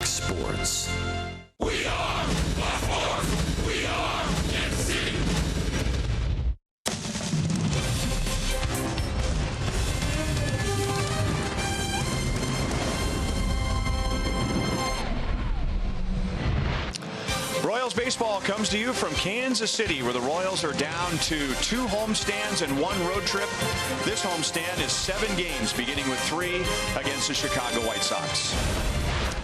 Sports. We are the Force. We are Kansas City. Royals baseball comes to you from Kansas City, where the Royals are down to 2 homestands and 1 road trip. This homestand is 7 games, beginning with 3 against the Chicago White Sox.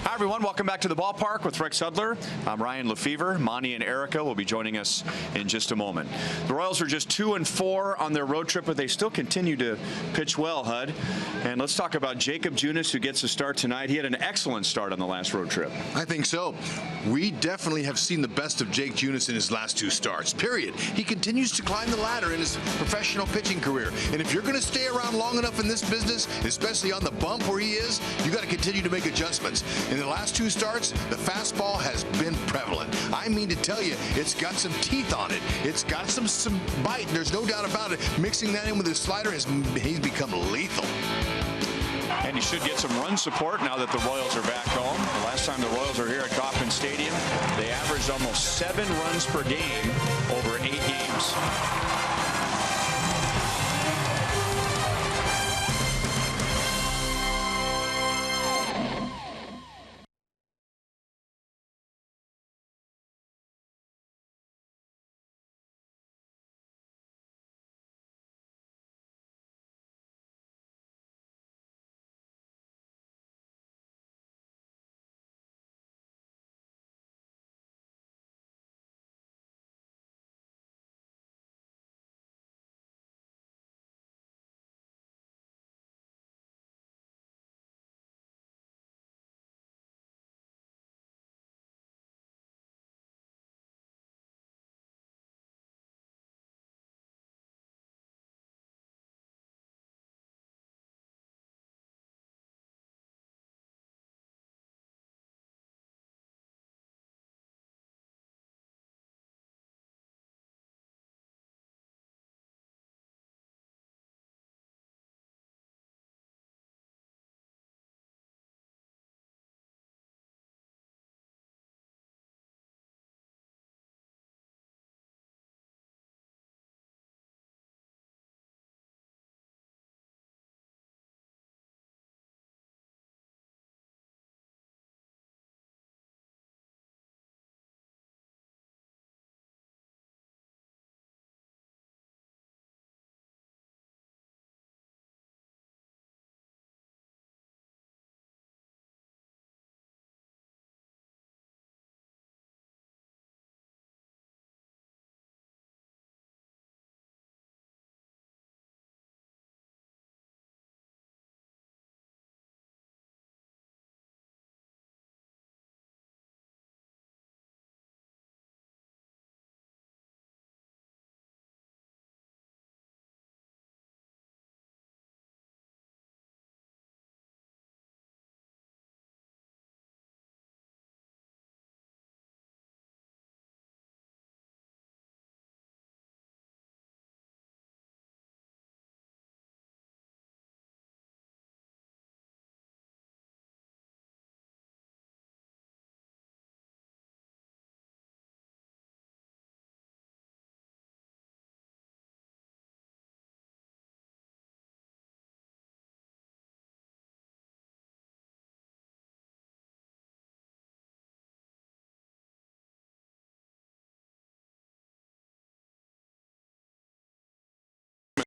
Hi, everyone. Welcome back to the ballpark with Rick Sudler. I'm Ryan Lefevre. Monty and Erica will be joining us in just a moment. The Royals are just 2-4 on their road trip, but they still continue to pitch well, Hud. And let's talk about Jacob Junis, who gets a start tonight. He had an excellent start on the last road trip. I think so. We definitely have seen the best of Jake Junis in his last 2 starts, period. He continues to climb the ladder in his professional pitching career. And if you're going to stay around long enough in this business, especially on the bump where he is, you got to continue to make adjustments. In the last 2 starts, the fastball has been prevalent. I mean to tell you, it's got some teeth on it. It's got some bite. There's no doubt about it. Mixing that in with his slider, he's become lethal. And he should get some run support now that the Royals are back home. The last time the Royals were here at Kauffman Stadium, they averaged almost 7 runs per game over 8 games.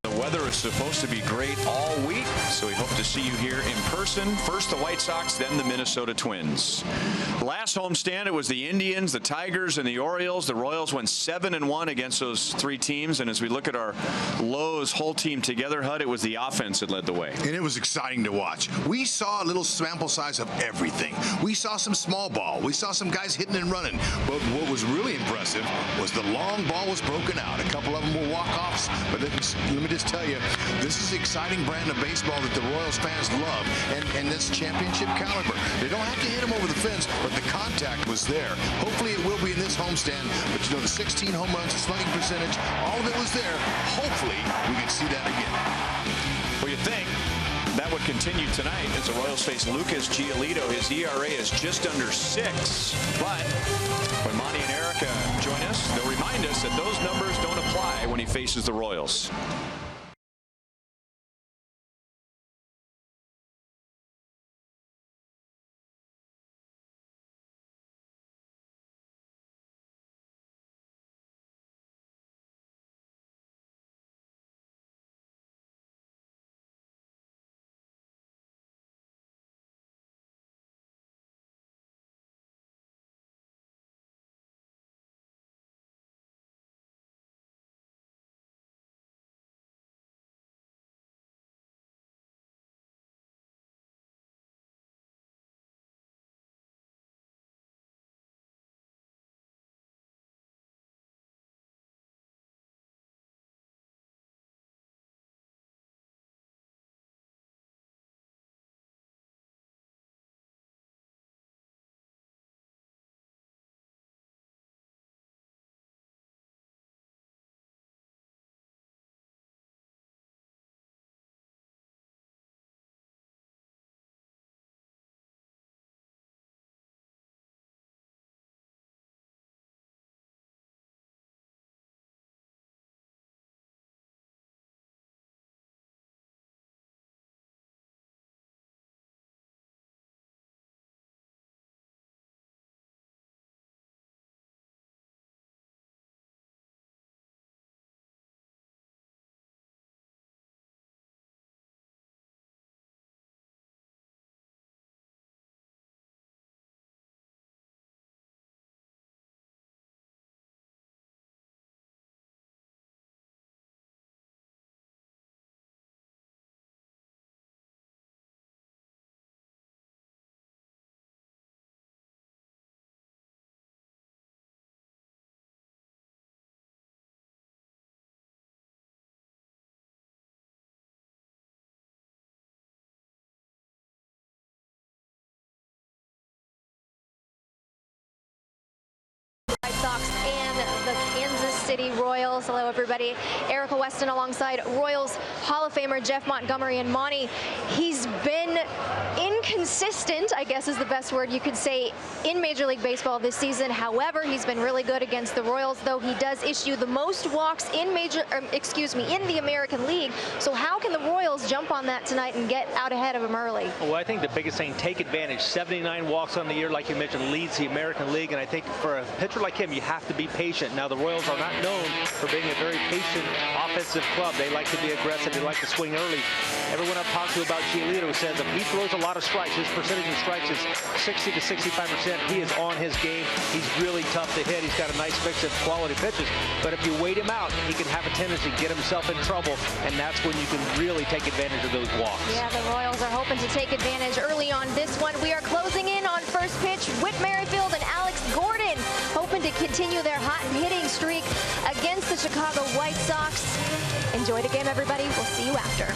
The weather is supposed to be great all week, so we hope to see you here in person. First the White Sox, then the Minnesota Twins. Last homestand, it was the Indians, the Tigers, and the Orioles. The Royals went 7-1 against those 3 teams, and as we look at our Lowe's whole team together, Hud, it was the offense that led the way. And it was exciting to watch. We saw a little sample size of everything. We saw some small ball. We saw some guys hitting and running. But what was really impressive was the long ball was broken out. A couple of them were walk-offs, but let me just tell you, this is an exciting brand of baseball that the Royals fans love, and this championship caliber. They don't have to hit them over the fence, but the contact was there. Hopefully it will be in this homestand, but you know, the 16 home runs, the slugging percentage, all of it was there. Hopefully we can see that again. Well, you think That would continue tonight as the Royals face Lucas Giolito. His ERA is just under 6. But when Monty and Erica join us, they'll remind us that those numbers don't apply when he faces the Royals. White Sox and the Kansas City Royals. Hello, everybody. Erica Weston alongside Royals Hall of Famer Jeff Montgomery. And Monty, he's been inconsistent, I guess is the best word you could say, in Major League Baseball this season. However, he's been really good against the Royals, though he does issue the most walks in in the American League. So how can the Royals jump on that tonight and get out ahead of him early? Well, I think the biggest thing, take advantage. 79 walks on the year, like you mentioned, leads the American League. And I think for a pitcher like him, you have to be patient. Now, the Royals are not known for being a very patient offensive club. They like to be aggressive. They like to swing early. Everyone I've talked to about Giolito says if he throws a lot of strikes, his percentage of strikes is 60 to 65%. He is on his game. He's really tough to hit. He's got a nice mix of quality pitches. But if you wait him out, he can have a tendency to get himself in trouble, and that's when you can really take advantage of those walks. Yeah, the Royals are hoping to take advantage early on this one. We are closing in on first pitch. Whit Merrifield and Alex Gordon hoping to continue their hot hitting streak against the Chicago White Sox. Enjoy the game, everybody. We'll see you after.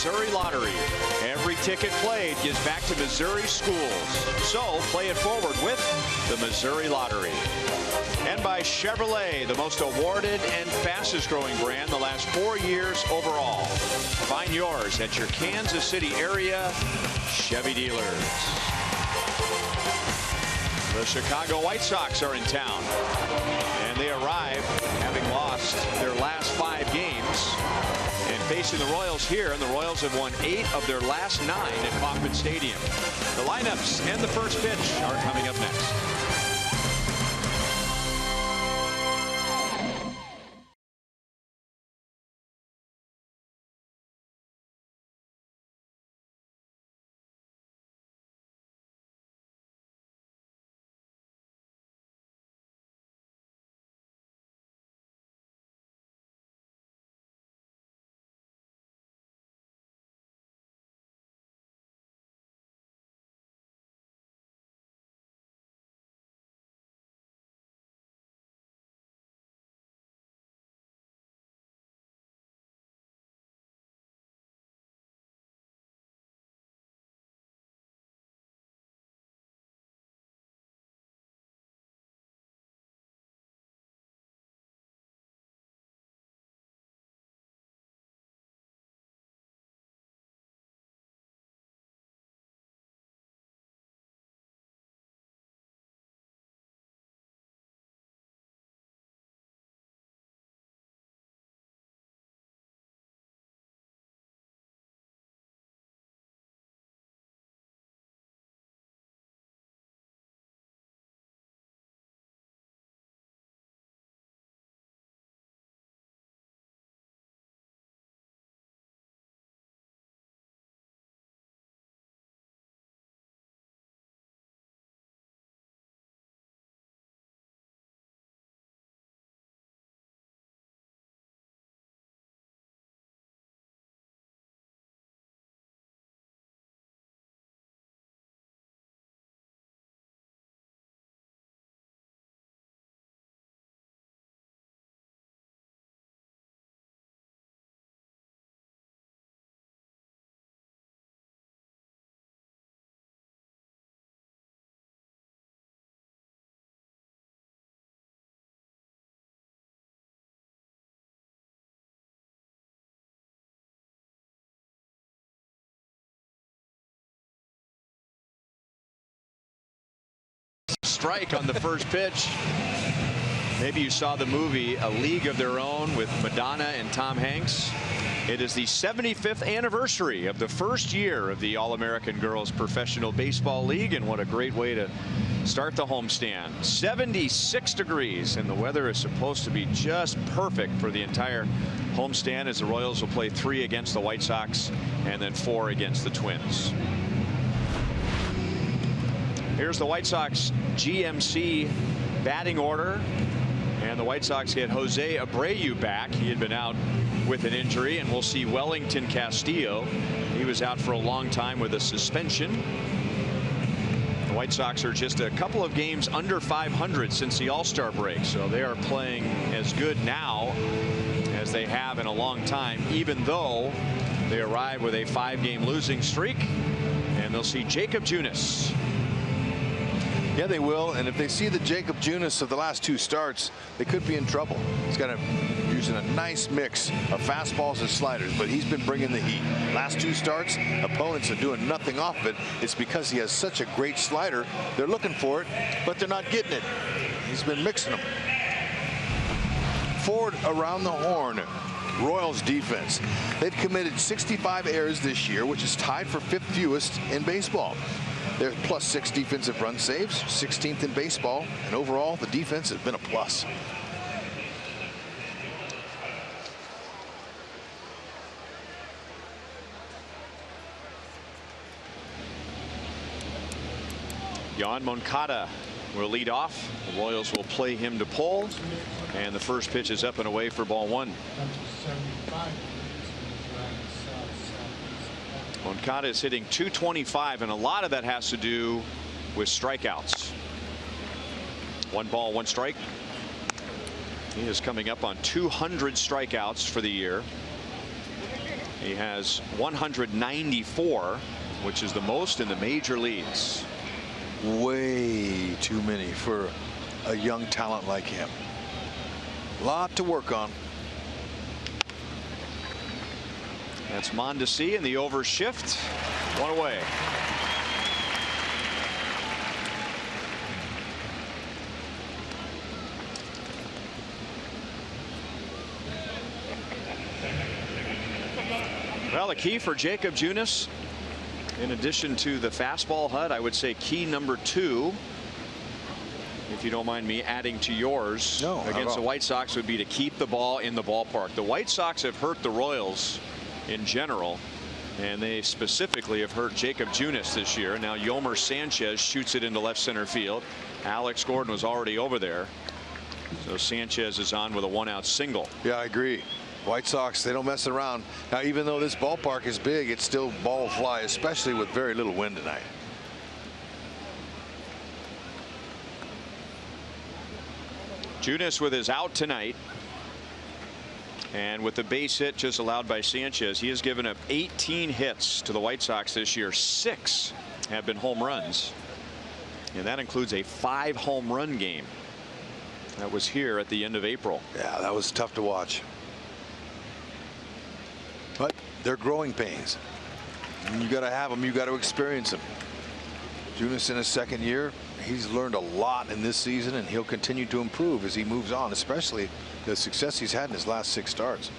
Missouri Lottery. Every ticket played gives back to Missouri schools. So play it forward with the Missouri Lottery. And by Chevrolet, the most awarded and fastest growing brand the last 4 years overall. Find yours at your Kansas City area Chevy dealers. The Chicago White Sox are in town, and they arrive having lost their last 5 games and facing the Royals here, and the Royals have won 8 of their last 9 at Kauffman Stadium. The lineups and the first pitch are coming up next. Strike on the first pitch. Maybe you saw the movie A League of Their Own with Madonna and Tom Hanks. It is the 75th anniversary of the first year of the All-American Girls Professional Baseball League, and what a great way to start the homestand. 76 degrees, and the weather is supposed to be just perfect for the entire homestand, as the Royals will play 3 against the White Sox and then 4 against the Twins. Here's the White Sox GMC batting order, and the White Sox get Jose Abreu back. He had been out with an injury, and we'll see Wellington Castillo. He was out for a long time with a suspension. The White Sox are just a couple of games under 500 since the All-Star break, so they are playing as good now as they have in a long time, even though they arrive with a 5-game losing streak. And they'll see Jacob Junis. Yeah, they will, and if they see the Jacob Junis of the last 2 starts, they could be in trouble. He's got using a nice mix of fastballs and sliders, but he's been bringing the heat. Last 2 starts, opponents are doing nothing off of it. It's because he has such a great slider. They're looking for it, but they're not getting it. He's been mixing them. Forward around the horn, Royals defense. They've committed 65 errors this year, which is tied for 5th fewest in baseball. They're +6 defensive run saves, 16th in baseball, and overall the defense has been a plus. Yohan Moncada will lead off. The Royals will play him to pull, and the first pitch is up and away for ball 1. Moncada is hitting .225, and a lot of that has to do with strikeouts. 1 ball, 1 strike. He is coming up on 200 strikeouts for the year. He has 194, which is the most in the major leagues. Way too many for a young talent like him. Lot to work on. That's Mondesi in the overshift. One away. Well, the key for Jacob Junis, in addition to the fastball HUD, I would say key number 2, if you don't mind me adding to yours, against the White Sox, would be to keep the ball in the ballpark. The White Sox have hurt the Royals in general, and they specifically have hurt Jacob Junis this year. Now Yolmer Sanchez shoots it into left center field. Alex Gordon was already over there, so Sanchez is on with a 1-out single. Yeah, I agree. White Sox, they don't mess around. Now, even though this ballpark is big, it's still ball fly, especially with very little wind tonight. Junis with his out tonight, and with the base hit just allowed by Sanchez, he has given up 18 hits to the White Sox this year. 6 have been home runs, and that includes a 5 home run game that was here at the end of April. Yeah, that was tough to watch. But they're growing pains. You got to have them. You got to experience them. Junis in his second year, he's learned a lot in this season, and he'll continue to improve as he moves on, especially the success he's had in his last 6 starts.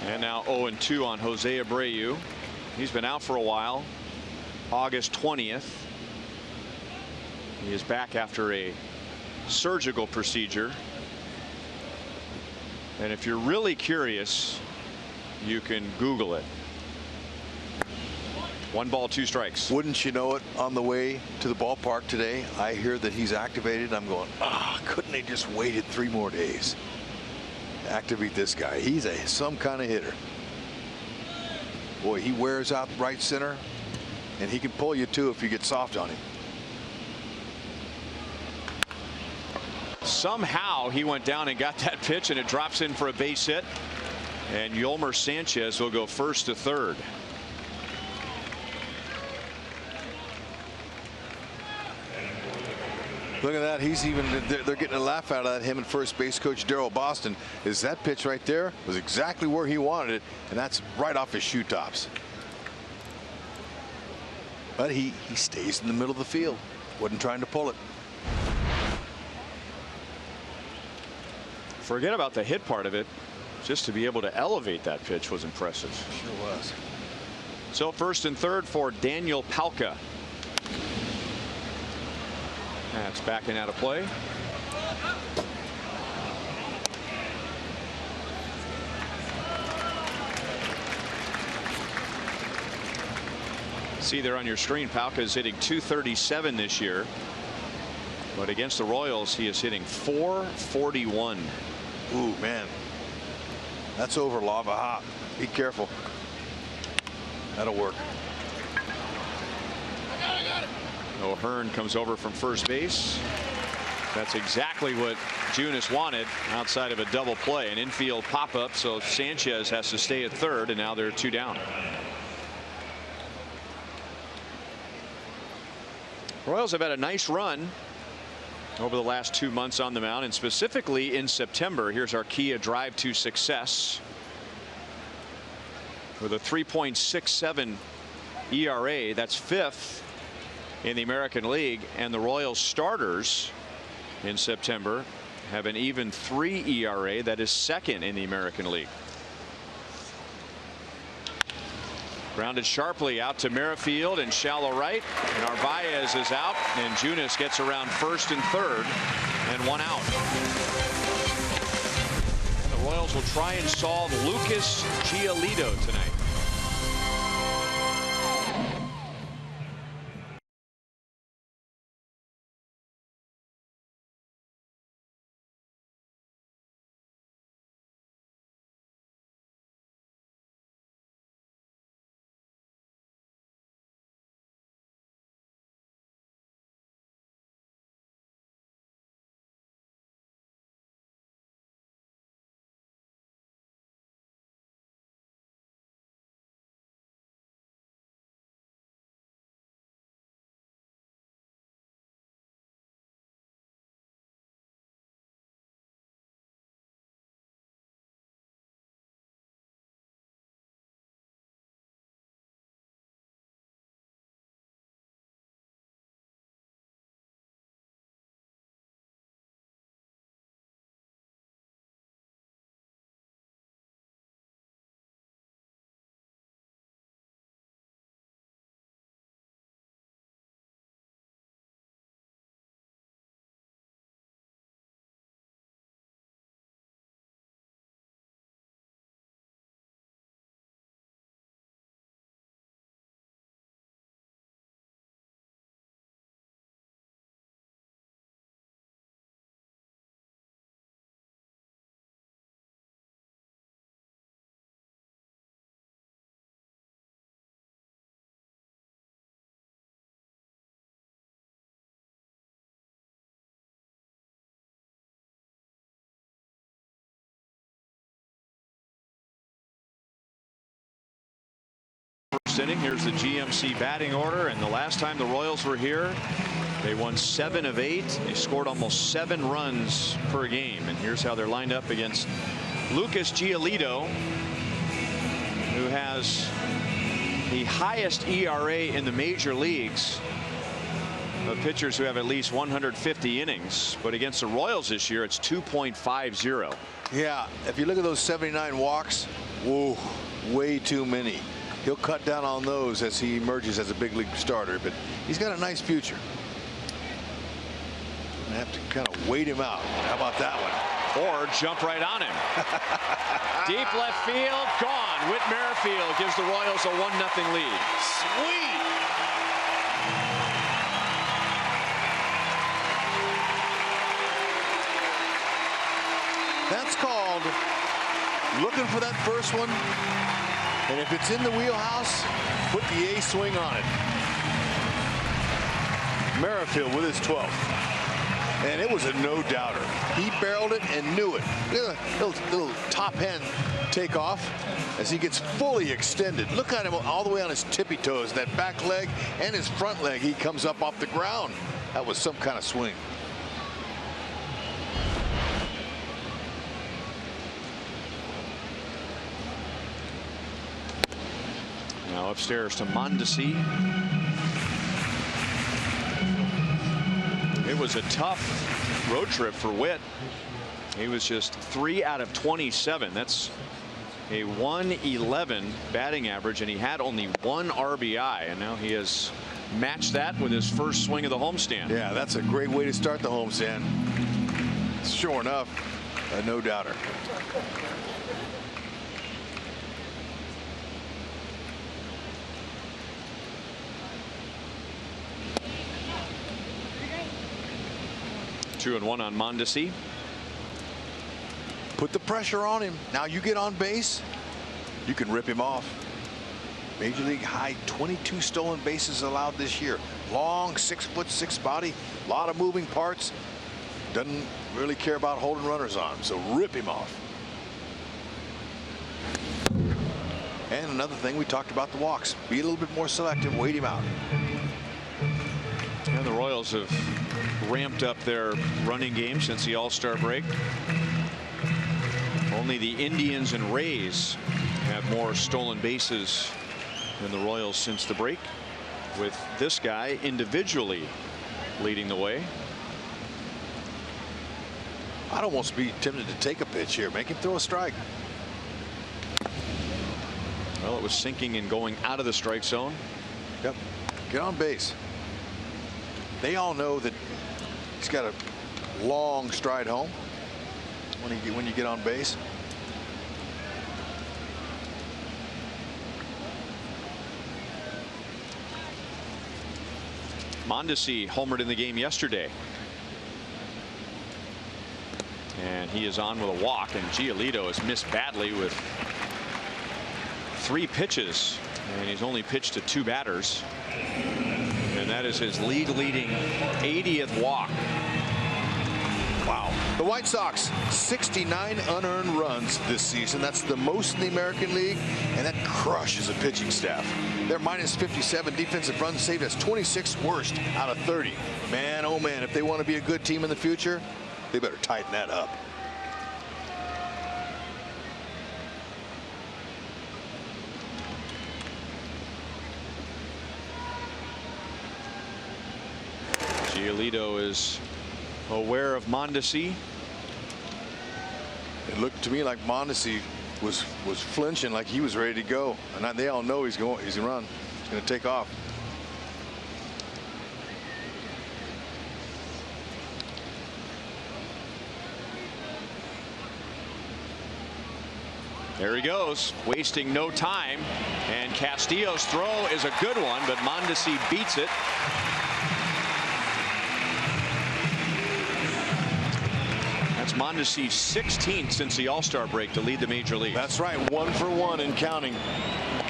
And now 0-2 on Jose Abreu. He's been out for a while. August 20th. He is back after a surgical procedure. And if you're really curious, you can Google it. 1 ball, 2 strikes. Wouldn't you know it, on the way to the ballpark today, I hear that he's activated. I'm going, couldn't they just waited 3 more days to activate this guy? He's some kind of hitter. Boy, he wears out right center, and he can pull you too if you get soft on him. Somehow he went down and got that pitch, and it drops in for a base hit, and Yolmer Sanchez will go first to third. Look at that. They're getting a laugh out of that. Him and first base coach Darryl Boston. Is that pitch right there was exactly where he wanted it, and that's right off his shoe tops. But he stays in the middle of the field. Wasn't trying to pull it. Forget about the hit part of it. Just to be able to elevate that pitch was impressive. Sure was. So first and third for Daniel Palka. That's backing out of play. See there on your screen, Palka is hitting .237 this year, but against the Royals he is hitting .441. Ooh, man, that's over lava hot. Be careful. That'll work. O'Hearn comes over from first base. That's exactly what Junis wanted outside of a double play, an infield pop-up, so Sanchez has to stay at third, and now they're 2 down. Royals have had a nice run over the last 2 months on the mound, and specifically in September. Here's our Kia drive to success with a 3.67 ERA. That's 5th in the American League, and the Royals starters in September have an even 3 ERA. That is 2nd in the American League. Grounded sharply out to Merrifield in shallow right, and Narvaez is out, and Junis gets around first and third, and 1 out. The Royals will try and solve Lucas Giolito tonight. first inning. Here's the GMC batting order, and the last time the Royals were here, they won 7 of 8. They scored almost 7 runs per game. And here's how they're lined up against Lucas Giolito, who has the highest ERA in the major leagues of pitchers who have at least 150 innings. But against the Royals this year, it's 2.50. Yeah, if you look at those 79 walks, whoa, way too many. He'll cut down on those as he emerges as a big league starter, but he's got a nice future. I have to kind of wait him out. How about that one? Or jump right on him. Deep left field, gone. Whit Merrifield gives the Royals a 1-0 lead. Sweet. That's called looking for that first one, and if it's in the wheelhouse, put the A swing on it. Merrifield with his 12th. And it was a no-doubter. He barreled it and knew it. Look at a little top hand take off as he gets fully extended. Look at him all the way on his tippy toes. That back leg and his front leg, he comes up off the ground. That was some kind of swing. Now upstairs to Mondesi. It was a tough road trip for Whit. He was just 3 out of 27. That's a 111 batting average, and he had only 1 RBI, and now he has matched that with his first swing of the homestand. Yeah, that's a great way to start the homestand. Sure enough, a no-doubter. Two and one on Mondesi. Put the pressure on him. Now you get on base, you can rip him off. Major League high 22 stolen bases allowed this year. Long 6'6" body, a lot of moving parts. Doesn't really care about holding runners on him, so rip him off. And another thing, we talked about the walks. Be a little bit more selective, wait him out. And the Royals have ramped up their running game since the All-Star break. Only the Indians and Rays have more stolen bases than the Royals since the break, with this guy individually leading the way. I'd almost be tempted to take a pitch here. Make him throw a strike. Well, it was sinking and going out of the strike zone. Yep. Get on base. They all know that he's got a long stride home when you get on base. Mondesi homered in the game yesterday, and he is on with a walk, and Giolito has missed badly with 3 pitches, and he's only pitched to 2 batters, and that is his league leading 80th walk. Wow. The White Sox, 69 unearned runs this season. That's the most in the American League, and that crushes a pitching staff. They're minus 57 defensive runs saved. That's 26th worst out of 30. Man, oh man, if they want to be a good team in the future, they better tighten that up. Giolito is aware of Mondesi. It looked to me like Mondesi was flinching, like he was ready to go, and they all know he's going to run. He's going to take off. There he goes, wasting no time, and Castillo's throw is a good one, but Mondesi beats it. That's Mondesi's 16th since the All-Star break to lead the major league. That's right, 1 for 1 and counting.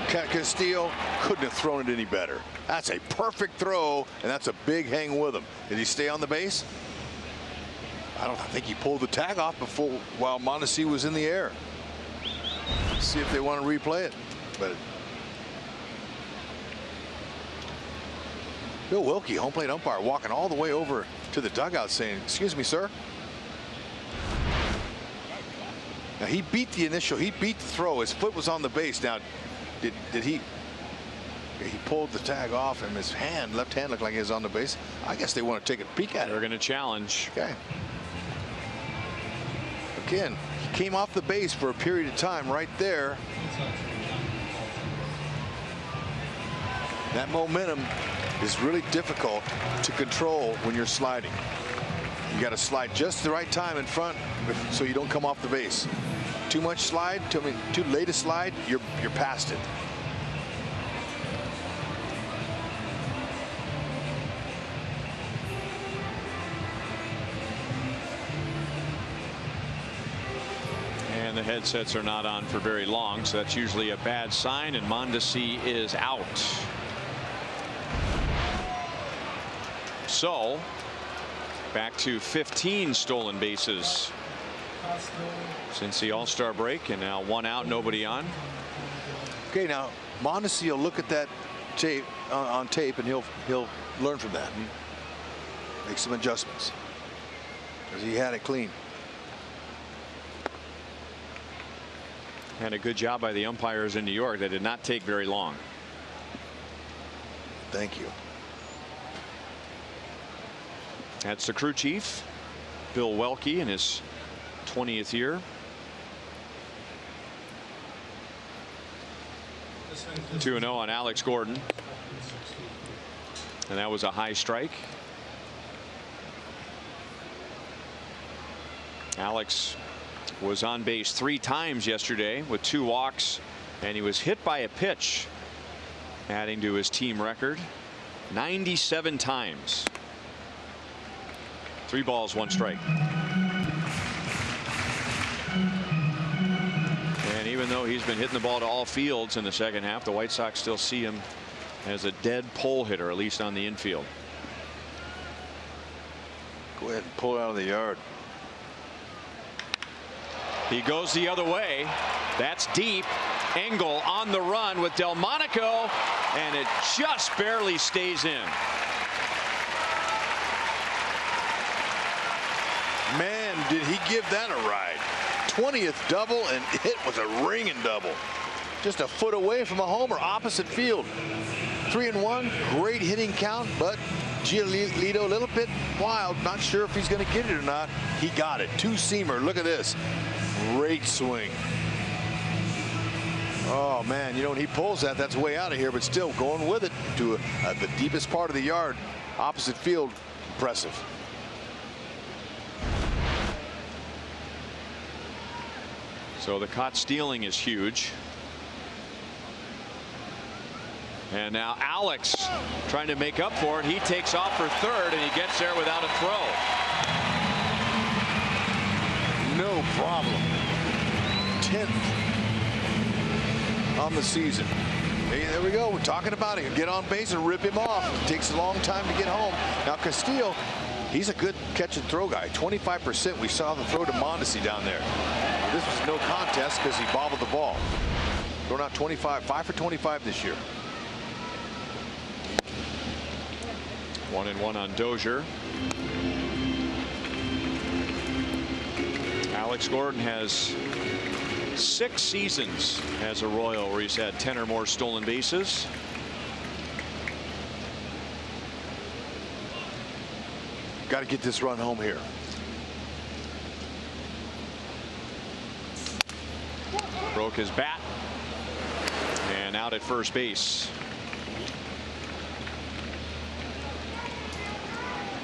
Castillo couldn't have thrown it any better. That's a perfect throw, and that's a big hang with him. Did he stay on the base? I don't think he pulled the tag off before while Mondesi was in the air. Let's see if they want to replay it. But Bill Wilkie, home plate umpire, walking all the way over to the dugout saying, "Excuse me, sir." Now he beat the throw. His foot was on the base. Now, did he pulled the tag off and his left hand looked like he was on the base. I guess they want to take a peek at it. They're going to challenge. Okay. Again, he came off the base for a period of time right there. That momentum is really difficult to control when you're sliding. You got to slide just the right time in front so you don't come off the base. Too much slide, too late a slide, you're past it. And the headsets are not on for very long, so that's usually a bad sign, and Mondesi is out. So back to 15 stolen bases since the All-Star break, and now 1 out, nobody on. Okay, now Mondesi will look at that tape on tape, and he'll learn from that. Make some adjustments because he had it clean. And a good job by the umpires in New York. That did not take very long. Thank you. That's the crew chief, Bill Welke, in his 20th year. – 2-0 on Alex Gordon. And that was a high strike. Alex was on base 3 times yesterday with 2 walks, and he was hit by a pitch, adding to his team record 97 times. 3 balls, 1 strike. And even though he's been hitting the ball to all fields in the second half, the White Sox still see him as a dead pole hitter, at least on the infield. Go ahead and pull it out of the yard. He goes the other way. That's deep. Engel on the run with Delmonico, and it just barely stays in. Man, did he give that a ride. 20th double, and it was a ringing double. Just a foot away from a homer, opposite field. 3-1, great hitting count, but Giolito a little bit wild. Not sure if he's going to get it or not. He got it. 2-seamer. Look at this. Great swing. Oh man, you know, when he pulls that, that's way out of here, but still going with it to the deepest part of the yard, opposite field. Impressive. So the caught stealing is huge. And now Alex trying to make up for it. He takes off for third, and he gets there without a throw. No problem. 10th on the season. Hey, there we go. We're talking about it. Get on base and rip him off. It takes a long time to get home. Now Castillo, he's a good catch and throw guy. 25%. We saw the throw to Mondesi down there. This was no contest because he bobbled the ball. Thrown out 25, 5 for 25 this year. 1-1 on Dozier. Alex Gordon has 6 seasons as a Royal where he's had 10 or more stolen bases. Got to get this run home here. Broke his bat, and out at first base.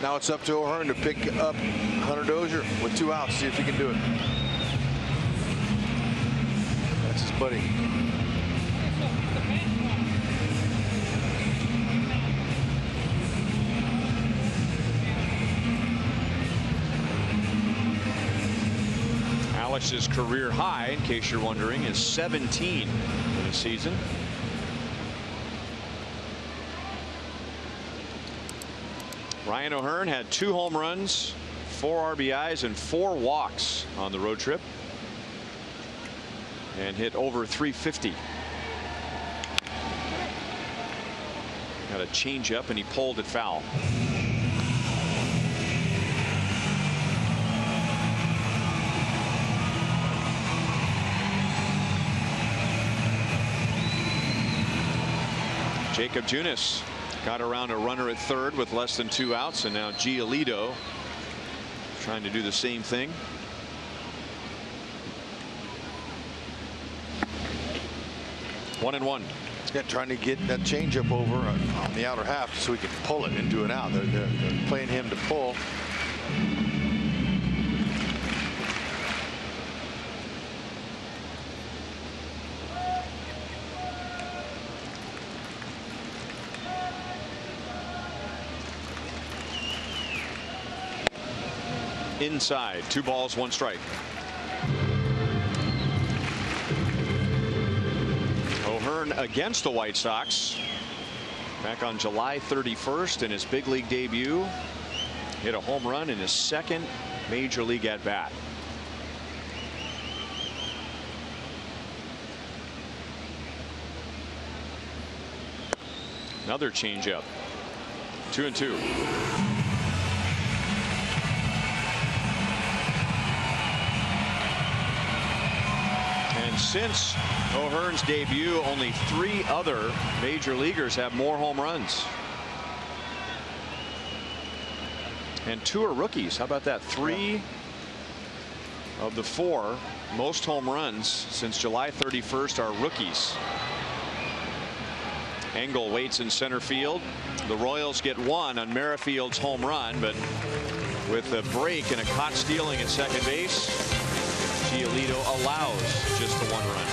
Now it's up to O'Hearn to pick up Hunter Dozier with 2 outs. See if he can do it. That's his buddy. Alex's career high, in case you're wondering, is 17 in a season. Ryan O'Hearn had 2 home runs, 4 RBIs, and 4 walks on the road trip, and hit over 350. Got a change up and he pulled it foul. Jacob Junis got around a runner at third with less than 2 outs, and now Giolito trying to do the same thing. One and one. Yeah, trying to get that changeup over on the outer half so he can pull it into an out. They're playing him to pull. Inside, 2 balls, 1 strike. O'Hearn against the White Sox back on July 31st in his big league debut. Hit a home run in his second major league at bat. Another changeup. 2-2. Since O'Hearn's debut, only 3 other major leaguers have more home runs. And 2 are rookies. How about that? 3 of the 4 most home runs since July 31st are rookies. Engel waits in center field. The Royals get 1 on Merrifield's home run, but with a break and a caught stealing at second base, Giolito allows just the 1 run.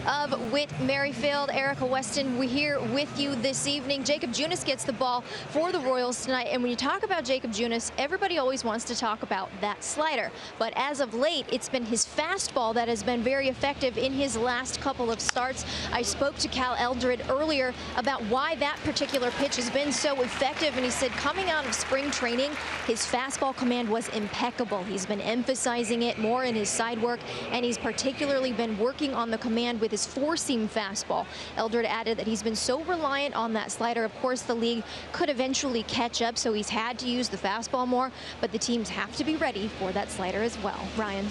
Of Whit Merrifield, Erica Weston, we're here with you this evening. Jacob Junis gets the ball for the Royals tonight, and when you talk about Jacob Junis, everybody always wants to talk about that slider, but as of late, it's been his fastball that has been very effective in his last couple of starts. I spoke to Cal Eldred earlier about why that particular pitch has been so effective, and he said coming out of spring training, his fastball command was impeccable. He's been emphasizing it more in his side work, and he's particularly been working on the command with his four-seam fastball. Eldred added that he's been so reliant on that slider. Of course, the league could eventually catch up, so he's had to use the fastball more, but the teams have to be ready for that slider as well. Ryan.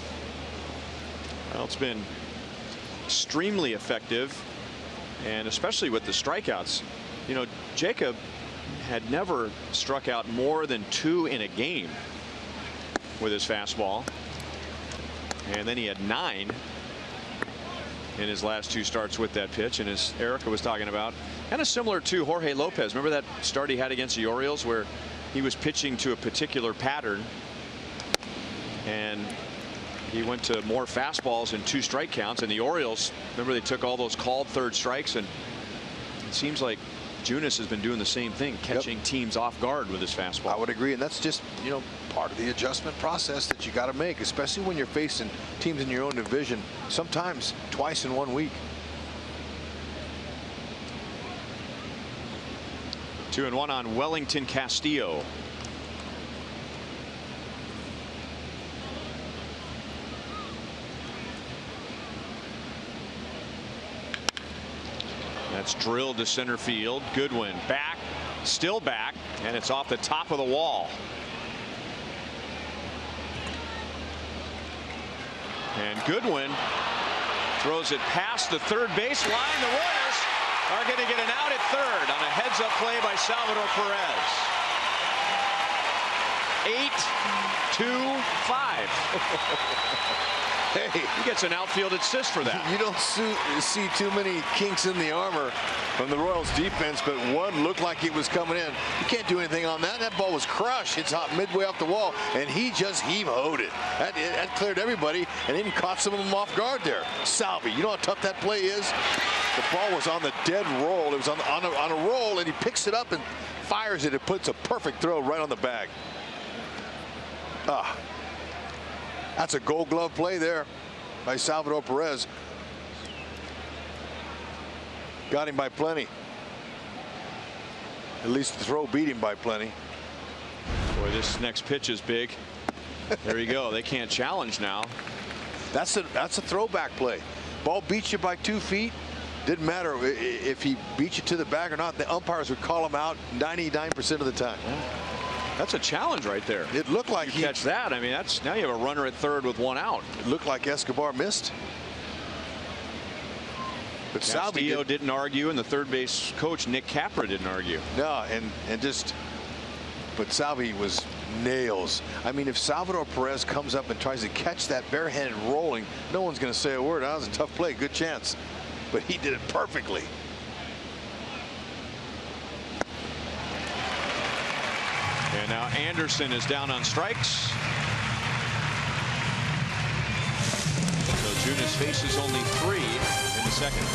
Well, it's been extremely effective, and especially with the strikeouts. You know, Jacob had never struck out more than 2 in a game with his fastball, and then he had 9 in his last 2 starts with that pitch. And as Erica was talking about, kind of similar to Jorge Lopez. Remember that start he had against the Orioles where he was pitching to a particular pattern, and he went to more fastballs and 2 strike counts. And the Orioles, remember, they took all those called 3rd strikes, and it seems like Junis has been doing the same thing, catching teams off guard with his fastball. I would agree, and that's just, you know, part of the adjustment process that you got to make, especially when you're facing teams in your own division, sometimes twice in 1 week. 2-1 on Wellington Castillo. That's drilled to center field. Goodwin back, still back, and it's off the top of the wall. And Goodwin throws it past the 3rd base line. The Royals are going to get an out at 3rd on a heads-up play by Salvador Perez. 8-2-5. Hey, he gets an outfield assist for that. You don't see too many kinks in the armor from the Royals defense, but one looked like it was coming in. You can't do anything on that. That ball was crushed. It's out midway off the wall, and he just heave-hoed it. That cleared everybody, and even caught some of them off guard there. Salvi, you know how tough that play is? The ball was on the dead roll. It was on a roll, and he picks it up and fires it. It puts a perfect throw right on the bag. That's a Gold Glove play there by Salvador Perez. Got him by plenty. At least the throw beat him by plenty. Boy, this next pitch is big. There you go. They can't challenge now. That's a throwback play. Ball beats you by 2 feet. Didn't matter if he beat you to the bag or not. The umpires would call him out 99% of the time. Yeah. That's a challenge right there. It looked like you catch that. I mean, that's now you have a runner at 3rd with 1 out. It looked like Escobar missed. But Castillo didn't argue, and the 3rd base coach Nick Capra didn't argue. No, but Salvi was nails. I mean, if Salvador Perez comes up and tries to catch that barehanded rolling, no one's going to say a word. That was a tough play, good chance, but he did it perfectly. And now Anderson is down on strikes. So Junis faces only 3 in the 2nd.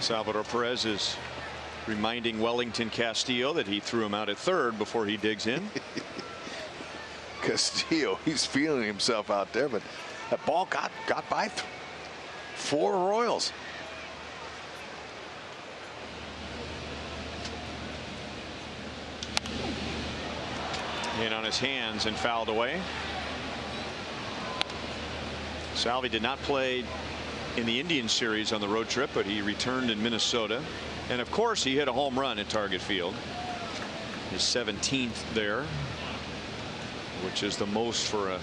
Salvador Perez is reminding Wellington Castillo that he threw him out at 3rd before he digs in. Castillo, he's feeling himself out there, but that ball got by 4 Royals. in on his hands and fouled away. Salvi did not play in the Indian series on the road trip, but he returned in Minnesota. And of course, he hit a home run at Target Field. His 17th there, which is the most for a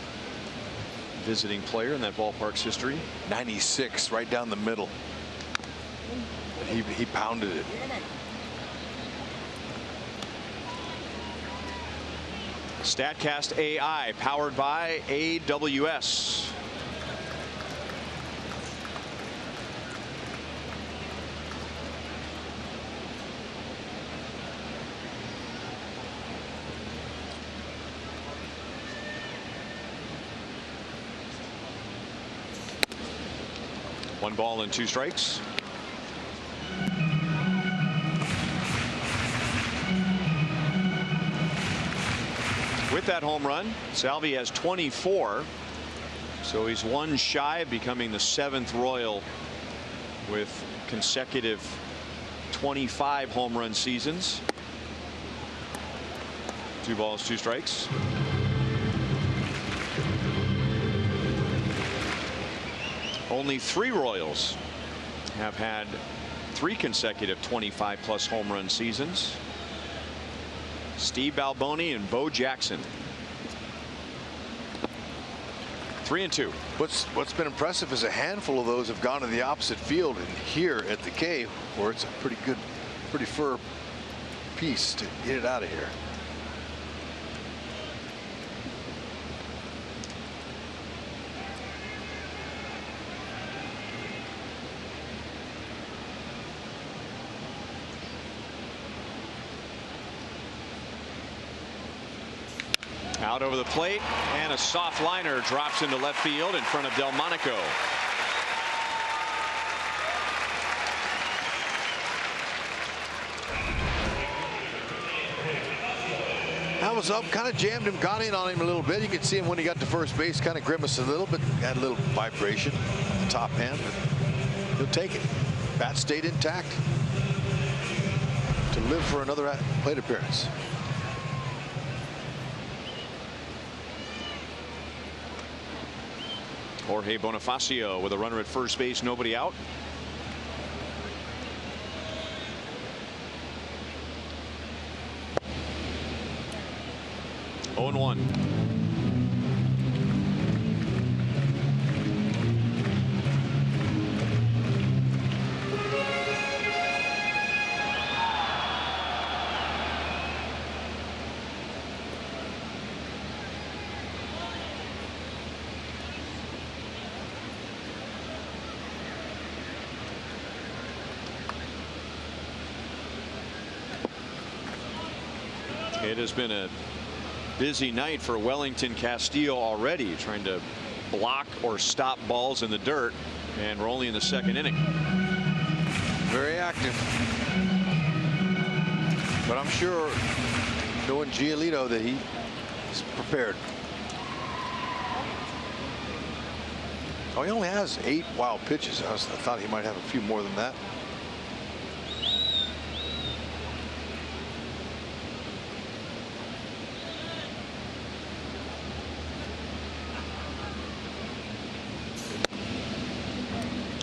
visiting player in that ballpark's history. 96 right down the middle. He pounded it. StatCast AI powered by AWS. One ball and 2 strikes. With that home run, Salvi has 24, so he's one shy of becoming the 7th Royal with consecutive 25 home run seasons. 2 balls, 2 strikes. Only 3 Royals have had 3 consecutive 25+ home run seasons. Steve Balboni and Bo Jackson. 3-2. What's been impressive is a handful of those have gone to the opposite field, and here at the K, where it's a pretty fur piece to get it out of here. Out over the plate, and a soft liner drops into left field in front of Delmonico. That was up, kind of jammed him, got in on him a little bit. You could see him when he got to first base, kind of grimaced a little bit, had a little vibration on the top end, but he'll take it. Bat stayed intact to live for another plate appearance. Jorge Bonifacio with a runner at first base, nobody out. Oh and 1. It has been a busy night for Wellington Castillo already, trying to block or stop balls in the dirt, and we're only in the 2nd inning. Very active. But I'm sure, knowing Giolito, that he's prepared. Oh, he only has 8 wild pitches. I thought he might have a few more than that.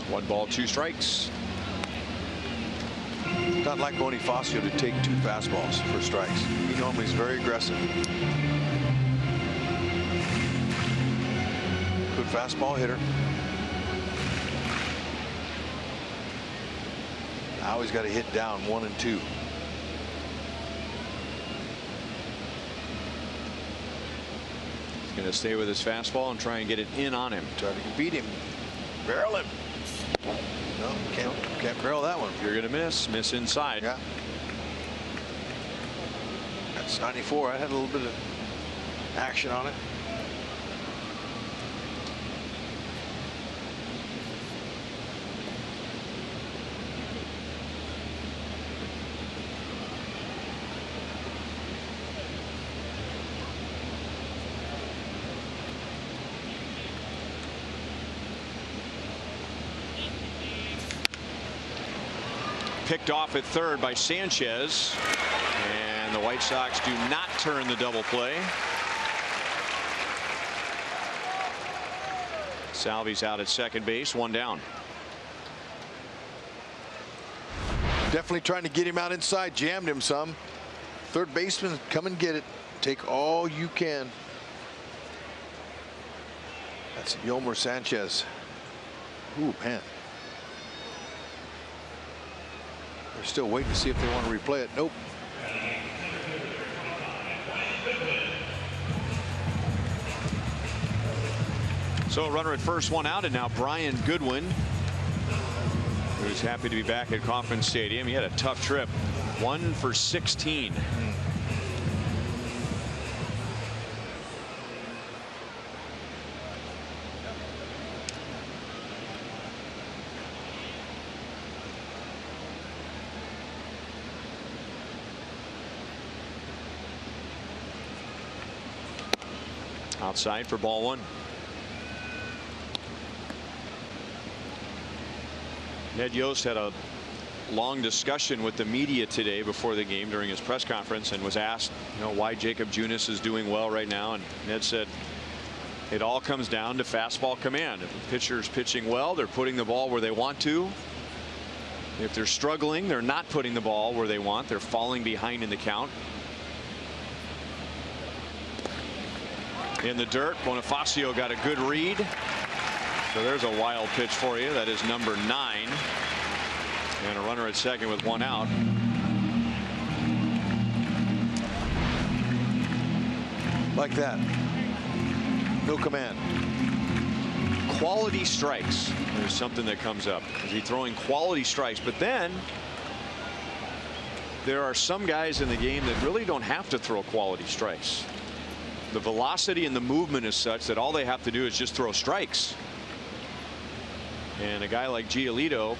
One ball, 2 strikes. Not like Bonifacio to take 2 fastballs for strikes. He normally is very aggressive. Good fastball hitter. Now he's got to hit down 1 and 2. He's going to stay with his fastball and try and get it in on him. Try to beat him. Barrel him. No, can't barrel that one. You're going to miss inside. Yeah. That's 94. I had a little bit of action on it. Picked off at third by Sanchez, and the White Sox do not turn the double play. Salvi's out at second base, one down. Definitely trying to get him out inside, jammed him some. Third baseman, come and get it. Take all you can. That's Yolmer Sanchez. Ooh, man. They're still waiting to see if they want to replay it. Nope. So a runner at first, one out, and now Brian Goodwin, who's happy to be back at Kauffman Stadium. He had a tough trip. 1 for 16. Outside for ball one. Ned Yost had a long discussion with the media today before the game during his press conference and was asked, why Jacob Junis is doing well right now. And Ned said it all comes down to fastball command. If the pitcher's pitching well, they're putting the ball where they want to. If they're struggling, they're not putting the ball where they want. They're falling behind in the count. In the dirt, Bonifacio got a good read. So there's a wild pitch for you. That is number 9. And a runner at second with one out. Like that. No command. Quality strikes. There's something that comes up. Is he throwing quality strikes? But then there are some guys in the game that really don't have to throw quality strikes. The velocity and the movement is such that all they have to do is just throw strikes. And a guy like Giolito,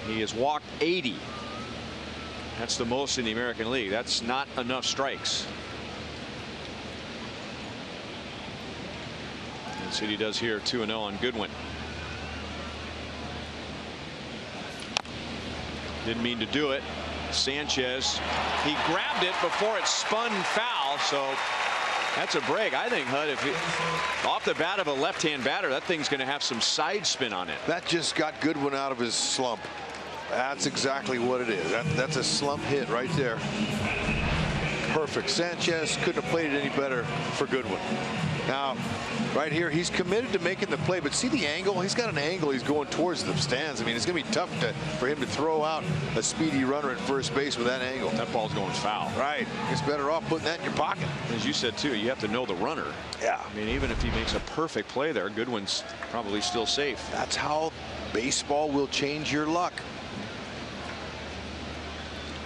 he has walked 80. That's the most in the American League. That's not enough strikes. And City does here 2-0 on Goodwin. Didn't mean to do it. Sanchez, he grabbed it before it spun foul, so that's a break. I think, Hud, if off the bat of a left-hand batter, that thing's going to have some side spin on it. That just got Goodwin out of his slump. That's exactly what it is. That's a slump hit right there. Perfect. Sanchez couldn't have played it any better for Goodwin. Now, right here, he's committed to making the play, but see the angle? He's got an angle. He's going towards the stands. I mean, it's going to be tough for him to throw out a speedy runner at first base with that angle. That ball's going foul. Right. It's better off putting that in your pocket. As you said, too, you have to know the runner. Yeah. I mean, even if he makes a perfect play there, Goodwin's probably still safe. That's how baseball will change your luck.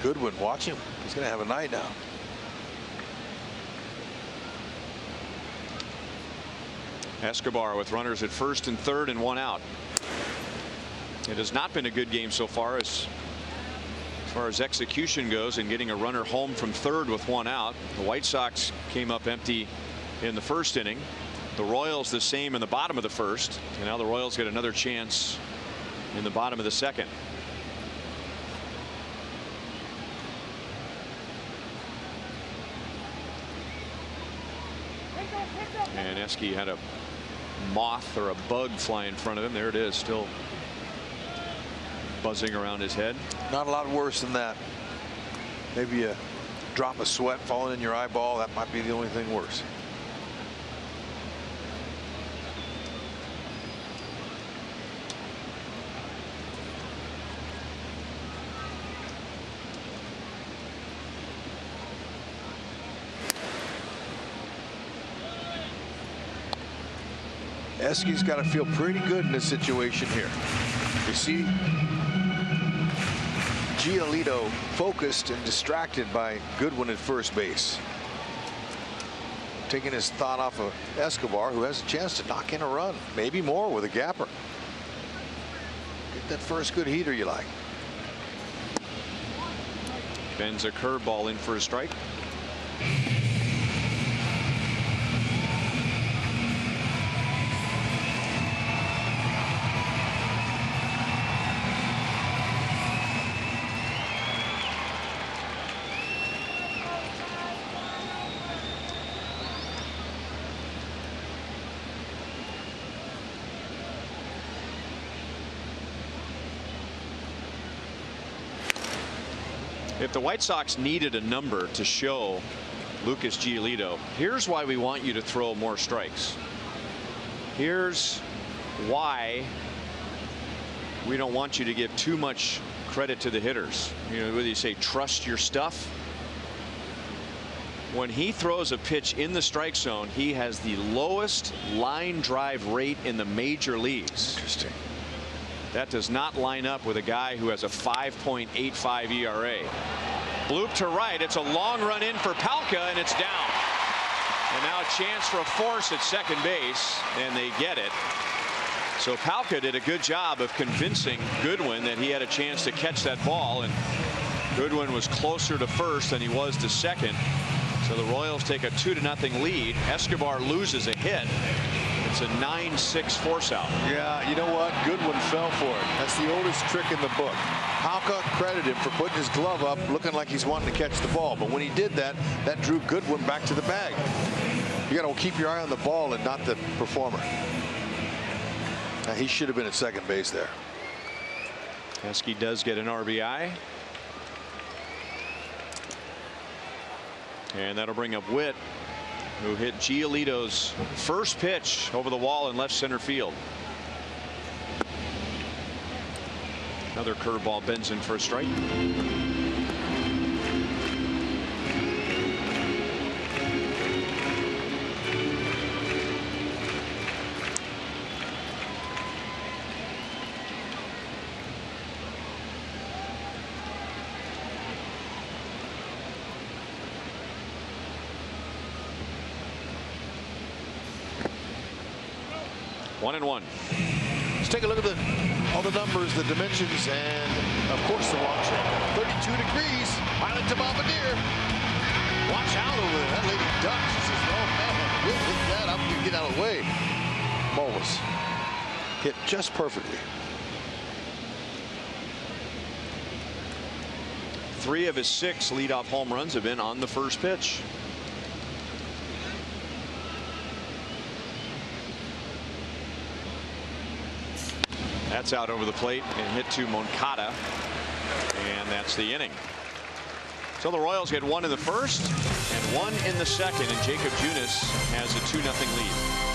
Goodwin, watch him. He's going to have a night now. Escobar with runners at first and third and one out. It has not been a good game so far as far as execution goes and getting a runner home from third with one out. The White Sox came up empty in the first inning. The Royals the same in the bottom of the first, and now the Royals get another chance in the bottom of the second. And Eske had a moth or a bug fly in front of him. There it is, still buzzing around his head. Not a lot worse than that. Maybe a drop of sweat falling in your eyeball. That might be the only thing worse. Eske's got to feel pretty good in this situation here. You see Giolito focused and distracted by Goodwin at first base. Taking his thought off of Escobar, who has a chance to knock in a run, maybe more with a gapper. Get that first good heater you like. Bends a curveball in for a strike. If the White Sox needed a number to show Lucas Giolito, here's why we want you to throw more strikes. Here's why we don't want you to give too much credit to the hitters. You know, whether you say trust your stuff. When he throws a pitch in the strike zone, he has the lowest line drive rate in the major leagues. Interesting. That does not line up with a guy who has a 5.85 ERA. Bloop to right. It's a long run in for Palka, and it's down. And now a chance for a force at second base, and they get it. So Palka did a good job of convincing Goodwin that he had a chance to catch that ball, and Goodwin was closer to first than he was to second. So the Royals take a 2-0 lead. Escobar loses a hit. It's a 9-6 force out. Yeah, you know what? Goodwin fell for it. That's the oldest trick in the book. Palka credited him for putting his glove up, looking like he's wanting to catch the ball. But when he did that, that drew Goodwin back to the bag. You got to keep your eye on the ball and not the performer. Now, he should have been at second base there. Heskey does get an RBI. And that'll bring up Witt, who hit Giolito's first pitch over the wall in left center field. Another curveball bends in for a strike. One and one. Let's take a look at all the numbers, the dimensions, and of course the launch angle. 32 degrees. Pilot to Bombardier. Watch out over there. That lady ducks. She says, "Oh man, we'll hit that. I'm gonna get out of the way." Molas hit just perfectly. 3 of his 6 leadoff home runs have been on the first pitch. That's out over the plate and hit to Moncada, and that's the inning. So the Royals get 1 in the first and 1 in the second, and Jacob Junis has a 2-0 lead.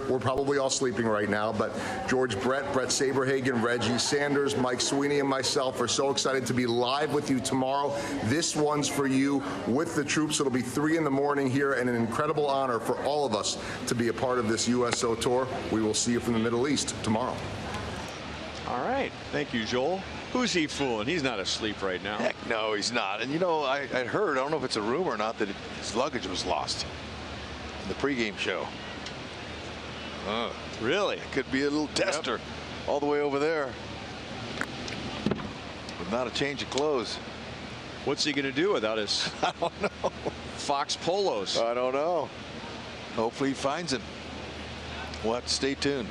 We're probably all sleeping right now, but George Brett Saberhagen, Reggie Sanders, Mike Sweeney, and myself are so excited to be live with you tomorrow. This one's for you with the troops. It'll be 3 in the morning here, and an incredible honor for all of us to be a part of this USO tour. We will see you from the Middle East tomorrow. All right. Thank you, Joel. Who's he fooling? He's not asleep right now. Heck no, he's not. And you know, I heard, I don't know if it's a rumor or not, that his luggage was lost. in the pregame show. Really? It could be a little tester all the way over there. But not a change of clothes. What's he going to do without his I don't know. Fox polos? I don't know. Hopefully he finds him. We'll have to stay tuned.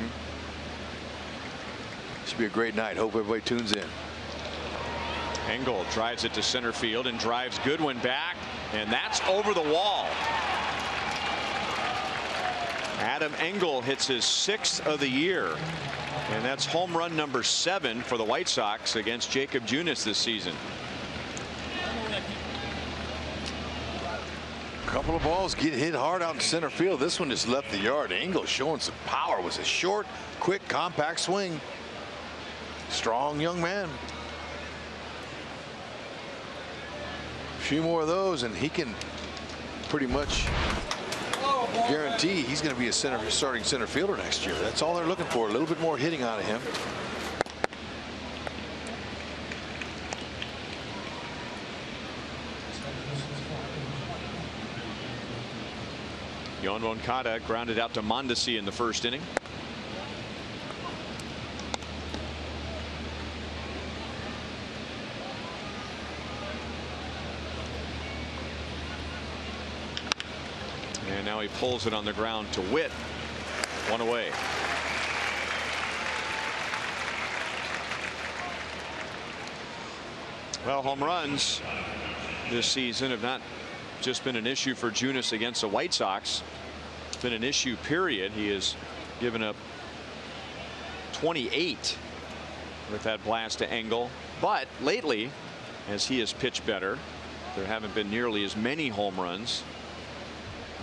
Should be a great night. Hope everybody tunes in. Engel drives it to center field and drives Goodwin back, and that's over the wall. Adam Engel hits his 6th of the year, and that's home run number 7 for the White Sox against Jacob Junis this season. A couple of balls get hit hard out in center field. This one just left the yard. Engel showing some power. It was a short, quick, compact swing. Strong young man. A few more of those and he can pretty much guarantee he's going to be a starting center fielder next year. That's all they're looking for. A little bit more hitting out of him. Yoan Moncada grounded out to Mondesi in the first inning. And now he pulls it on the ground to Witt. 1 away. Well, home runs this season have not just been an issue for Junis against the White Sox. It's been an issue, period. He has given up 28 with that blast to Engel. But lately, as he has pitched better, there haven't been nearly as many home runs.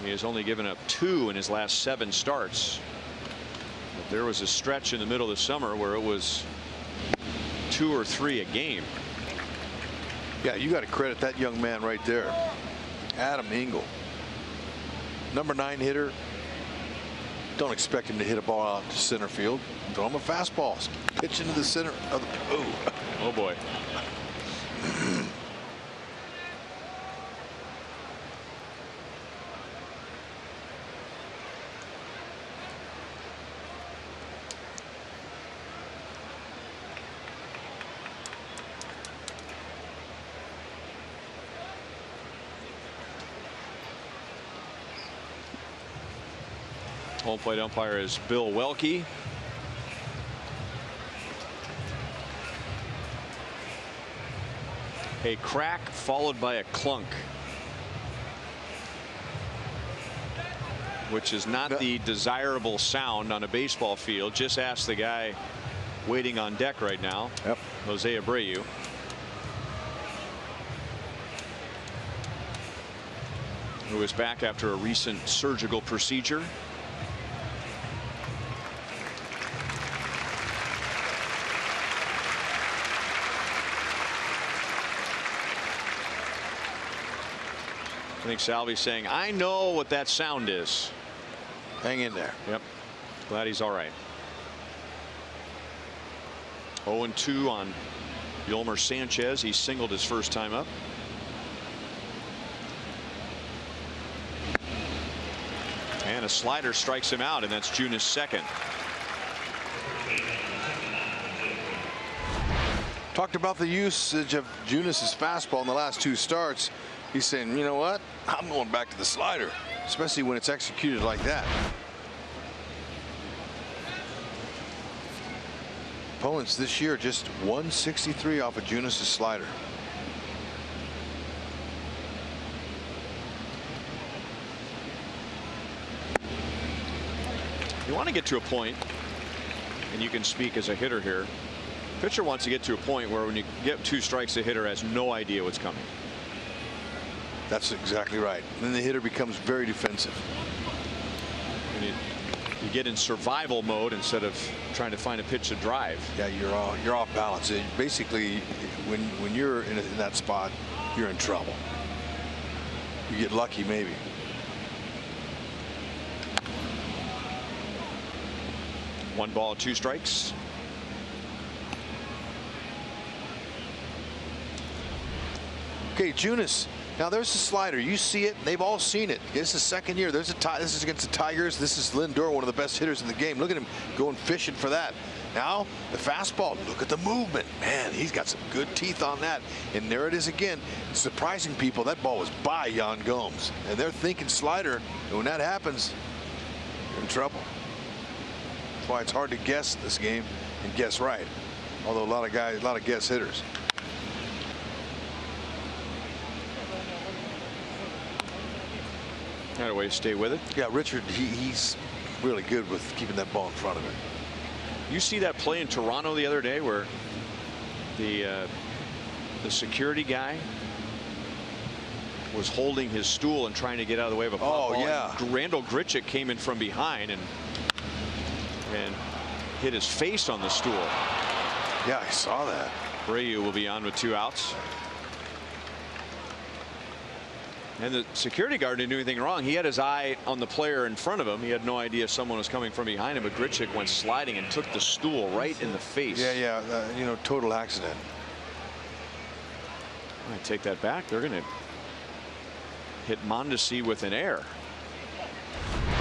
He has only given up 2 in his last 7 starts. But there was a stretch in the middle of the summer where it was 2 or 3 a game. Yeah, you got to credit that young man right there. Adam Engel. Number 9 hitter. Don't expect him to hit a ball out to center field. Throw him a fastball. Pitch into the center of the. Oh boy. Home plate umpire is Bill Welke. A crack followed by a clunk, which is not the desirable sound on a baseball field. Just ask the guy waiting on deck right now. Yep. Jose Abreu. Who is back after a recent surgical procedure. I think Salvi's saying, I know what that sound is. Hang in there. Yep. Glad he's all right. 0-2 on Yolmer Sanchez. He singled his first time up. And a slider strikes him out, and that's Junis' second. Talked about the usage of Junis' fastball in the last 2 starts. He's saying, you know what? I'm going back to the slider, especially when it's executed like that. Opponents this year just 163 off of Junis' slider. You want to get to a point, and you can speak as a hitter here. Pitcher wants to get to a point where when you get 2 strikes, the hitter has no idea what's coming. That's exactly right. Then the hitter becomes very defensive. And you get in survival mode instead of trying to find a pitch to drive. Yeah, you're off balance. Basically, when you're in that spot, you're in trouble. You get lucky, maybe. One ball, 2 strikes. Okay, Junis Now there's the slider. You see it. They've all seen it. This is second year. This is against the Tigers. This is Lindor, one of the best hitters in the game. Look at him going fishing for that. Now the fastball. Look at the movement. Man, he's got some good teeth on that. And there it is again. Surprising people. That ball was by Yan Gomes, and they're thinking slider. And when that happens, you're in trouble. That's why it's hard to guess this game and guess right. Although a lot of guess hitters. That way to stay with it. Yeah, Richard, he's really good with keeping that ball in front of him. You see that play in Toronto the other day where the security guy was holding his stool and trying to get out of the way of a pop ball. Yeah. Randall Grichuk came in from behind and hit his face on the stool. Yeah, I saw that. Abreu will be on with 2 outs. And the security guard didn't do anything wrong. He had his eye on the player in front of him. He had no idea someone was coming from behind him, but Grichuk went sliding and took the stool right in the face. Yeah, you know, total accident. I take that back. They're going to hit Mondesi with an error.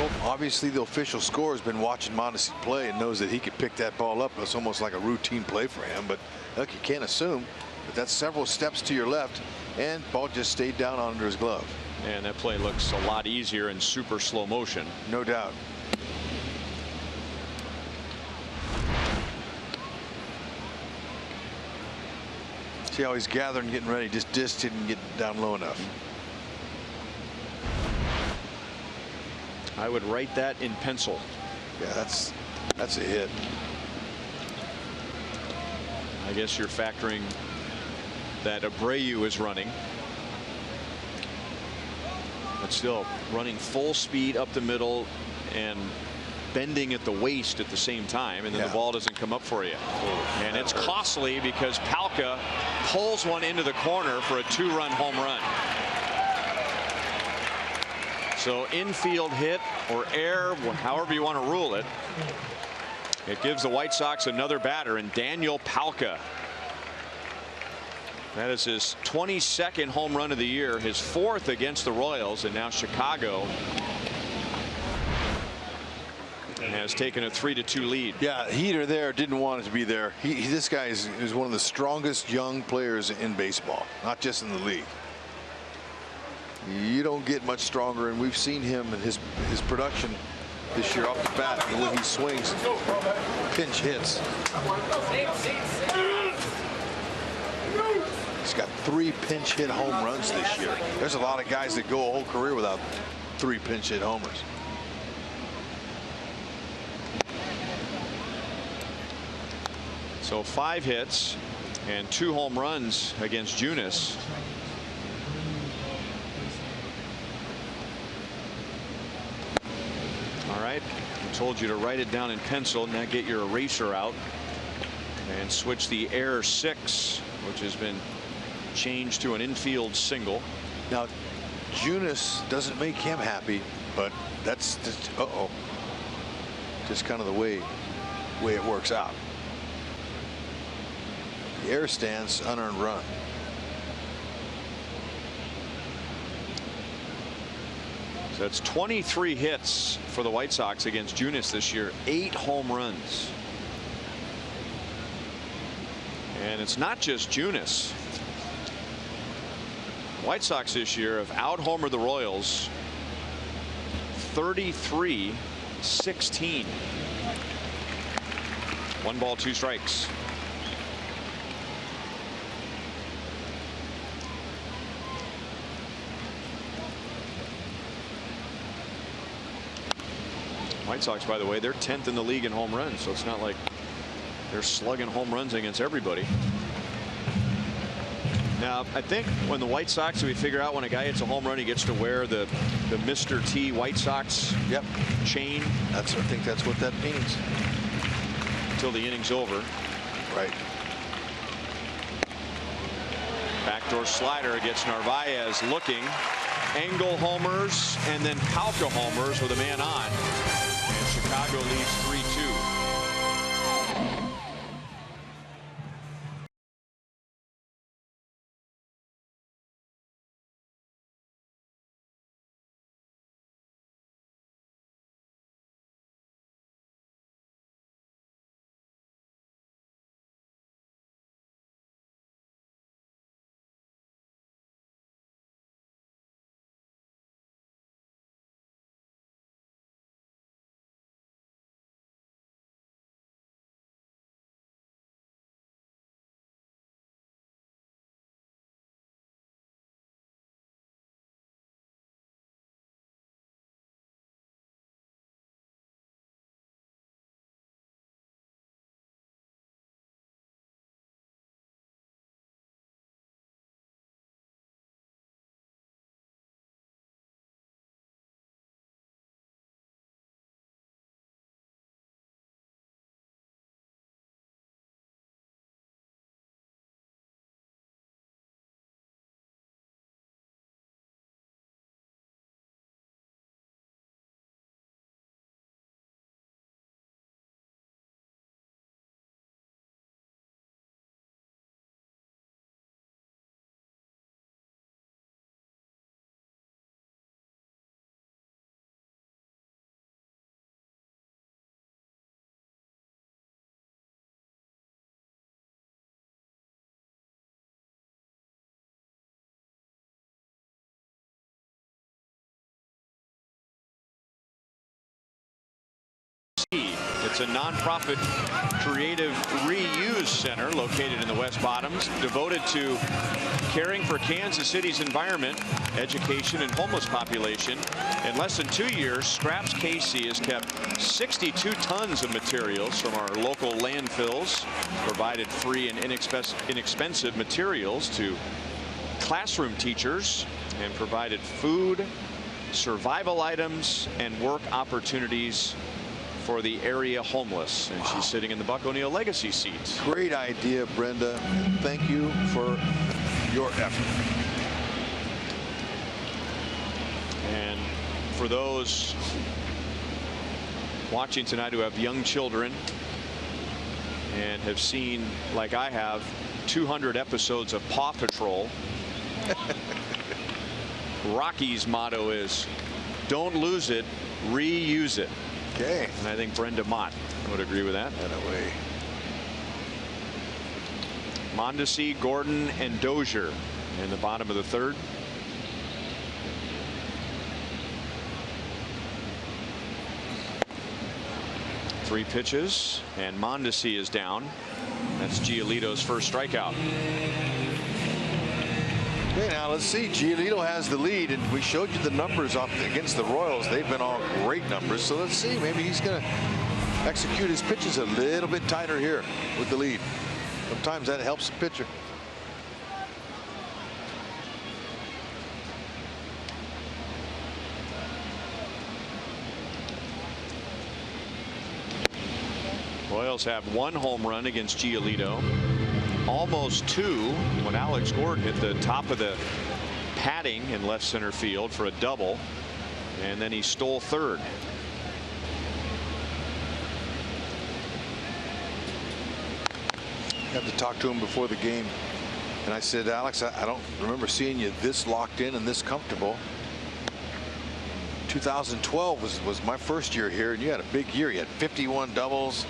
Well, obviously, the official score has been watching Mondesi play and knows that he could pick that ball up. It's almost like a routine play for him. But look, you can't assume. But that's several steps to your left, and ball just stayed down under his glove. And that play looks a lot easier in super slow motion. No doubt. See how he's gathering, getting ready. Just didn't get down low enough. I would write that in pencil. Yeah, that's a hit. I guess you're factoring that Abreu is running. But still running full speed up the middle and bending at the waist at the same time, and then the ball doesn't come up for you. And it's costly because Palka pulls one into the corner for a 2-run home run. So infield hit or error, however you want to rule it. It gives the White Sox another batter in Daniel Palka. That is his 22nd home run of the year, his 4th against the Royals, and now Chicago has taken a 3-2 lead. Yeah, heater there, didn't want it to be there. This guy is one of the strongest young players in baseball, not just in the league. You don't get much stronger, and we've seen him and his production this year off the bat, and when he swings, pinch hits. He's got 3 pinch hit home runs this year. There's a lot of guys that go a whole career without 3 pinch hit homers. So 5 hits and 2 home runs against Junis. All right, I told you to write it down in pencil. Now get your eraser out and switch the error 6, which has been changed to an infield single. Now, Junis doesn't make him happy, but that's just, just kind of the way it works out. The error stands, unearned run. So that's 23 hits for the White Sox against Junis this year, 8 home runs. And it's not just Junis. White Sox this year have out-homered the Royals 33-16. 1 ball, 2 strikes. White Sox, by the way, they're 10th in the league in home runs, so it's not like they're slugging home runs against everybody. Now, I think when the White Sox, we figure out when a guy hits a home run, he gets to wear the Mr. T White Sox chain. I think that's what that means. Until the inning's over. Right. Backdoor slider against Narvaez looking. Engel homers and then Palka homers with a man on. And Chicago leads 3-2. It's a nonprofit creative reuse center located in the West Bottoms, devoted to caring for Kansas City's environment, education, and homeless population. In less than 2 years, Scraps KC has kept 62 tons of materials from our local landfills, provided free and inexpensive materials to classroom teachers, and provided food, survival items, and work opportunities for the area homeless. And she's sitting in the Buck O'Neill Legacy seat. Great idea, Brenda. Thank you for your effort. And for those watching tonight who have young children and have seen, like I have, 200 episodes of Paw Patrol, Rocky's motto is, don't lose it, reuse it. Okay. And I think Brenda Mott would agree with that. That way. Mondesi, Gordon, and Dozier in the bottom of the third. Three pitches, and Mondesi is down. That's Giolito's first strikeout. Okay, now let's see. Giolito has the lead, and we showed you the numbers up against the Royals. They've been all great numbers. So let's see. Maybe he's going to execute his pitches a little bit tighter here with the lead. Sometimes that helps the pitcher. Royals have one home run against Giolito. Almost two when Alex Gordon hit the top of the padding in left center field for a double, and then he stole third. I had to talk to him before the game, and I said, Alex, I don't remember seeing you this locked in and this comfortable. 2012 was my first year here, and you had a big year. You had 51 doubles.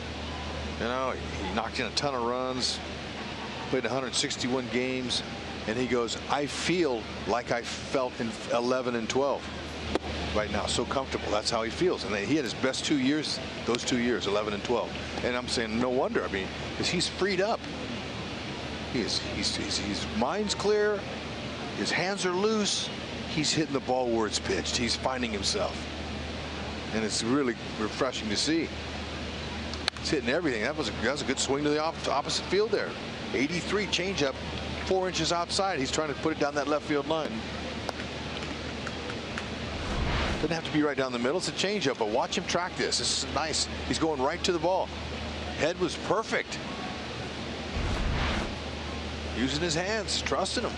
You know, he knocked in a ton of runs, played 161 games, and he goes, I feel like I felt in 11 and 12 right now, so comfortable. That's how he feels. And he had his best 2 years, those 2 years, 11 and 12. And I'm saying, no wonder. I mean, because he's freed up. His mind's clear. His hands are loose. He's hitting the ball where it's pitched. He's finding himself. And it's really refreshing to see. He's hitting everything. That was a good swing to the opposite field there. 83 changeup, 4 inches outside. He's trying to put it down that left field line. Doesn't have to be right down the middle. It's a changeup, but watch him track this. This is nice. He's going right to the ball. Head was perfect. Using his hands, trusting him.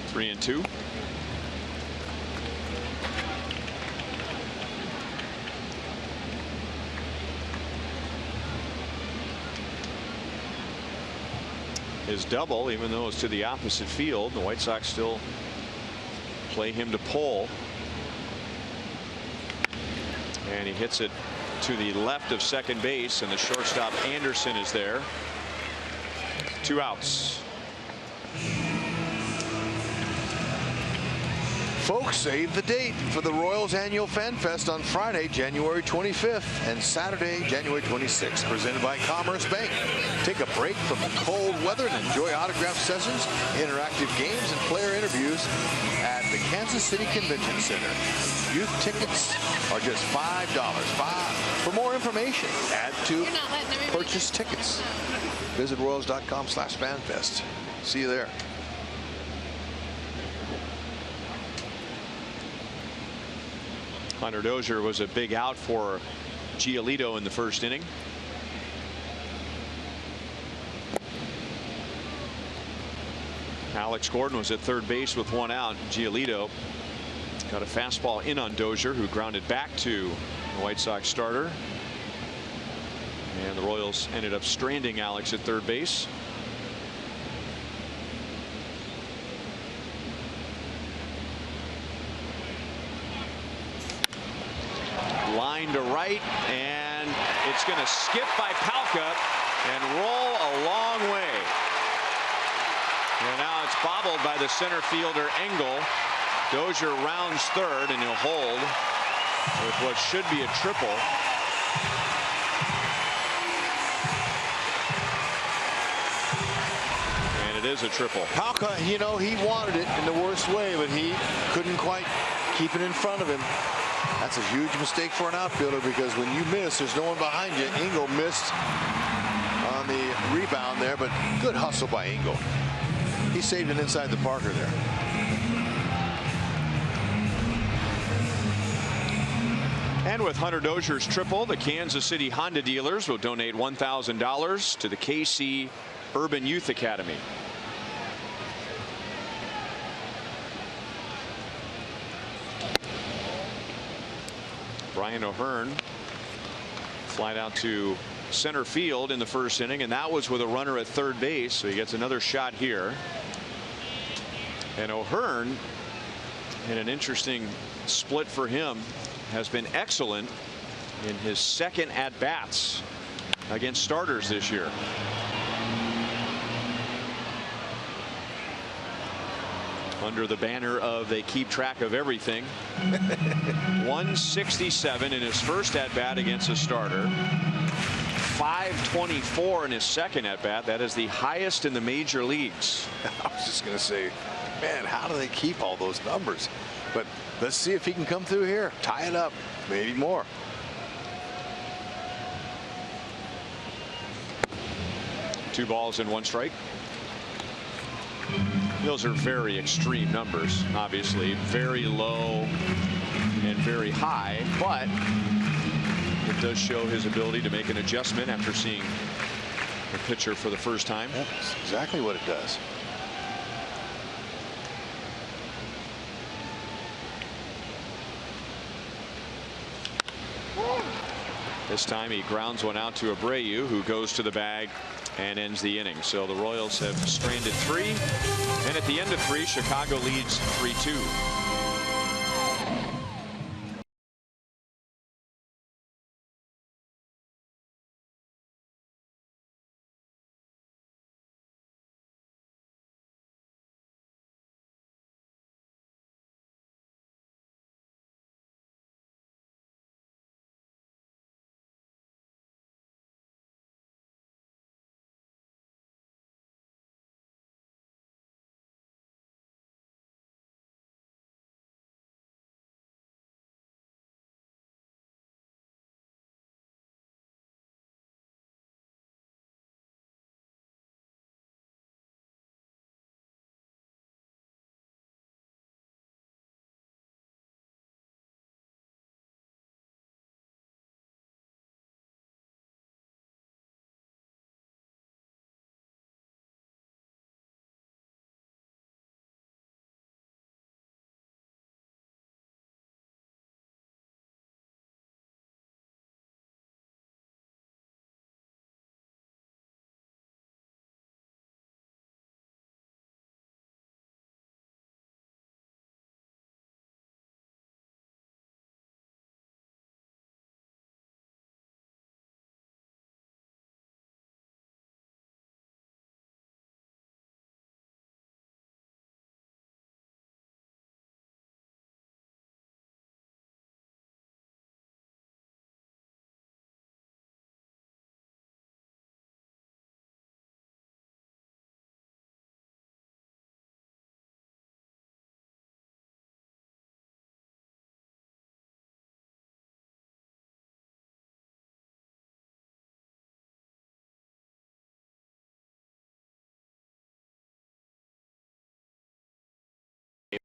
Three and two. His double, even though it's to the opposite field, the White Sox still play him to pull. And he hits it to the left of second base, and the shortstop Anderson is there. 2 outs. Folks, save the date for the Royals Annual Fan Fest on Friday, January 25th, and Saturday, January 26th, presented by Commerce Bank. Take a break from the cold weather and enjoy autograph sessions, interactive games, and player interviews at the Kansas City Convention Center. Youth tickets are just $5. For more information, add to purchase tickets. Visit Royals.com/fanfest. See you there. Hunter Dozier was a big out for Giolito in the first inning. Alex Gordon was at third base with 1 out. Giolito got a fastball in on Dozier, who grounded back to the White Sox starter. And the Royals ended up stranding Alex at third base. Line to right, and it's going to skip by Palka and roll a long way. And now it's bobbled by the center fielder Engel. Dozier rounds third, and he'll hold with what should be a triple. And it is a triple. Palka, you know, he wanted it in the worst way, but he couldn't quite keep it in front of him. That's a huge mistake for an outfielder, because when you miss, there's no one behind you. Engel missed on the rebound there, but good hustle by Engel. He saved it inside the Parker there. And with Hunter Dozier's triple, the Kansas City Honda dealers will donate $1,000 to the KC Urban Youth Academy. Brian O'Hearn flied out to center field in the first inning, and that was with a runner at third base, so he gets another shot here. And O'Hearn, in an interesting split for him, has been excellent in his second at-bats against starters this year. Under the banner of they keep track of everything. 167 in his first at-bat against a starter. 524 in his second at-bat. That is the highest in the major leagues. I was just going to say, man, how do they keep all those numbers? But let's see if he can come through here, tie it up, maybe more. Two balls and one strike. Those are very extreme numbers, obviously. Very low and very high, but it does show his ability to make an adjustment after seeing the pitcher for the first time. That's exactly what it does. This time he grounds one out to Abreu, who goes to the bag and ends the inning. So the Royals have stranded 3, and at the end of 3, Chicago leads 3-2.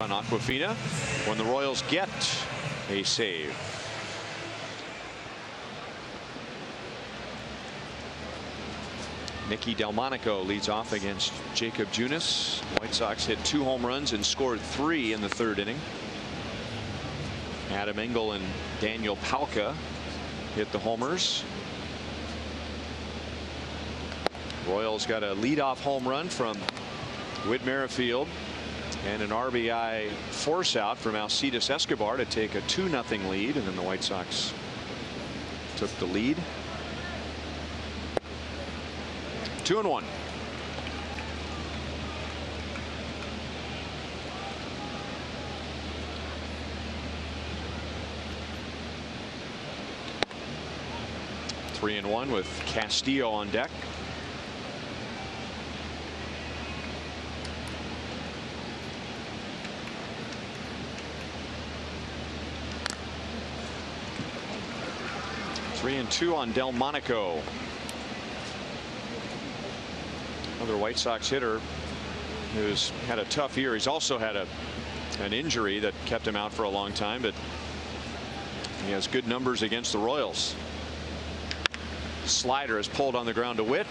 On Aquafina when the Royals get a save. Nicky Delmonico leads off against Jacob Junis. White Sox hit 2 home runs and scored 3 in the third inning. Adam Engel and Daniel Palka hit the homers. Royals got a leadoff home run from Whit Merrifield and an RBI force out from Alcides Escobar to take a 2-0 lead, and then the White Sox took the lead. 2-1. 3-1 with Castillo on deck. Three and 2 on Delmonico. Another White Sox hitter who's had a tough year. He's also had an injury that kept him out for a long time, but he has good numbers against the Royals. Slider is pulled on the ground to Witt.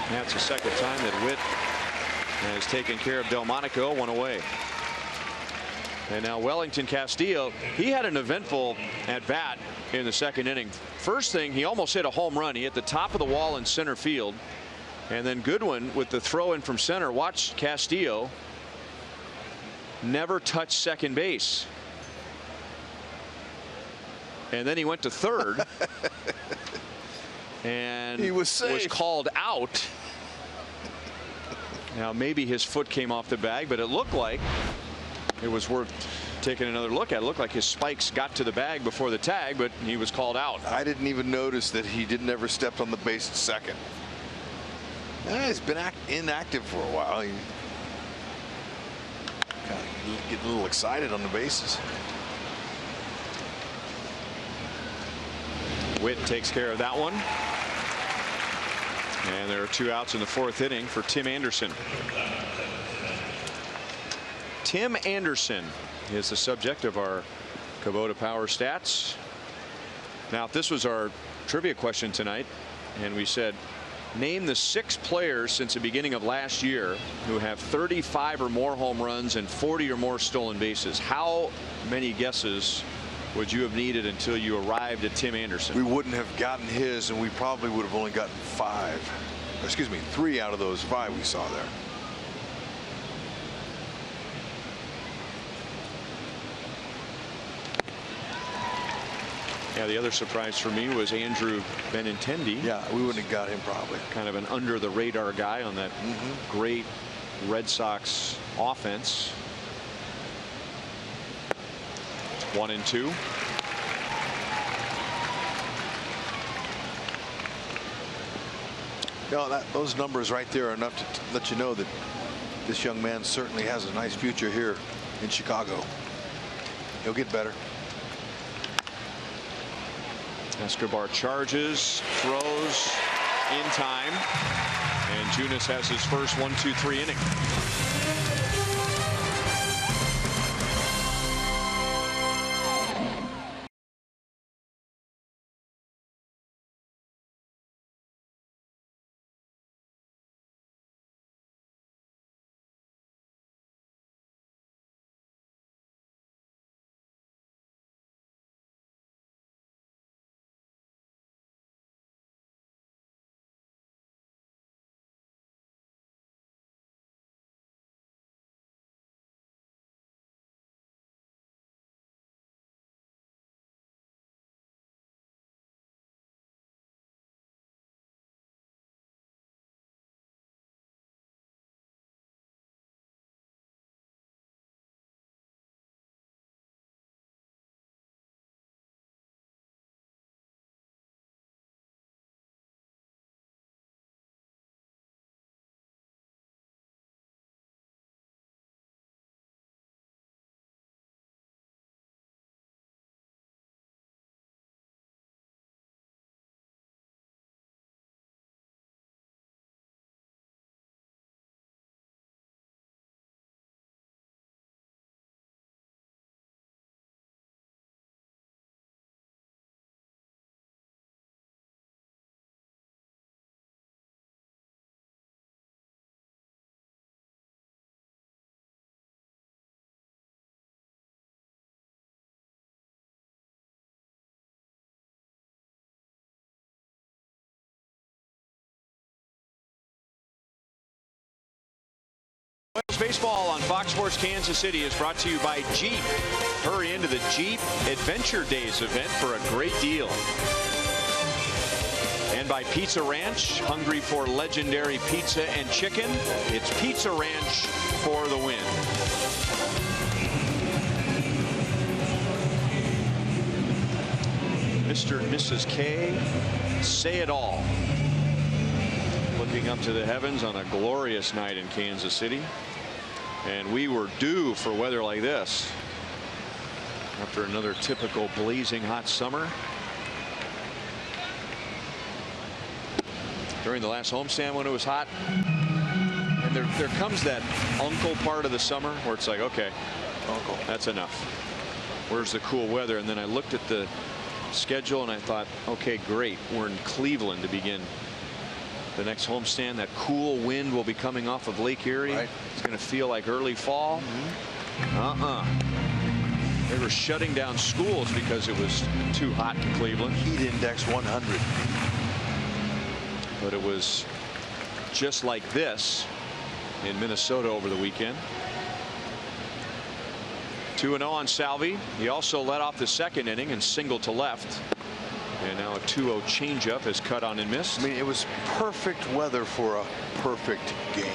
That's the second time that Witt has taken care of Delmonico. One away. And now Wellington Castillo, he had an eventful at bat in the second inning. First thing, he almost hit a home run. He hit the top of the wall in center field. And then Goodwin with the throw in from center. Watch Castillo never touch second base. And then he went to third. And he was called out. Now maybe his foot came off the bag, but it looked like it was worth taking another look at. It looked like his spikes got to the bag before the tag, but he was called out. I didn't even notice that he didn't ever step on the base at second. He's been inactive for a while. He kind of getting a little excited on the bases. Witt takes care of that one. And there are 2 outs in the 4th inning for Tim Anderson. Tim Anderson is the subject of our Kubota Power Stats. Now, if this was our trivia question tonight, and we said, name the 6 players since the beginning of last year who have 35 or more home runs and 40 or more stolen bases, how many guesses would you have needed until you arrived at Tim Anderson? We wouldn't have gotten his, and we probably would have only gotten 3 out of those 5 we saw there. Yeah, the other surprise for me was Andrew Benintendi. Yeah, we wouldn't have got him probably. Kind of an under the radar guy on that great Red Sox offense. 1 and 2. No, those numbers right there are enough to let you know that this young man certainly has a nice future here in Chicago. He'll get better. Escobar charges, throws in time, and Junis has his first 1-2-3 inning. Royals baseball on Fox Sports Kansas City is brought to you by Jeep. Hurry into the Jeep Adventure Days event for a great deal. And by Pizza Ranch. Hungry for legendary pizza and chicken? It's Pizza Ranch for the win. Mr. and Mrs. K say it all. Looking up to the heavens on a glorious night in Kansas City. And we were due for weather like this after another typical blazing hot summer. During the last homestand when it was hot. And there comes that uncle part of the summer where it's like, okay, uncle, that's enough. Where's the cool weather? And then I looked at the schedule and I thought, okay, great. We're in Cleveland to begin the next homestand. That cool wind will be coming off of Lake Erie. Right. It's going to feel like early fall. They were shutting down schools because it was too hot in Cleveland. Heat index 100. But it was just like this in Minnesota over the weekend. 2-0 on Salvi. He also led off the second inning and singled to left. And now a 2-0 changeup is cut on and missed. I mean, it was perfect weather for a perfect game.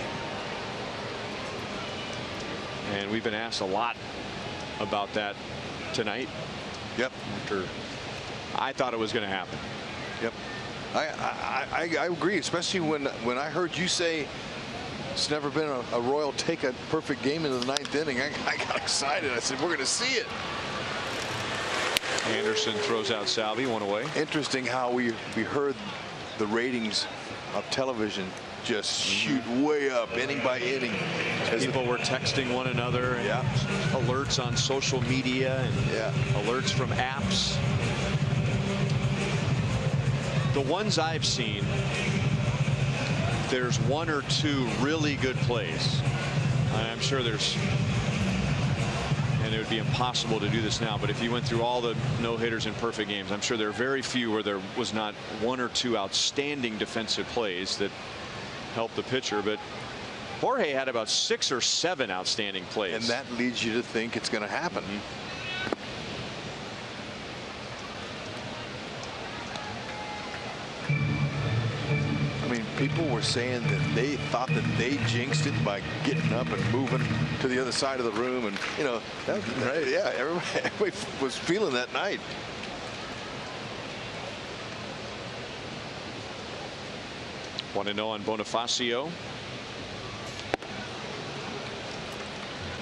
And we've been asked a lot about that tonight. Yep. After I thought it was going to happen. Yep. I agree, especially when I heard you say it's never been a Royal take a perfect game in the 9th inning. I got excited. I said, we're going to see it. Anderson throws out Salvi, one away. Interesting how we heard the ratings of television just shoot way up inning by inning. As people were texting one another. And alerts on social media and alerts from apps. The ones I've seen, there's one or two really good plays. I'm sure there's, and it would be impossible to do this now, but if you went through all the no-hitters in perfect games, I'm sure there are very few where there was not one or two outstanding defensive plays that helped the pitcher. But Jorge had about 6 or 7 outstanding plays. And that leads you to think it's going to happen. I mean, people were saying that they thought that they jinxed it by getting up and moving to the other side of the room, and you know, right? Yeah, everybody was feeling that night. Want to know on Bonifacio.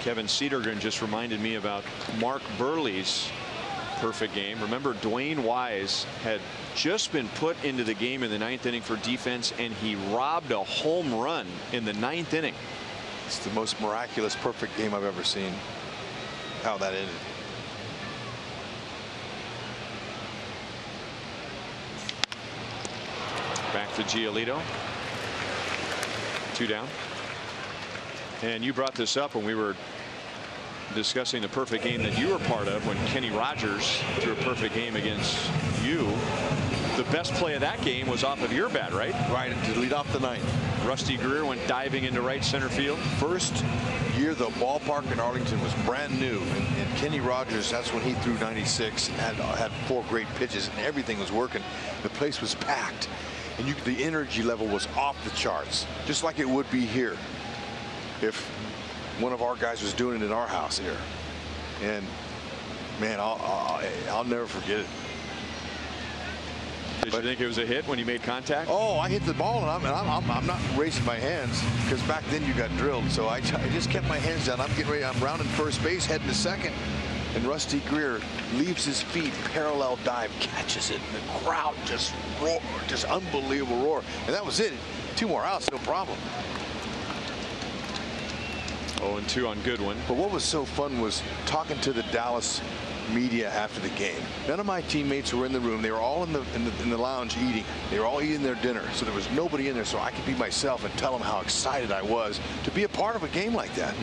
Kevin Cedergren just reminded me about Mark Burley's perfect game. Remember, Dwayne Wise had just been put into the game in the 9th inning for defense, and he robbed a home run in the 9th inning. It's the most miraculous perfect game I've ever seen. How that ended. Back to Giolito. 2 down. And you brought this up when we were discussing the perfect game that you were part of, when Kenny Rogers threw a perfect game against you. The best play of that game was off of your bat, right? Right, to lead off the 9th. Rusty Greer went diving into right center field. First year the ballpark in Arlington was brand new, and Kenny Rogers, that's when he threw 96 and had 4 great pitches, and everything was working. The place was packed, and the energy level was off the charts, just like it would be here if one of our guys was doing it in our house here. And man, I'll never forget it. Did you think it was a hit when you made contact? Oh, I hit the ball, and I'm not raising my hands, because back then you got drilled. So I just kept my hands down. I'm getting ready. I'm rounding first base, heading to second, and Rusty Greer leaves his feet, parallel dive, catches it, and the crowd just roar, just unbelievable roar. And that was it. 2 more outs, no problem. 0-2 on Goodwin. But what was so fun was talking to the Dallas media after the game. None of my teammates were in the room. They were all in the lounge eating. They were all eating their dinner, so there was nobody in there, so I could be myself and tell them how excited I was to be a part of a game like that.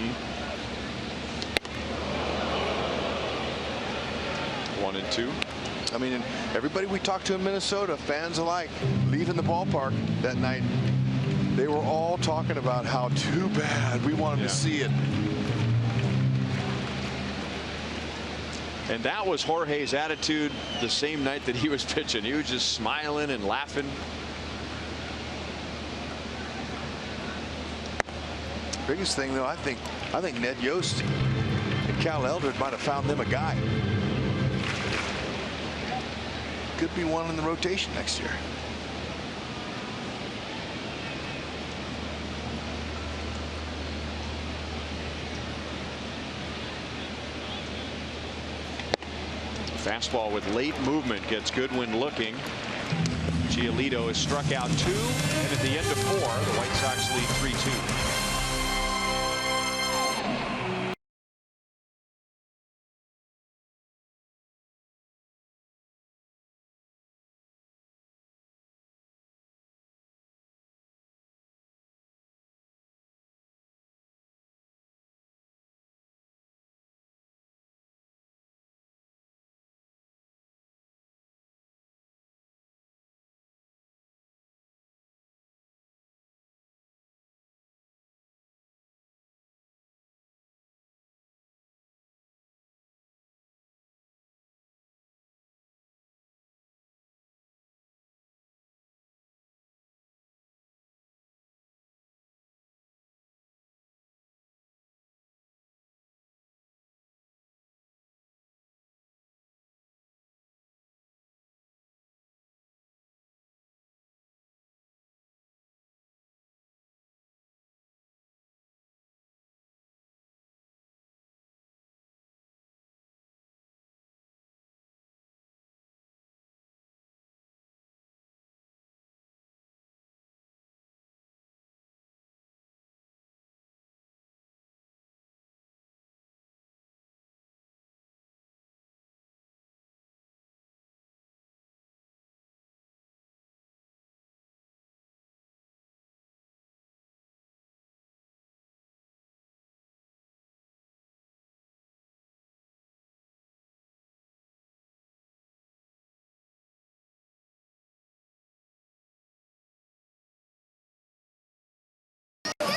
1-2. I mean, and everybody we talked to in Minnesota, fans alike, leaving the ballpark that night, they were all talking about how too bad we wanted to see it. And that was Jorge's attitude the same night that he was pitching. He was just smiling and laughing. Biggest thing, though, I think Ned Yost and Cal Eldred might have found them a guy. Could be one in the rotation next year. Fastball with late movement gets Goodwin looking. Giolito is struck out 2, and at the end of 4, the White Sox lead 3-2.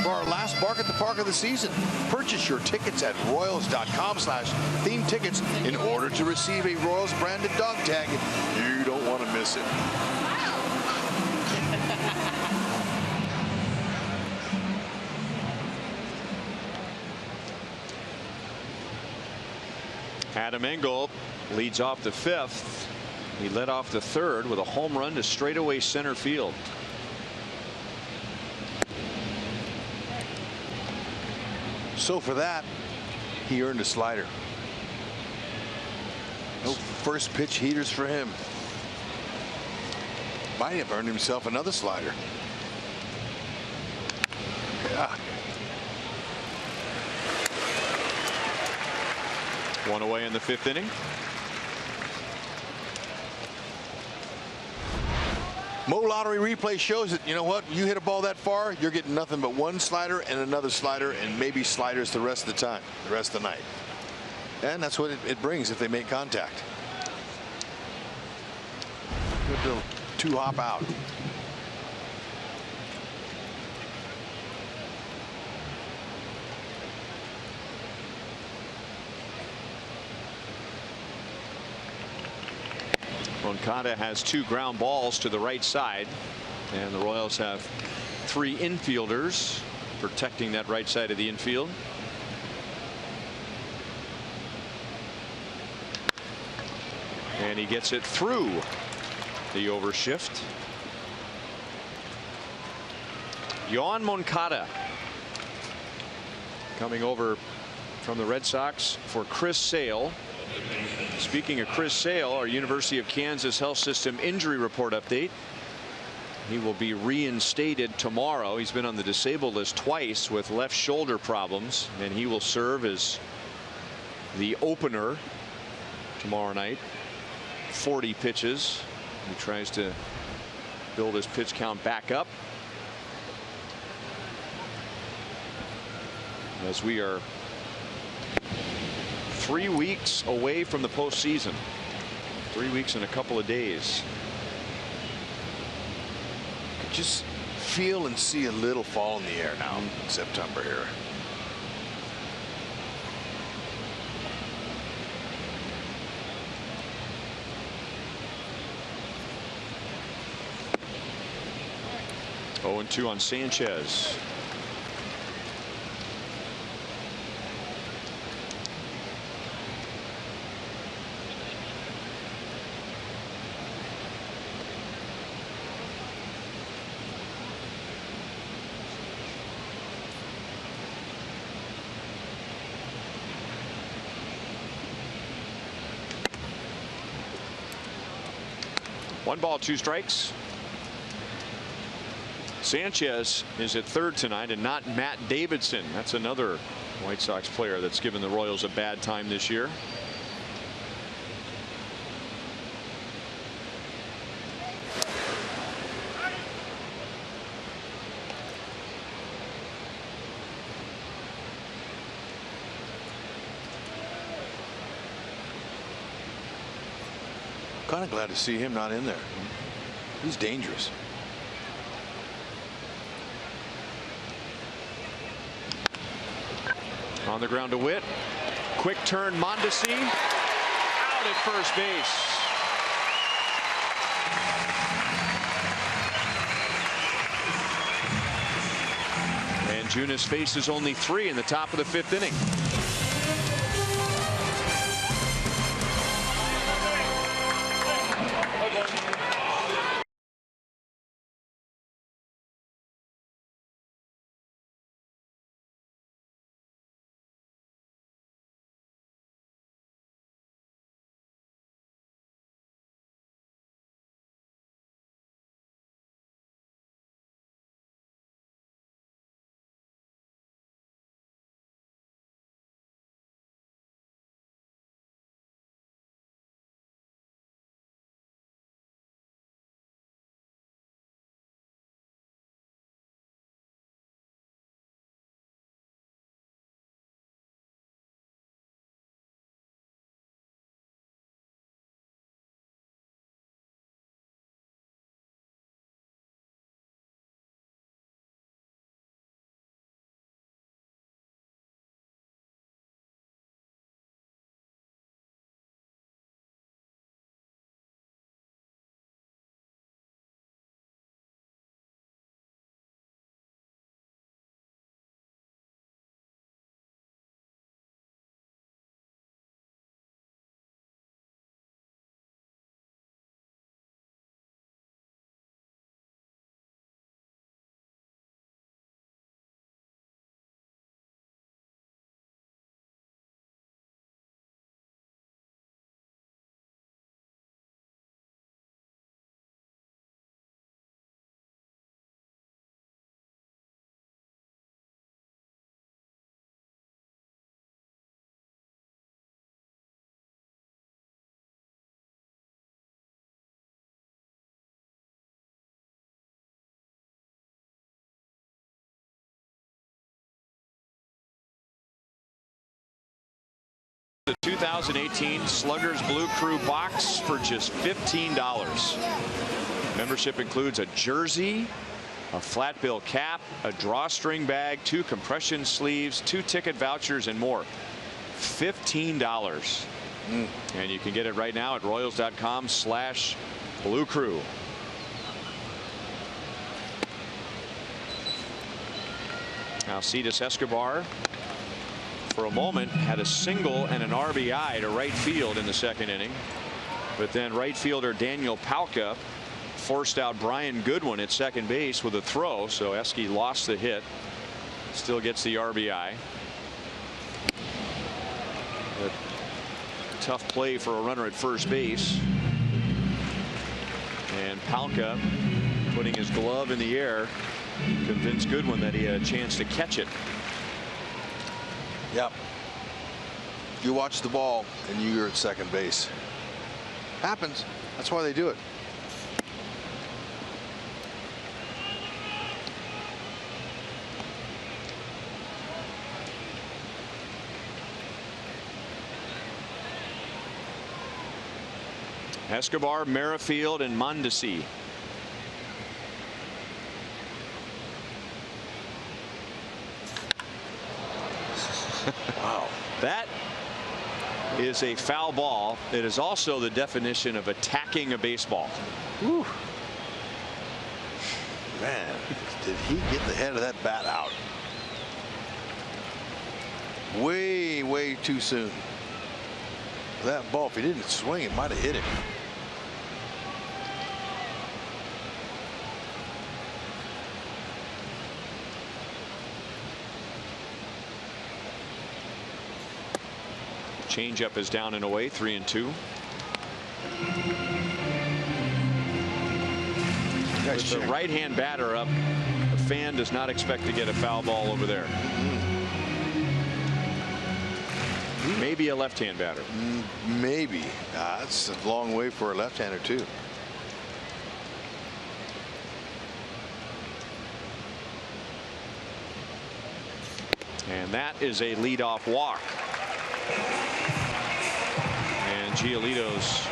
For our last Bark at the Park of the season, purchase your tickets at royals.com/theme tickets in order to receive a Royals branded dog tag. You don't want to miss it. Adam Engel leads off the 5th. He led off the 3rd with a home run to straightaway center field. So for that, he earned a slider. No first pitch heaters for him. Might have earned himself another slider. Yeah. 1 away in the 5th inning. Mo Lottery replay shows that, you know what, you hit a ball that far, you're getting nothing but one slider and another slider and maybe sliders the rest of the time, the rest of the night. And that's what it brings if they make contact. Good little 2-hop out. Moncada has 2 ground balls to the right side, and the Royals have 3 infielders protecting that right side of the infield. And he gets it through the overshift. Yoan Moncada coming over from the Red Sox for Chris Sale. Speaking of Chris Sale, our University of Kansas Health System injury report update. He will be reinstated tomorrow. He's been on the disabled list twice with left shoulder problems, and he will serve as the opener tomorrow night. 40 pitches. He tries to build his pitch count back up as we are 3 weeks away from the postseason. 3 weeks and a couple of days. Just feel and see a little fall in the air now in September here. Oh, 0-2 on Sanchez. 1 ball, 2 strikes. Sanchez is at third tonight, and not Matt Davidson. That's another White Sox player that's given the Royals a bad time this year. Kind of glad to see him not in there. He's dangerous. On the ground to Witt. Quick turn, Mondesi out at first base. And Junis faces only 3 in the top of the 5th inning. The 2018 Sluggers Blue Crew box for just $15. Membership includes a jersey, a flat bill cap, a drawstring bag, 2 compression sleeves, 2 ticket vouchers, and more. $15. And you can get it right now at Royals.com/Blue Crew. Alcides Escobar, for a moment, had a single and an RBI to right field in the 2nd inning. But then right fielder Daniel Palka forced out Brian Goodwin at second base with a throw. So Esky lost the hit. Still gets the RBI. A tough play for a runner at first base. And Palka, putting his glove in the air, convinced Goodwin that he had a chance to catch it. Yep. You watch the ball and you're at second base. Happens. That's why they do it. Escobar, Merrifield, and Mondesi. Wow. That is a foul ball. It is also the definition of attacking a baseball. Whew. Man, did he get the head of that bat out? Way too soon. That ball, if he didn't swing, it might have hit him. Changeup is down and away, 3-2. With the right-hand batter up, the fan does not expect to get a foul ball over there. Maybe a left-hand batter. Maybe. That's a long way for a left-hander, too. And that is a leadoff walk. And Giolito's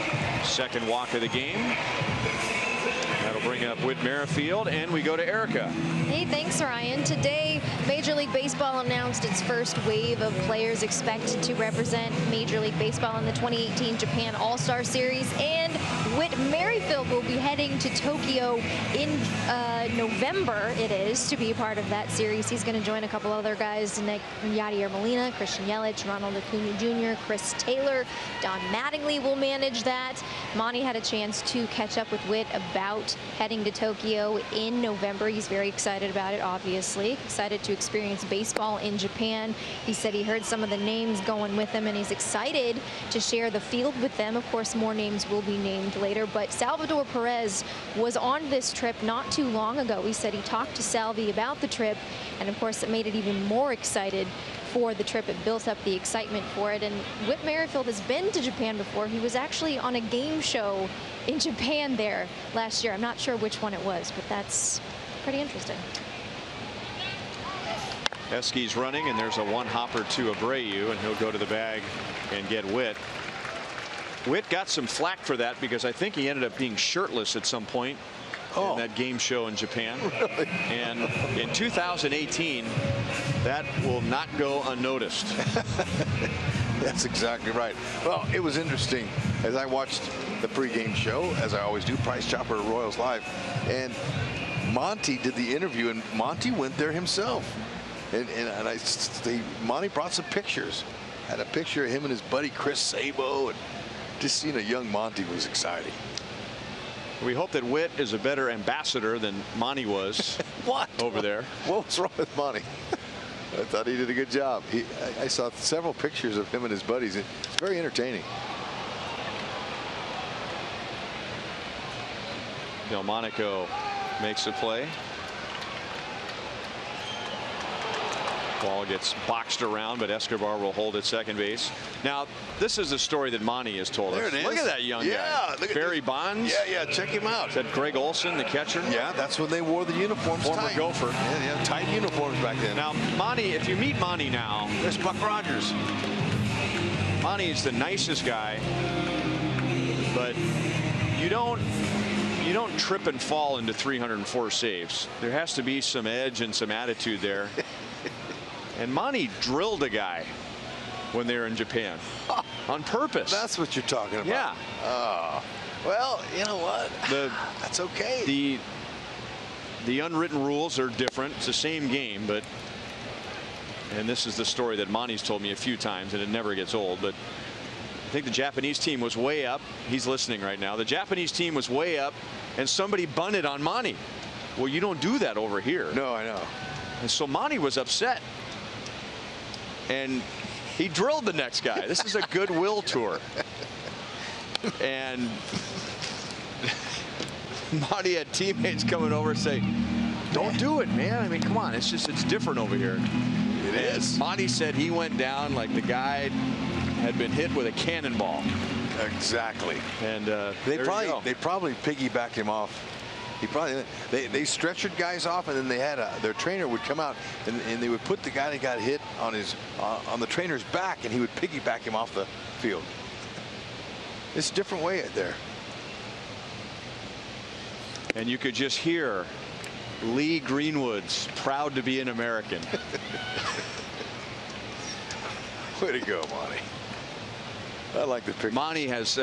second walk of the game. That'll bring up Whit Merrifield, and we go to Erica. Hey, thanks, Ryan. Today, Major League Baseball announced its first wave of players expected to represent Major League Baseball in the 2018 Japan All-Star Series, and Whit Merrifield will be heading to Tokyo in November, it is, to be a part of that series. He's going to join a couple other guys, like Yadier Molina, Christian Yelich, Ronald Acuna Jr., Chris Taylor. Don Mattingly will manage that. Monty had a chance to catch up with Whit about heading to Tokyo in November. He's very excited about it, obviously. Excited to experience baseball in Japan. He said he heard some of the names going with him, and he's excited to share the field with them. Of course, more names will be named later, but Salvador Perez was on this trip not too long ago. He said he talked to Salvi about the trip, and of course it made it even more excited for the trip. It built up the excitement for it. And Whit Merrifield has been to Japan before. He was actually on a game show in Japan there last year. I'm not sure which one it was, but that's pretty interesting. Eski's running, and there's a one-hopper to Abreu, and he'll go to the bag and get Whit. Whit got some flack for that because I think he ended up being shirtless at some point in that game show in Japan. Really? And in 2018, that will not go unnoticed. That's exactly right. Well, it was interesting as I watched the pregame show, as I always do, Price Chopper Royals Live, and Monty did the interview, and Monty went there himself. And Monty brought some pictures. Had a picture of him and his buddy Chris Sabo, and just seeing a young Monty was exciting. We hope that Whit is a better ambassador than Monty was over there. What was wrong with Monty? I thought he did a good job. I saw several pictures of him and his buddies. It's very entertaining. Delmonico makes a play. Ball gets boxed around, but Escobar will hold at second base. Now, this is a story that Monty has told us. There it is. Look at that young guy. Look at Barry Bonds. Yeah, check him out. Is that Greg Olson, the catcher? Yeah, that's when they wore the uniforms. Former tight. Gopher. Yeah, tight uniforms back then. Now, Monty, if you meet Monty now, there's Buck Rogers. Monty is the nicest guy, but you don't trip and fall into 304 saves. There has to be some edge and some attitude there. And Monty drilled a guy when they were in Japan on purpose. That's what you're talking about. Yeah. Well, you know what? That's okay. The unwritten rules are different. It's the same game, but, and this is the story that Monty's told me a few times, and it never gets old, but I think the Japanese team was way up. He's listening right now. The Japanese team was way up, and somebody bunted on Monty. Well, you don't do that over here. No, I know. And so Monty was upset. And he drilled the next guy. This is a goodwill tour. And Monty had teammates coming over and say, don't do it, man. I mean, come on. It's different over here. It is. Monty said he went down like the guy had been hit with a cannonball. Exactly. And they probably piggybacked him off. They stretchered guys off, and then they had their trainer would come out and they would put the guy that got hit on the trainer's back, and he would piggyback him off the field. It's a different way out there. And you could just hear Lee Greenwood's proud to be an American. Way to go, Monty. I like the picture. Monty has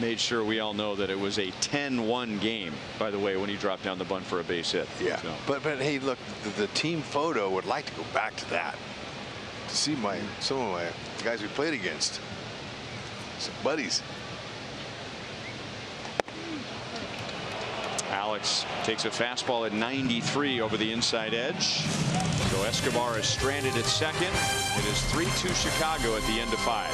made sure we all know that it was a 10-1 game, by the way, when he dropped down the bunt for a base hit. Yeah, so. but hey, look, the team photo would like to go back to that, to see some of my guys we played against, some buddies. Alex takes a fastball at 93 over the inside edge. So Escobar is stranded at second. It is 3-2 Chicago at the end of 5.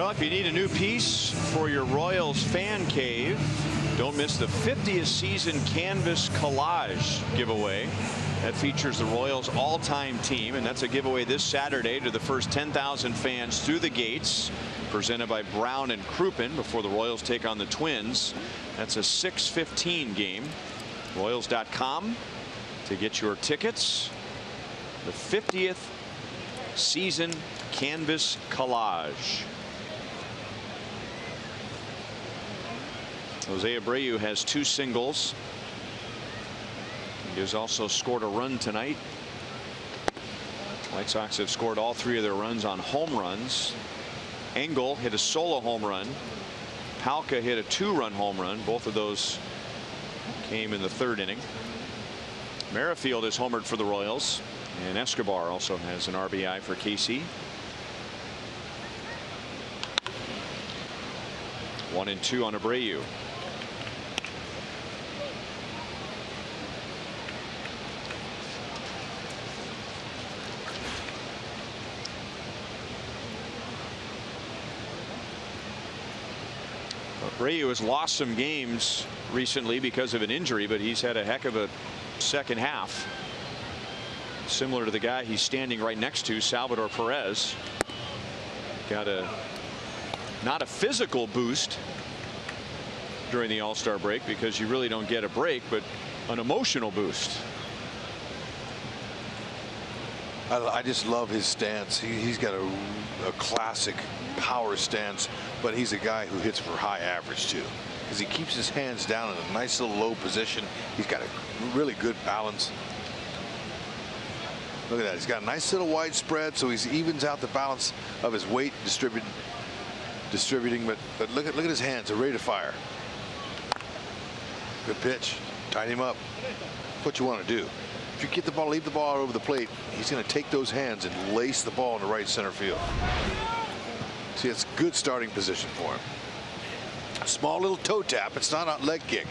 Well, if you need a new piece for your Royals fan cave, don't miss the 50th season canvas collage giveaway. That features the Royals all-time team, and that's a giveaway this Saturday to the first 10,000 fans through the gates, presented by Brown and Crouppen before the Royals take on the Twins. That's a 6:15 game. Royals.com to get your tickets. The 50th season canvas collage. Jose Abreu has 2 singles. He has also scored a run tonight. White Sox have scored all 3 of their runs on home runs. Engel hit a solo home run. Palka hit a 2-run home run. Both of those came in the 3rd inning. Merrifield has homered for the Royals, and Escobar also has an RBI for KC. 1-2 on Abreu. Abreu has lost some games recently because of an injury, but he's had a heck of a second half. Similar to the guy he's standing right next to, Salvador Perez. Got not a physical boost during the All-Star break, because you really don't get a break, but an emotional boost. I just love his stance. He's got a classic power stance, but he's a guy who hits for high average too, because he keeps his hands down in a nice little low position. He's got a really good balance. Look at that. He's got a nice little wide spread, so he evens out the balance of his weight distributing. But look at his hands. They're ready to fire. Good pitch. Tied him up. What you want to do. If you get the ball, leave the ball over the plate, he's going to take those hands and lace the ball into right center field. See, it's good starting position for him. Small little toe tap. It's not a leg kick.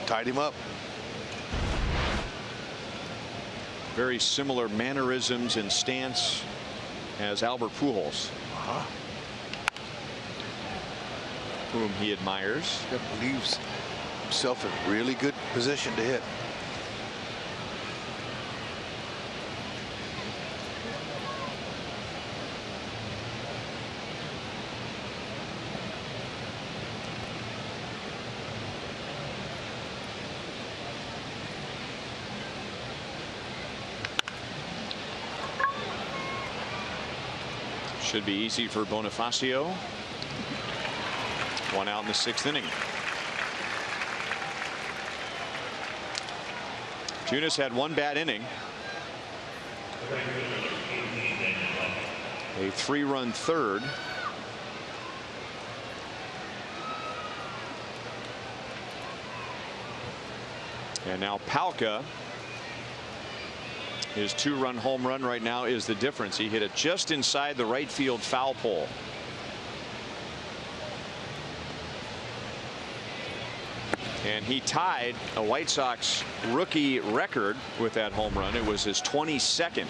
Tied him up. Very similar mannerisms and stance as Albert Pujols, whom he admires. He leaves himself in really good position to hit. Should be easy for Bonifacio. 1 out in the 6th inning. Junis had 1 bad inning. A 3-run 3rd. And now Palka. His 2-run home run right now is the difference. He hit it just inside the right field foul pole. And he tied a White Sox rookie record with that home run. It was his 22nd.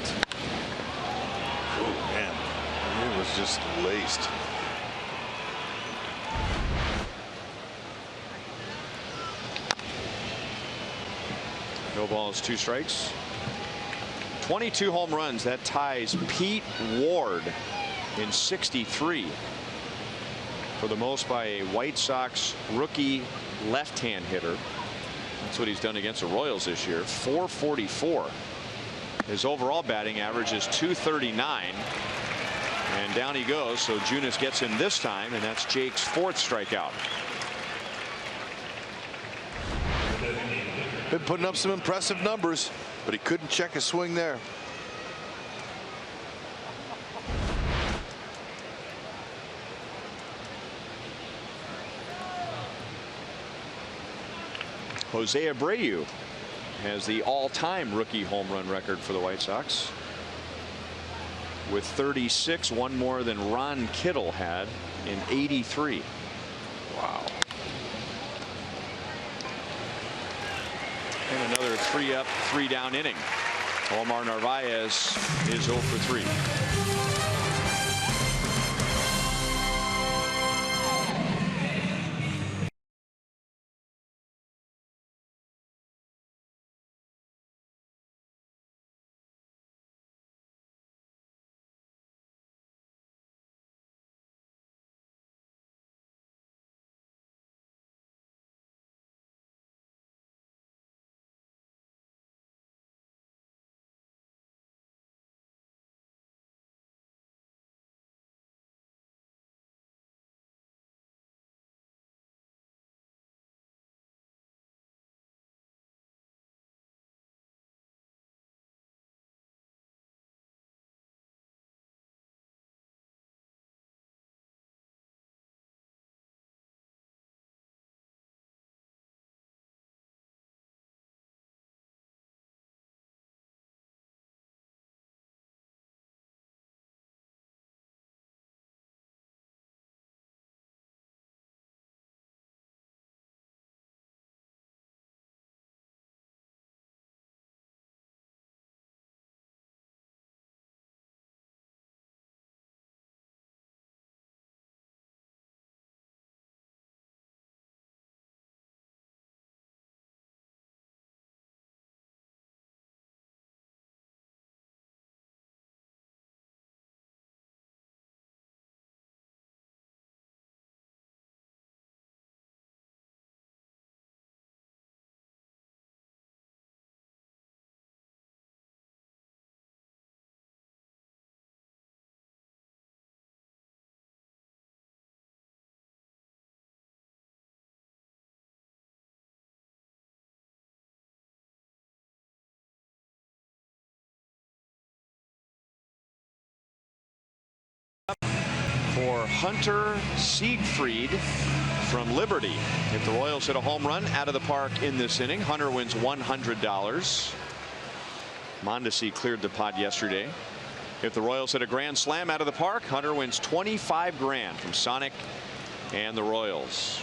Oh, man. It was just laced. No balls, 2 strikes. 22 home runs. That ties Pete Ward in 63 for the most by a White Sox rookie left-hand hitter. That's what he's done against the Royals this year. 444. His overall batting average is 239. And down he goes. So Junis gets him this time, and that's Jake's 4th strikeout. Been putting up some impressive numbers, but he couldn't check his swing there. Jose Abreu has the all-time rookie home run record for the White Sox with 36, 1 more than Ron Kittle had in 83. Wow. And another 3-up, 3-down inning. Omar Narvaez is 0 for 3. for Hunter Siegfried from Liberty. If the Royals hit a home run out of the park in this inning, Hunter wins $100. Mondesi cleared the pod yesterday. If the Royals hit a grand slam out of the park, Hunter wins $25,000 from Sonic and the Royals.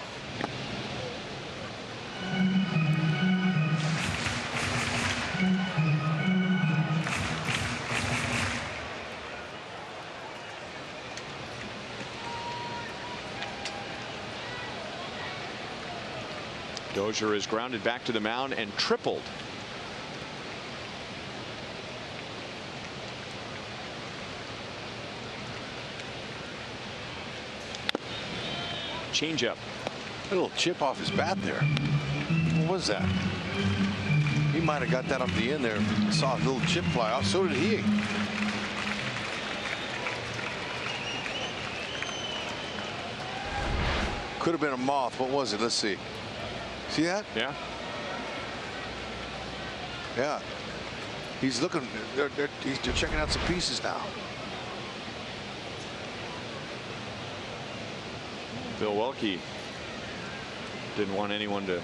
Dozier is grounded back to the mound and tripled. Changeup. A little chip off his bat there. What was that? He might have got that up the end there. Saw a little chip fly off. So did he. Could have been a moth. What was it? Let's see. See that? Yeah. Yeah. He's looking. They're checking out some pieces now. Bill Welke didn't want anyone to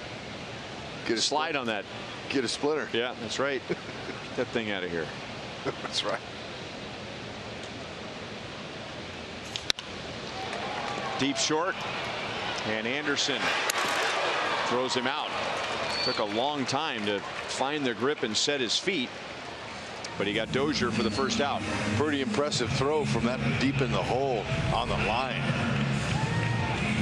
Get a slide on that. Get a splitter. Yeah, that's right. Get that thing out of here. That's right. Deep short, and Anderson throws him out. Took a long time to find the grip and set his feet, but he got Dozier for the first out. Pretty impressive throw from that deep in the hole on the line.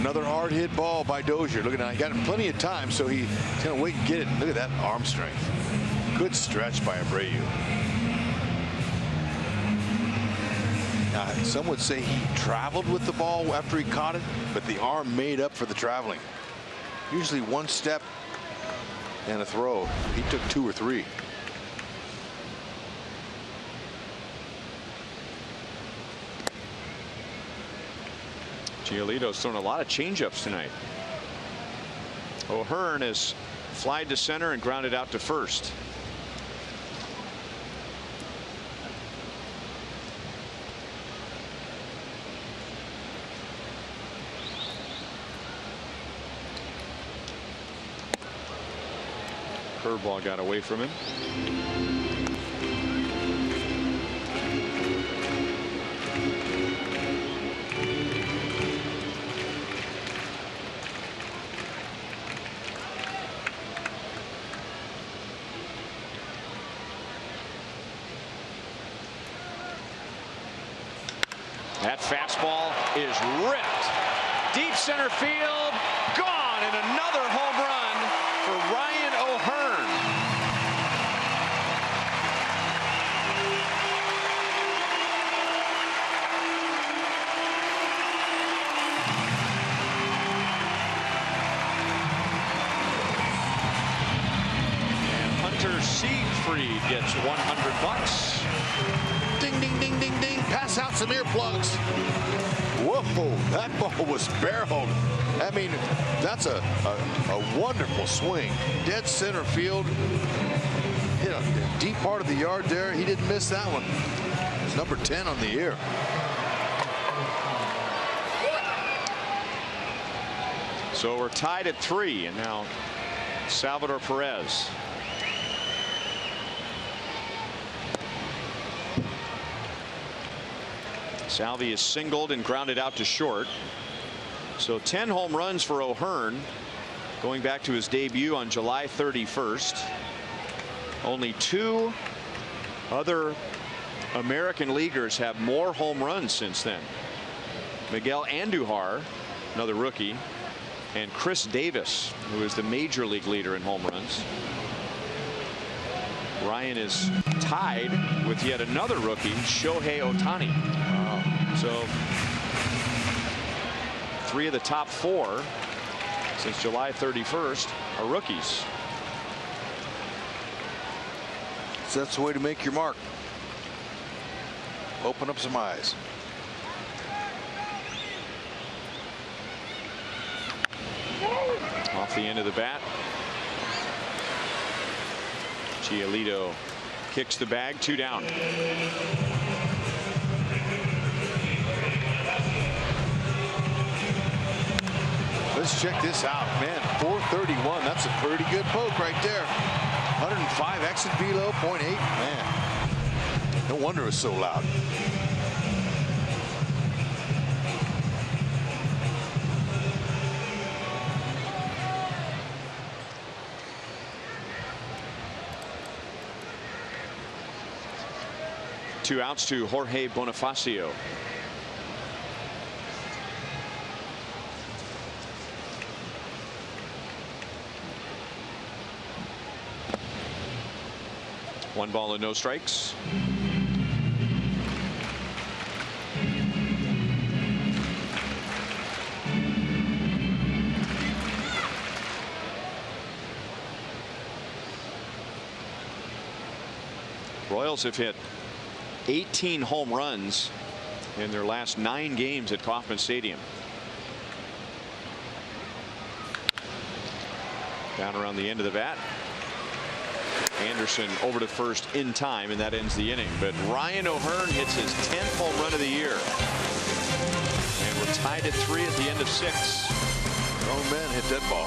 Another hard hit ball by Dozier. Look at that. He got plenty of time, so he's going to wait and get it. Look at that arm strength. Good stretch by Abreu. Some would say he traveled with the ball after he caught it, but the arm made up for the traveling. Usually one step and a throw. He took 2 or 3. Giolito's thrown a lot of changeups tonight. O'Hearn has flied to center and grounded out to first. Curveball got away from him. That fastball is ripped. Deep center field. Gone, and another home run for Ryan O'Hearn. And Hunter Siegfried gets $100. Ding, ding, ding, ding, ding. Pass out some earplugs. Whoa, that ball was barreled. I mean, that's a wonderful swing. Dead center field. Hit a deep part of the yard there. He didn't miss that one. It's number 10 on the year. So we're tied at 3, and now Salvador Perez. Salvi is singled and grounded out to short. So 10 home runs for O'Hearn going back to his debut on July 31st. Only 2 other American leaguers have more home runs since then. Miguel Andujar, another rookie, and Chris Davis, who is the major league leader in home runs. Ryan is tied with yet another rookie, Shohei Ohtani. So 3 of the top 4 since July 31st are rookies. So that's the way to make your mark. Open up some eyes. Off the end of the bat. Giolito kicks the bag, 2 down. Let's check this out, man. 431. That's a pretty good poke right there. 105 exit velo, 0.8. Man, no wonder it's so loud. Two outs to Jorge Bonifacio. One ball and no strikes. Royals have hit 18 home runs in their last 9 games at Kauffman Stadium. Down around the end of the bat. Anderson over to first in time, and that ends the inning. But Ryan O'Hearn hits his 10th home run of the year. And we're tied at 3 at the end of 6. Grown man hit that ball.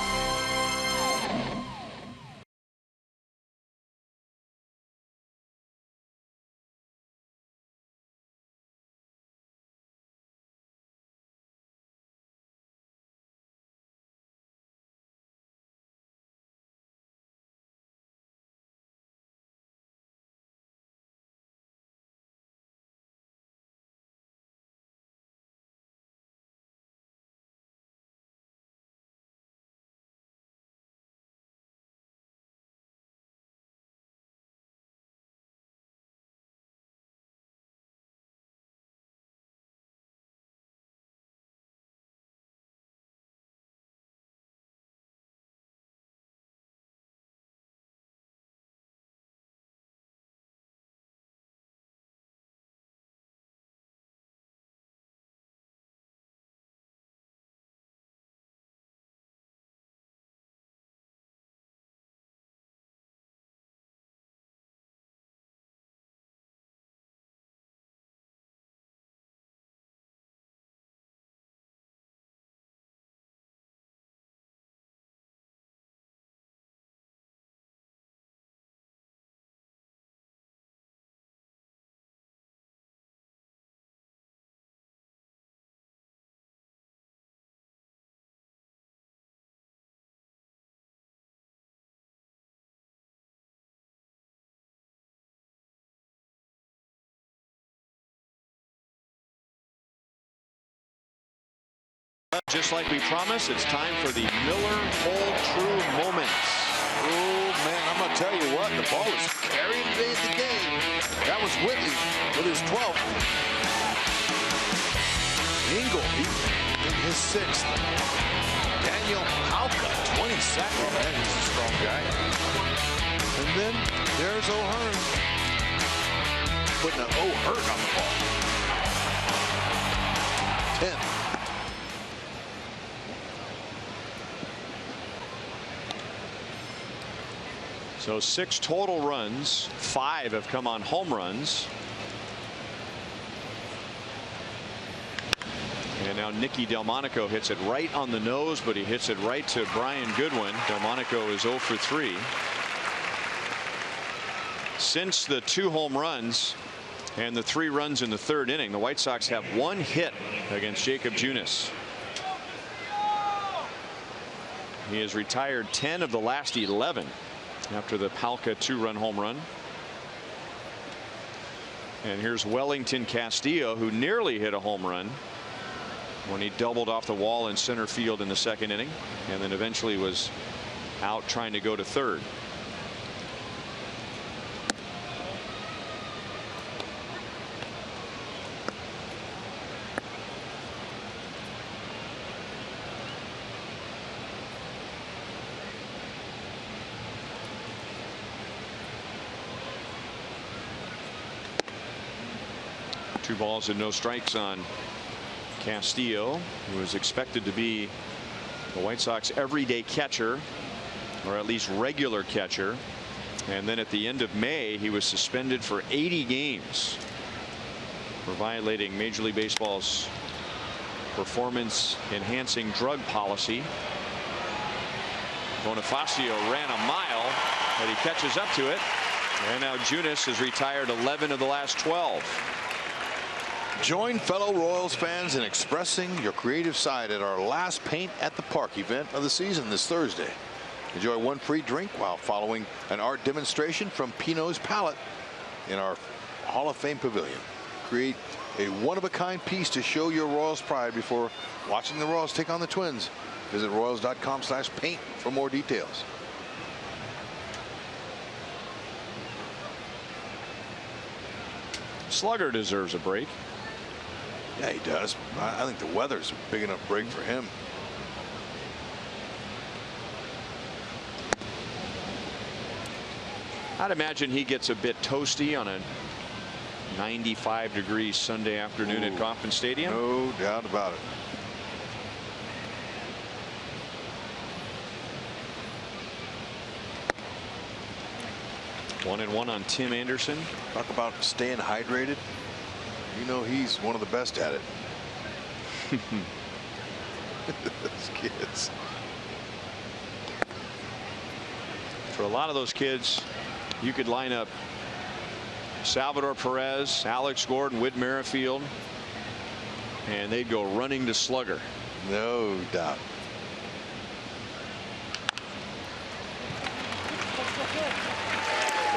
Just like we promised, it's time for the Miller Hold True moments. Oh, man, I'm going to tell you what. The ball is carrying today at the game. That was Whitley with his 12th. Engel in his 6th. Daniel Palka, 22nd. Man, he's a strong guy. And then there's O'Hearn putting an O'Hearn on the ball. 10th. So 6 total runs, 5 have come on home runs. And now Nicky Delmonico hits it right on the nose, but he hits it right to Brian Goodwin. Delmonico is 0 for 3. Since the 2 home runs and the 3 runs in the 3rd inning, the White Sox have 1 hit against Jacob Junis. He has retired 10 of the last 11 after the Palka 2-run home run. And here's Wellington Castillo, who nearly hit a home run when he doubled off the wall in center field in the 2nd inning, and then eventually was out trying to go to 3rd. Two balls and no strikes on Castillo, who is expected to be the White Sox everyday catcher, or at least regular catcher. And then at the end of May, he was suspended for 80 games for violating Major League Baseball's performance-enhancing drug policy. Bonifacio ran a mile, but he catches up to it. And now Junis has retired 11 of the last 12. Join fellow Royals fans in expressing your creative side at our last Paint at the Park event of the season this Thursday. Enjoy one free drink while following an art demonstration from Pinot's Palette in our Hall of Fame pavilion. Create a one-of-a-kind piece to show your Royals pride before watching the Royals take on the Twins. Visit royals.com/paint for more details. Slugger deserves a break. Yeah, he does. I think the weather's a big enough break for him. I'd imagine he gets a bit toasty on a 95-degree Sunday afternoon at Kauffman Stadium. No doubt about it. One and one on Tim Anderson. Talk about staying hydrated. You know he's one of the best at it. Those kids. For a lot of those kids, you could line up Salvador Perez, Alex Gordon, Whit Merrifield, and they'd go running to Slugger. No doubt.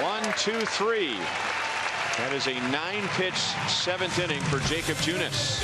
One, two, three. That is a 9-pitch 7th inning for Jacob Junis.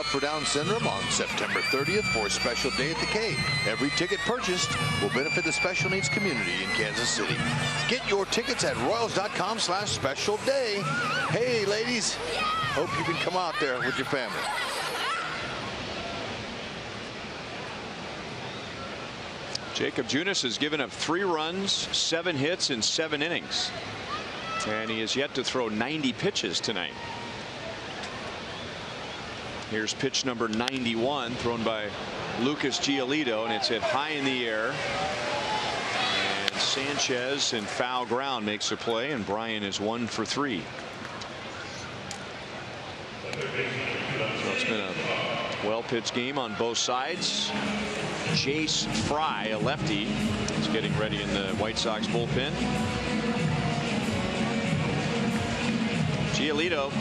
For Down syndrome on September 30th for a special day at the K. Every ticket purchased will benefit the special needs community in Kansas City. Get your tickets at royals.com/special day. Hey, ladies, hope you can come out there with your family. Jacob Junis has given up 3 runs, 7 hits in 7 innings. And he has yet to throw 90 pitches tonight. Here's pitch number 91 thrown by Lucas Giolito, and it's hit high in the air. And Sanchez in foul ground makes a play, and Bryan is 1 for 3. So it's been a well-pitched game on both sides. Jace Fry, a lefty, is getting ready in the White Sox bullpen. Giolito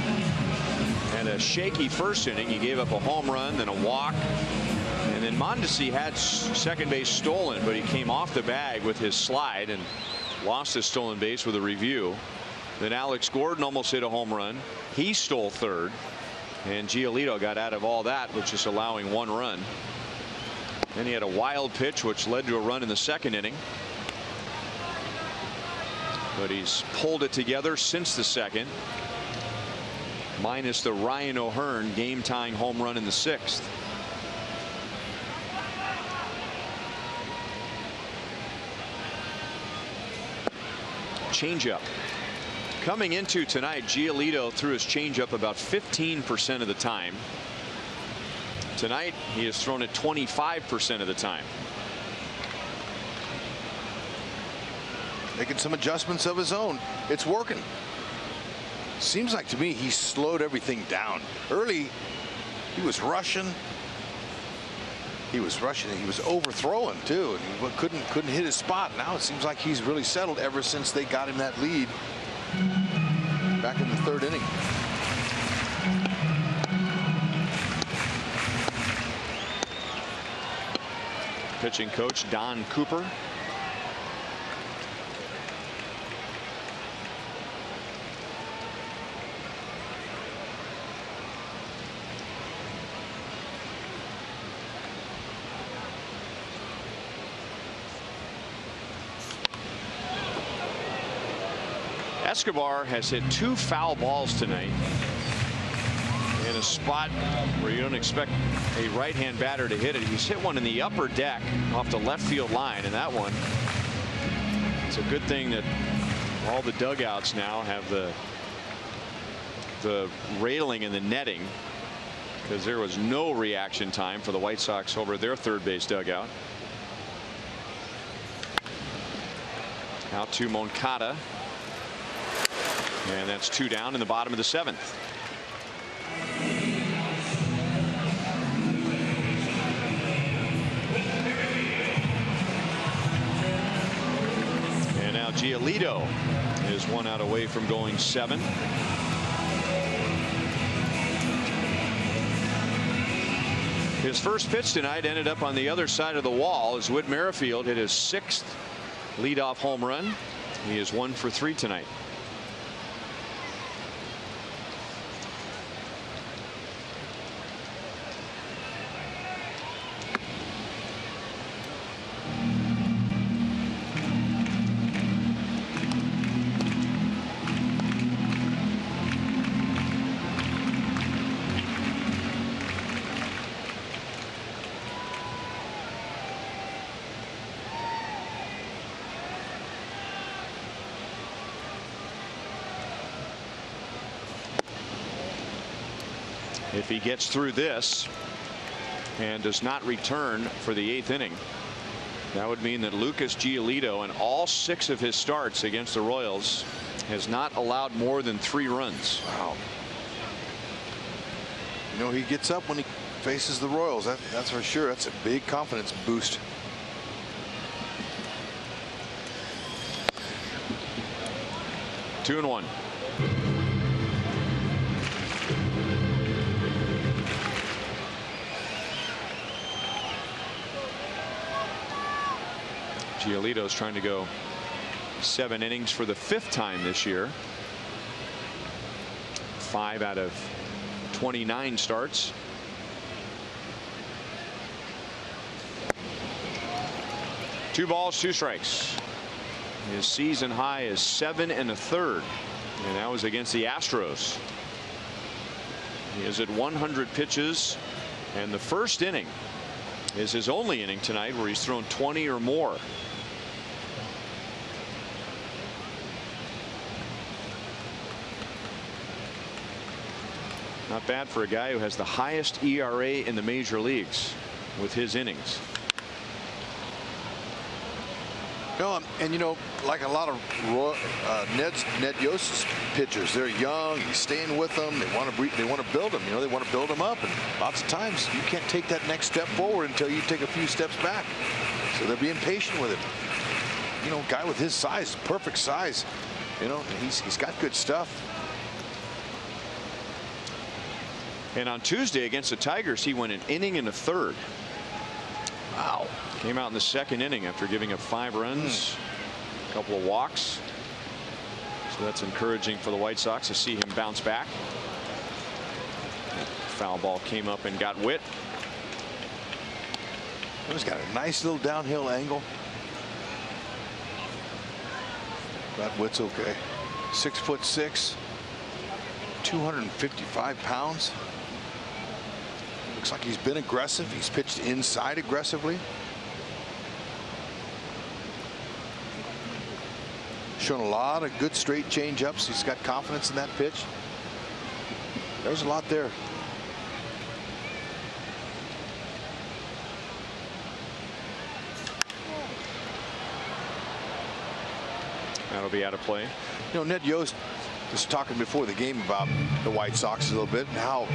had a shaky first inning. He gave up a home run, then a walk, and then Mondesi had second base stolen, but he came off the bag with his slide and lost his stolen base with a review. Then Alex Gordon almost hit a home run. He stole third, and Giolito got out of all that, which is allowing 1 run. Then he had a wild pitch which led to a run in the second inning. But he's pulled it together since the second, minus the Ryan O'Hearn game-tying home run in the sixth. Changeup. Coming into tonight, Giolito threw his changeup about 15% of the time. Tonight, he has thrown it 25% of the time. Making some adjustments of his own. It's working. Seems like to me he slowed everything down. Early, he was rushing. He was overthrowing too, and he couldn't hit his spot. Now it seems like he's really settled ever since they got him that lead back in the third inning. Pitching coach Don Cooper. Escobar has hit 2 foul balls tonight in a spot where you don't expect a right-hand batter to hit it. He's hit one in the upper deck off the left field line, and that one, it's a good thing that all the dugouts now have the railing and the netting, because there was no reaction time for the White Sox over their third base dugout. Out to Moncada. And that's 2 down in the bottom of the 7th. And now Giolito is 1 out away from going 7. His first pitch tonight ended up on the other side of the wall as Whit Merrifield hit his 6th leadoff home run. He is 1 for 3 tonight. If he gets through this and does not return for the 8th inning, that would mean that Lucas Giolito in all 6 of his starts against the Royals has not allowed more than 3 runs. Wow. You know, he gets up when he faces the Royals. That's for sure. That's a big confidence boost. Two and one. Giolito's trying to go 7 innings for the 5th time this year. 5 out of 29 starts. Two balls, 2 strikes. His season high is 7 1/3, and that was against the Astros. He is at 100 pitches, and the first inning is his only inning tonight where he's thrown 20 or more. Not bad for a guy who has the highest ERA in the major leagues with his innings. No, and you know, like a lot of Ned Yost's pitchers, they're young. He's staying with them. They want to build them. You know, they want to build them up. And lots of times you can't take that next step forward until you take a few steps back. So they're being patient with him. You know, guy with his size, perfect size. You know, he's got good stuff. And on Tuesday against the Tigers, he went an inning and a third. Wow. Came out in the second inning after giving up 5 runs, a couple of walks. So that's encouraging for the White Sox to see him bounce back. Foul ball came up and got Witt. He's got a nice little downhill angle. That width's okay. 6'6", 255 pounds. Looks like he's been aggressive. He's pitched inside aggressively. Shown a lot of good straight change ups. He's got confidence in that pitch. There's a lot there. That'll be out of play. You know, Ned Yost was talking before the game about the White Sox a little bit, and how,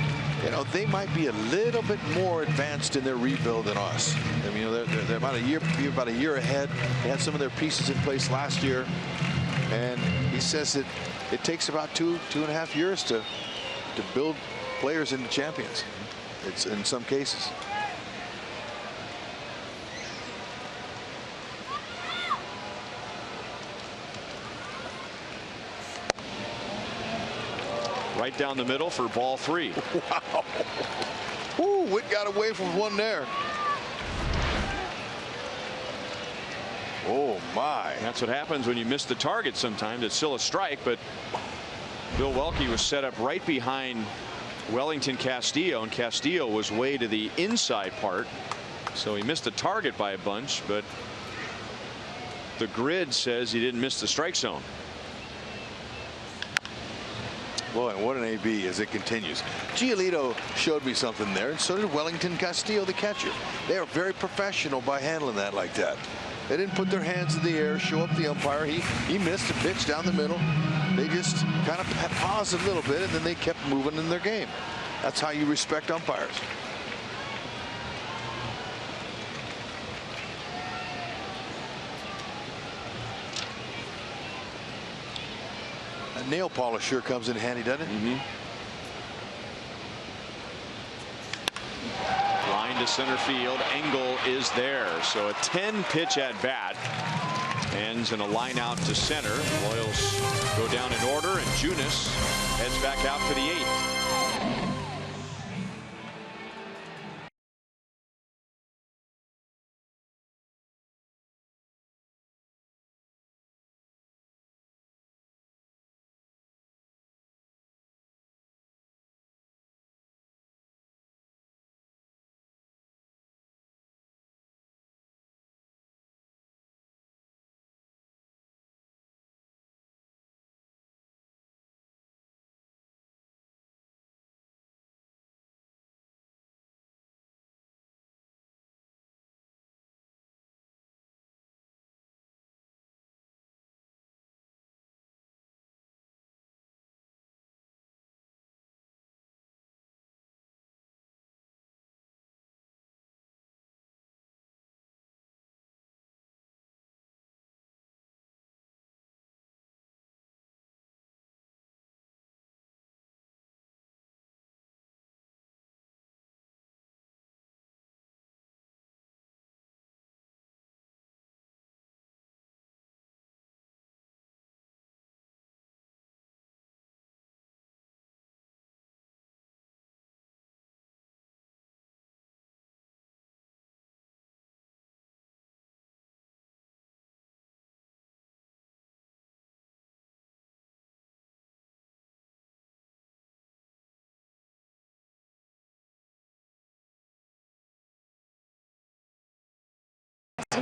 you know, they might be a little bit more advanced in their rebuild than us. I mean, you know, they're about a year ahead. They had some of their pieces in place last year, and he says that it takes about two and a half years to build players into champions. It's in some cases. Right down the middle for ball 3. Wow. Ooh, Witt got away from one there. Oh, my. That's what happens when you miss the target sometimes. It's still a strike, but Bill Welke was set up right behind Wellington Castillo, and Castillo was way to the inside part. So he missed the target by a bunch, but the grid says he didn't miss the strike zone. Boy, and what an AB as it continues. Giolito showed me something there, and so did Wellington Castillo, the catcher. They are very professional by handling that like that. They didn't put their hands in the air, show up the umpire. He missed a pitch down the middle. They just kind of paused a little bit, and then they kept moving in their game. That's how you respect umpires. A nail polish sure comes in handy, doesn't it? Mm-hmm. Line to center field. Engel is there. So a 10-pitch at bat ends in a line out to center. The Royals go down in order, and Junis heads back out for the 8th.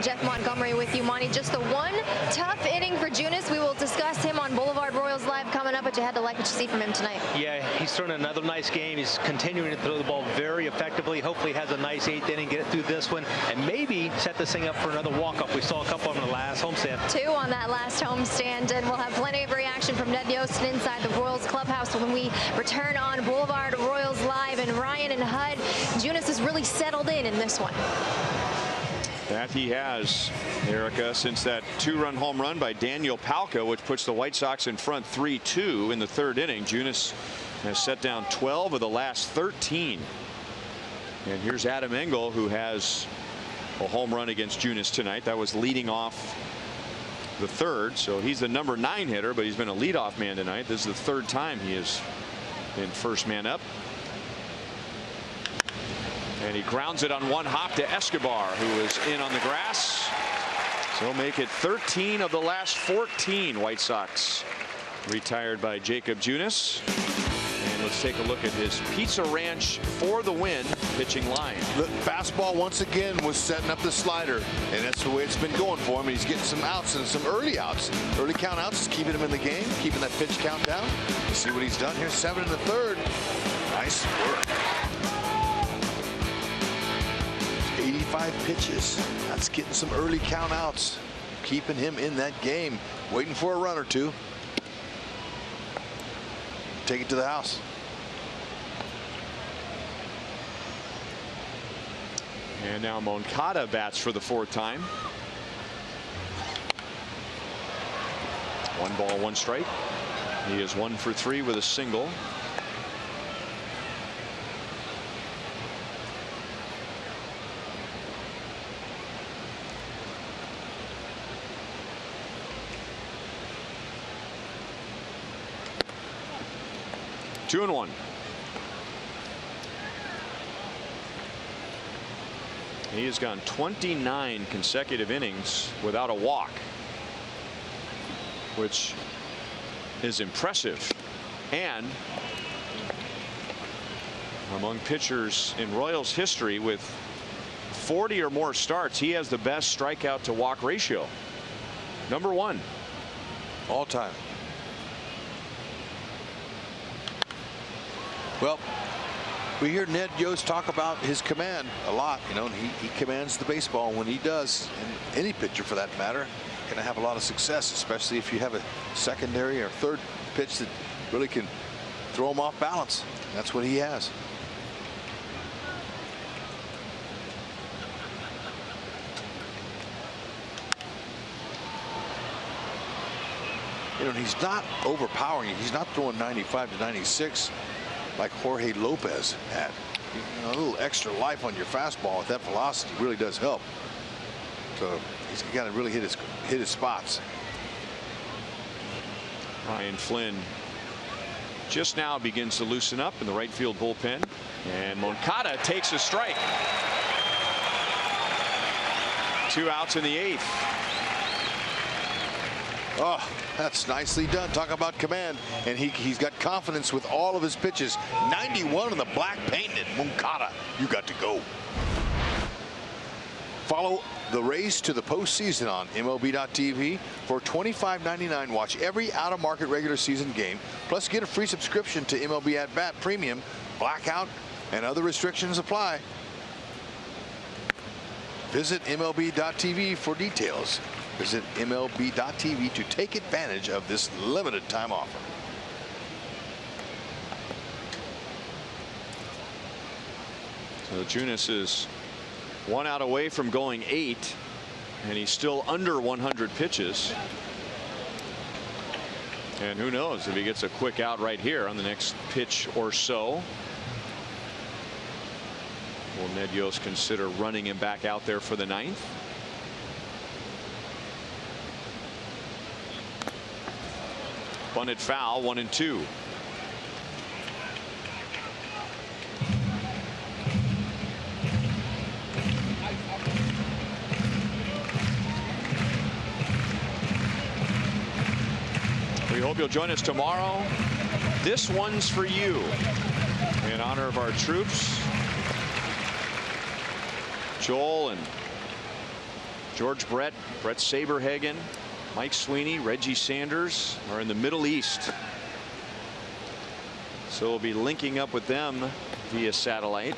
Jeff Montgomery with you, Monty. Just the one tough inning for Junis. We will discuss him on Boulevard Royals Live coming up, but you had to like what you see from him tonight. Yeah, he's throwing another nice game. He's continuing to throw the ball very effectively. Hopefully has a nice 8th inning, get it through this one, and maybe set this thing up for another walk-up. We saw a couple of them in the last homestand. 2 on that last homestand, and we'll have plenty of reaction from Ned Yost inside the Royals clubhouse when we return on Boulevard Royals Live. And Ryan and Hud, Junis is really settled in this one. That he has, Erica, since that 2-run home run by Daniel Palka, which puts the White Sox in front 3-2 in the 3rd inning. Junis has set down 12 of the last 13. And here's Adam Engel, who has a home run against Junis tonight. That was leading off the 3rd. So he's the number 9 hitter, but he's been a leadoff man tonight. This is the 3rd time he has been first man up. And he grounds it on one hop to Escobar, who is in on the grass. So make it 13 of the last 14 White Sox retired by Jacob Junis. And let's take a look at his Pizza Ranch for the win pitching line. The fastball once again was setting up the slider, and that's the way it's been going for him. He's getting some outs and some early outs. Early count outs, keeping him in the game, keeping that pitch count down. Let's see what he's done here. 7 in the 3rd. Nice work. 85 pitches. That's getting some early count outs, keeping him in that game, waiting for a run or two. Take it to the house. And now Moncada bats for the 4th time. 1 ball, 1 strike. He is 1 for 3 with a single. Two and 1. He has gone 29 consecutive innings without a walk, which is impressive. And among pitchers in Royals history with 40 or more starts, he has the best strikeout to walk ratio. Number 1 all time. Well, we hear Ned Yost talk about his command a lot. You know, he commands the baseball. When he does, and any pitcher for that matter, going to have a lot of success, especially if you have a secondary or 3rd pitch that really can throw him off balance. That's what he has. You know, he's not overpowering. He's not throwing 95 to 96. Like Jorge Lopez had. You know, a little extra life on your fastball with that velocity really does help. So he's got to really hit his spots. Ryan Flynn just now begins to loosen up in the right field bullpen, and Moncada takes a strike. 2 outs in the 8th. Oh, that's nicely done. Talk about command. And he's got confidence with all of his pitches. 91 on the black painted. Moncada, you got to go. Follow the race to the postseason on MLB.tv. For $25.99, watch every out-of-market regular season game. Plus, get a free subscription to MLB At Bat Premium. Blackout and other restrictions apply. Visit MLB.tv for details. Visit MLB.tv to take advantage of this limited time offer. So Junis is 1 out away from going 8, and he's still under 100 pitches. And who knows if he gets a quick out right here on the next pitch or so. Will Ned Yost consider running him back out there for the 9th? Bunted foul, 1-2. We hope you'll join us tomorrow. This one's for you. In honor of our troops, Joel and George Brett Saberhagen, Mike Sweeney, Reggie Sanders are in the Middle East. So we'll be linking up with them via satellite.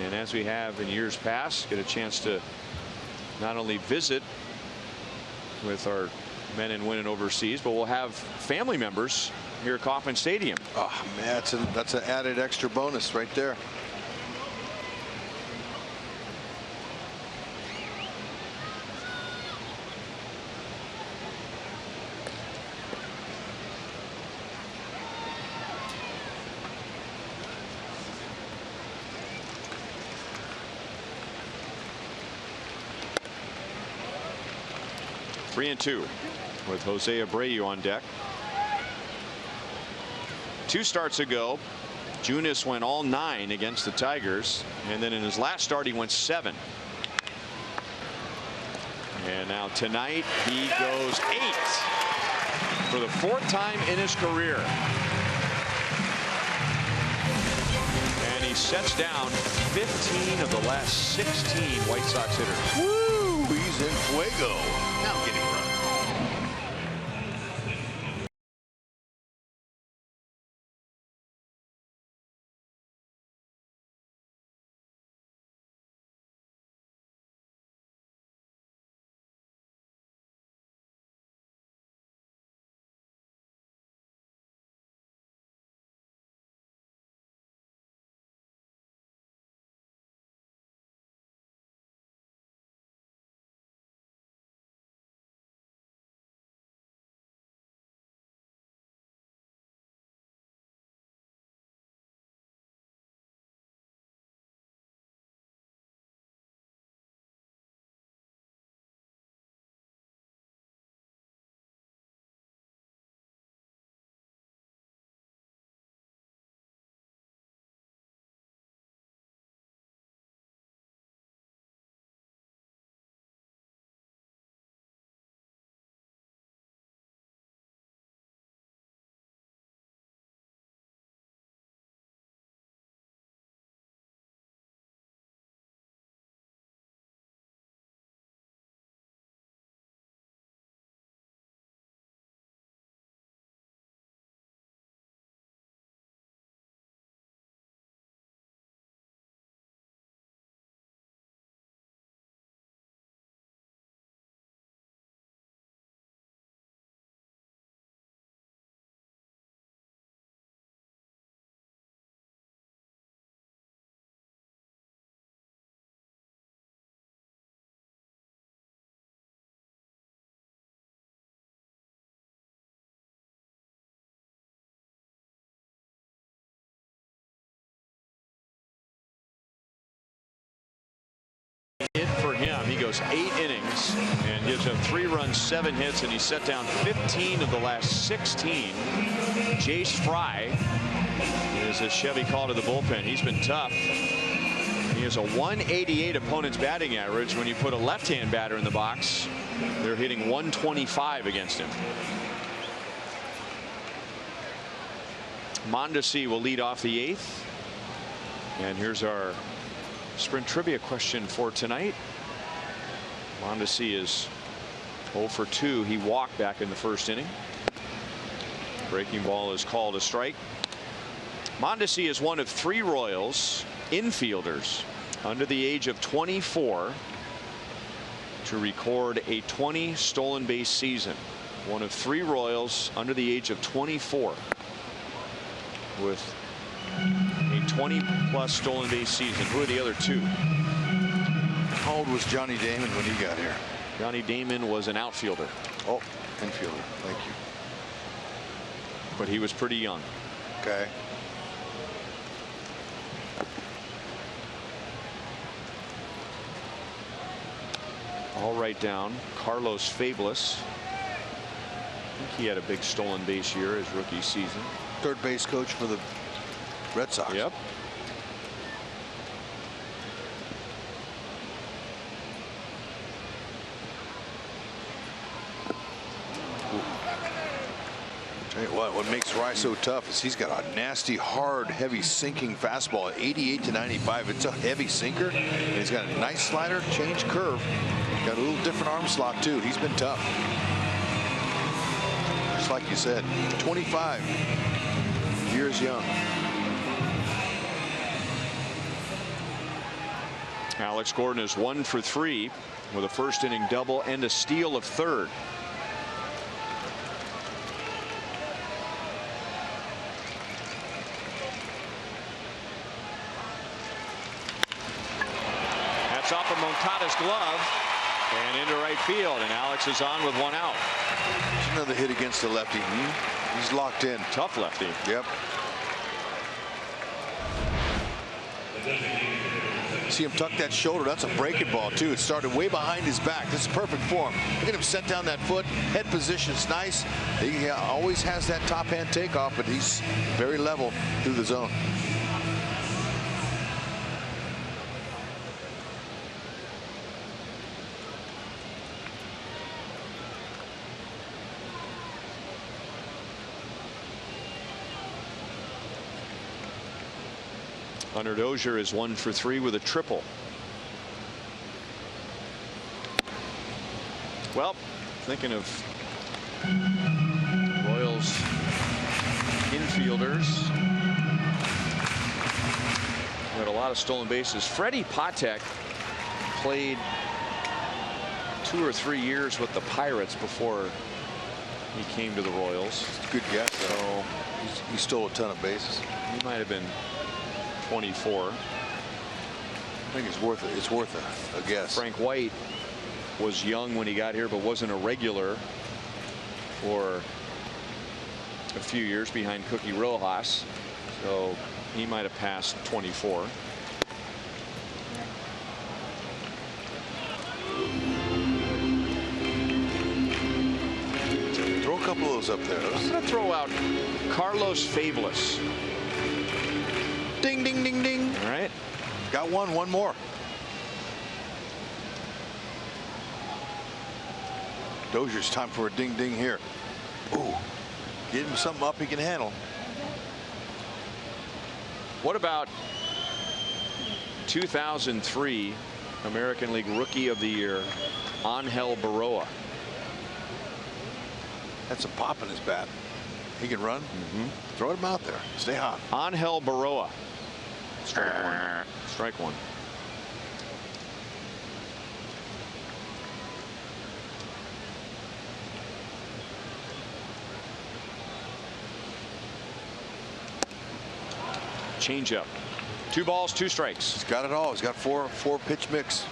And as we have in years past, get a chance to not only visit with our men and women overseas, but we'll have family members here at Kauffman Stadium. Oh, man, that's an added extra bonus right there. Three and 2 with Jose Abreu on deck. 2 starts ago, Junis went all 9 against the Tigers, and then in his last start he went 7. And now tonight he goes 8 for the 4th time in his career. And he sets down 15 of the last 16 White Sox hitters. Woo! He's in fuego. Now get him run. Hit for him. He goes 8 innings and gives up 3 runs, 7 hits, and he set down 15 of the last 16. Jace Fry is, as Chevy called to the bullpen. He's been tough. He has a 188 opponent's batting average. When you put a left-hand batter in the box, they're hitting 125 against him. Mondesi will lead off the 8th. And here's our Sprint trivia question for tonight. Mondesi is 0 for 2. He walked back in the first inning. Breaking ball is called a strike. Mondesi is one of 3 Royals infielders under the age of 24 to record a 20 stolen base season. One of 3 Royals under the age of 24 with a 20-plus stolen base season. Who are the other 2? How old was Johnny Damon when he got here? Johnny Damon was an outfielder. Oh, infielder. Thank you. But he was pretty young. Okay. I'll write down Carlos Fabulous. I think he had a big stolen base year his rookie season. Third base coach for the Red Sox. Yep. Tell you what makes Rye so tough is he's got a nasty, hard, heavy sinking fastball at 88 to 95. It's a heavy sinker, and he's got a nice slider, change curve. Got a little different arm slot too. He's been tough. Just like you said, 25 years young. Alex Gordon is 1 for 3 with a first inning double and a steal of third. That's off of Moncada's glove and into right field, and Alex is on with 1 out. It's another hit against the lefty. He's locked in. Tough lefty. Yep. See him tuck that shoulder. That's a breaking ball too. It started way behind his back. This is perfect form. Look at him set down that foot. Head position's nice. He always has that top hand takeoff, but he's very level through the zone. Hunter Dozier is 1 for 3 with a triple. Well, thinking of Royals infielders, had a lot of stolen bases. Freddie Patek played 2 or 3 years with the Pirates before he came to the Royals. Good guess. So he stole a ton of bases. He might have been 24. I think it's worth it. It's worth a guess. Frank White was young when he got here, but wasn't a regular for a few years behind Cookie Rojas, so he might have passed 24. Throw a couple of those up there. I'm going to throw out Carlos Fabulous. Ding, ding, ding, ding. All right. Got one more. Dozier's time for a ding, ding here. Ooh, get him something up he can handle. What about 2003 American League Rookie of the Year, Angel Baroa? That's a pop in his bat. He can run. Throw him out there. Stay hot. Angel Baroa. Strike one. Strike one. Change up. 2 balls, 2 strikes. He's got it all. He's got four pitch mix.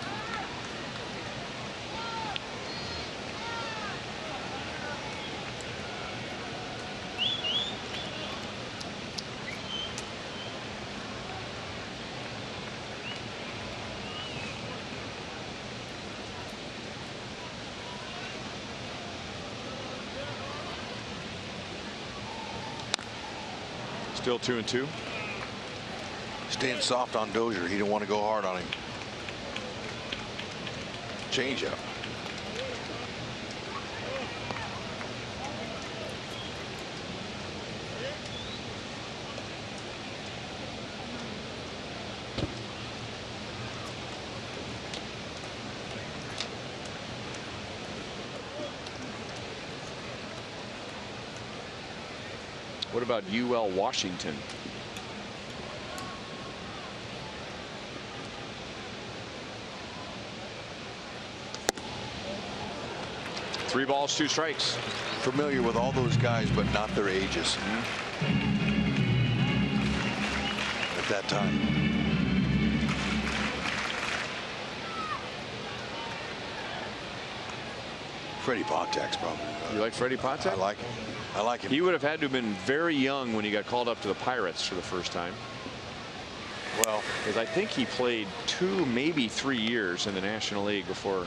Still 2-2. Staying soft on Dozier. He didn't want to go hard on him. Change up. What about UL Washington? Three balls, 2 strikes. Familiar with all those guys, but not their ages. At that time. Freddie Patek's probably. You like Freddie Patek? I like him. I like him. He would have had to have been very young when he got called up to the Pirates for the first time. Well, because I think he played 2, maybe 3 years in the National League before.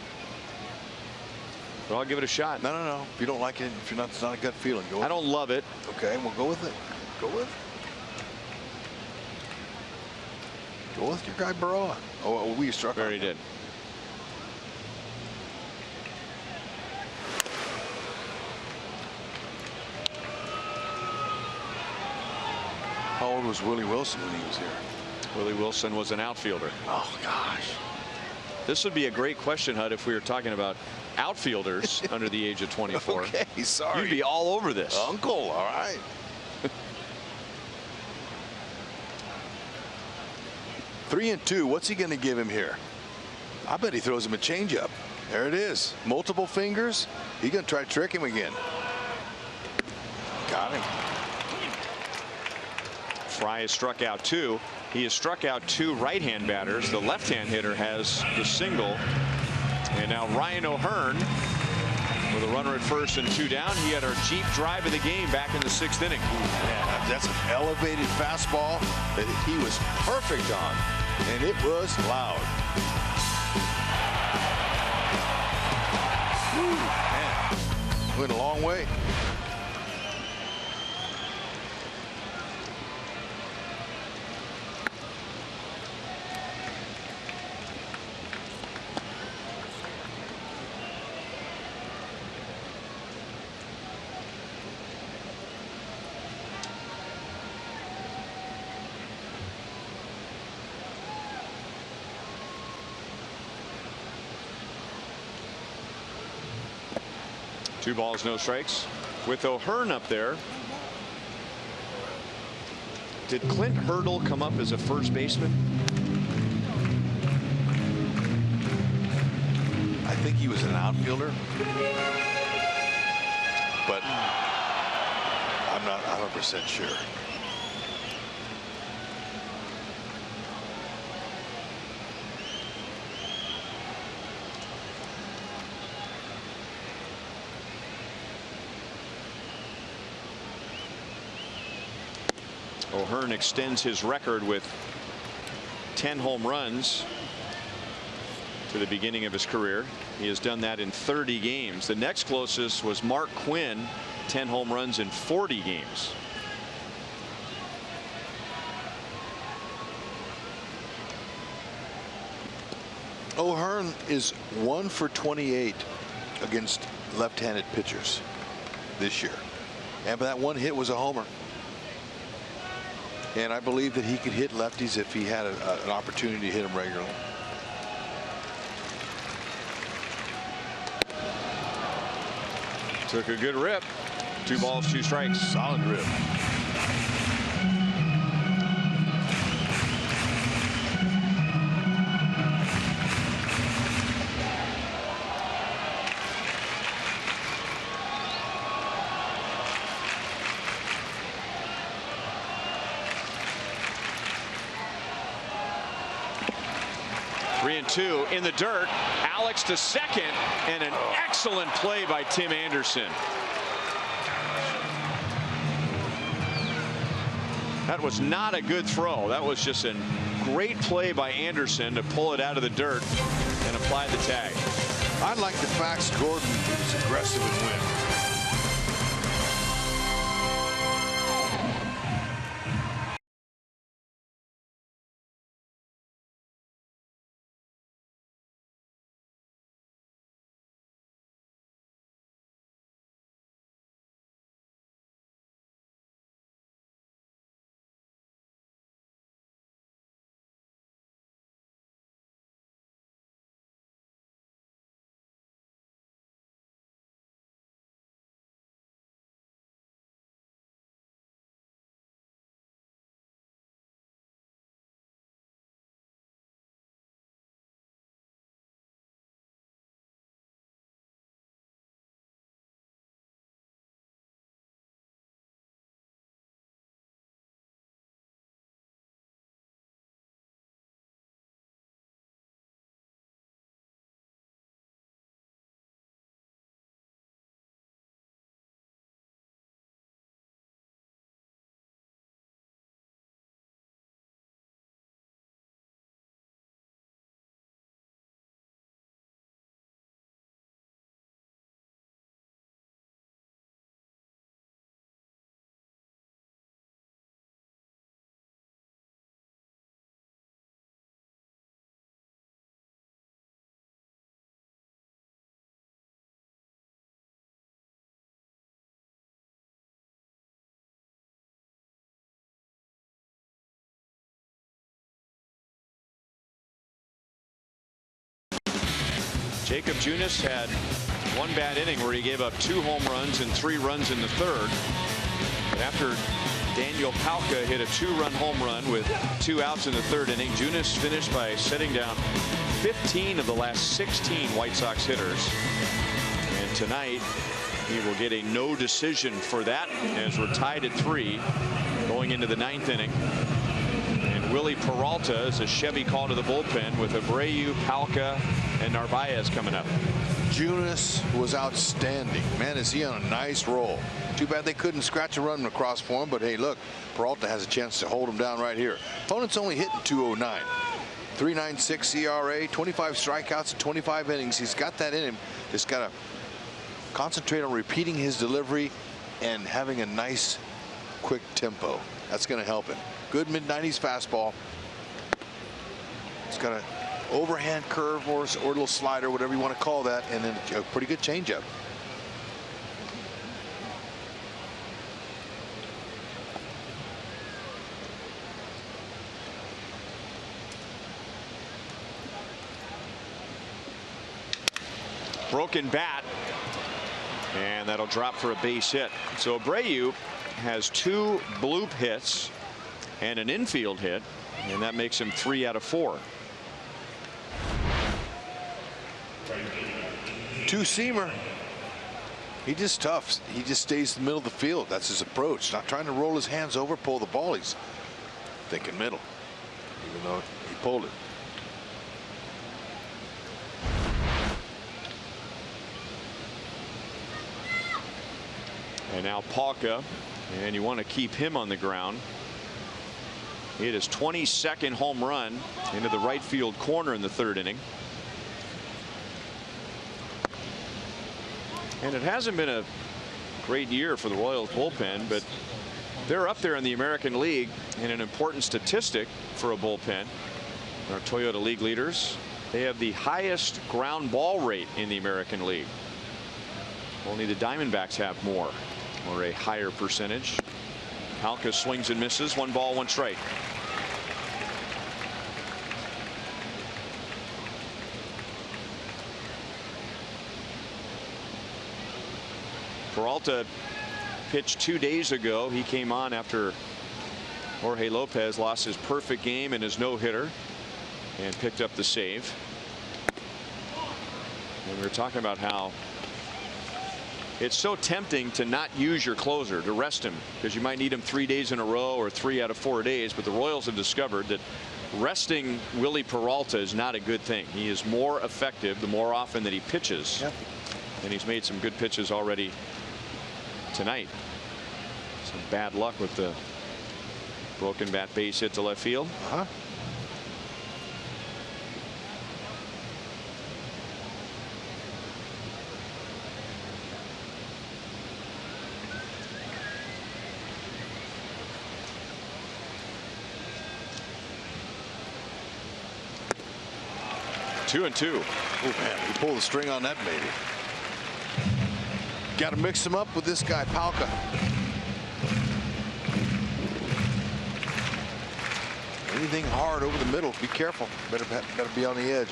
But I'll give it a shot. No. If you don't like it, if you're not, it's not a gut feeling. Go. I don't love it. Okay, we'll go with it. Go with it. Go with your guy Baroa. Oh, we struck. Very did. How old was Willie Wilson when he was here? Willie Wilson was an outfielder. Oh gosh. This would be a great question, Hud, if we were talking about outfielders under the age of 24. Okay, sorry. You'd be all over this. Uncle, all right. Three and 2. What's he going to give him here? I bet he throws him a changeup. There it is. Multiple fingers. He's going to try to trick him again. Got him. Fry has struck out 2. He has struck out 2 right-hand batters. The left-hand hitter has the single. And now Ryan O'Hearn with a runner at first and 2 down. He had our cheap drive of the game back in the 6th inning. Yeah, that's an elevated fastball that he was perfect on. And it was loud. Woo, man. Went a long way. 2 balls, no strikes. With O'Hearn up there. Did Clint Hurdle come up as a first baseman? I think he was an outfielder, but I'm not 100% sure. O'Hearn extends his record with 10 home runs to the beginning of his career. He has done that in 30 games. The next closest was Mark Quinn, 10 home runs in 40 games. O'Hearn is 1 for 28 against left-handed pitchers this year, and that one hit was a homer. And I believe that he could hit lefties if he had an opportunity to hit them regularly. Took a good rip. 2 balls, 2 strikes. Solid rip. Three and 2 in the dirt. Alex to second, and an excellent play by Tim Anderson. That was not a good throw. That was just a great play by Anderson to pull it out of the dirt and apply the tag. I like the fact Gordon is aggressive and wins. Jacob Junis had 1 bad inning where he gave up 2 home runs and 3 runs in the 3rd. But after Daniel Palka hit a 2-run home run with 2 outs in the 3rd inning, Junis finished by setting down 15 of the last 16 White Sox hitters. And tonight he will get a no decision for that, as we're tied at 3 going into the 9th inning. And Willie Peralta is a Chevy call to the bullpen with Abreu, Palka, and Narvaez coming up. Junis was outstanding. Man, is he on a nice roll. Too bad they couldn't scratch a run across for him, but hey, look, Peralta has a chance to hold him down right here. Opponent's only hitting .209. 3.96 ERA, 25 strikeouts in 25 innings. He's got that in him. Just got to concentrate on repeating his delivery and having a nice, quick tempo. That's going to help him. Good mid-90s fastball. He's got an overhand curve or a little slider, whatever you want to call that, and then a pretty good changeup. Broken bat. And that'll drop for a base hit. So Abreu has 2 bloop hits and an infield hit, and that makes him 3 out of 4. 2-seamer. He just tough. He just stays in the middle of the field. That's his approach. Not trying to roll his hands over, pull the ball. He's thinking middle, even though he pulled it. And now Palka, and you want to keep him on the ground. He hit his 22nd home run into the right field corner in the 3rd inning. And it hasn't been a great year for the Royals bullpen, but they're up there in the American League in an important statistic for a bullpen. Our Toyota League leaders, they have the highest ground ball rate in the American League. Only the Diamondbacks have more, or a higher percentage. Palka swings and misses. 1 ball, 1 strike. Peralta pitched 2 days ago. He came on after Jorge Lopez lost his perfect game and his no-hitter and picked up the save. And we were talking about how it's so tempting to not use your closer, to rest him, because you might need him 3 days in a row or 3 out of 4 days. But the Royals have discovered that resting Willie Peralta is not a good thing. He is more effective the more often that he pitches. Yep. And he's made some good pitches already tonight. Some bad luck with the broken bat base hit to left field. 2-2. Oh man, he pulled the string on that baby. Got to mix him up with this guy, Palka. Anything hard over the middle, be careful. Better be on the edge.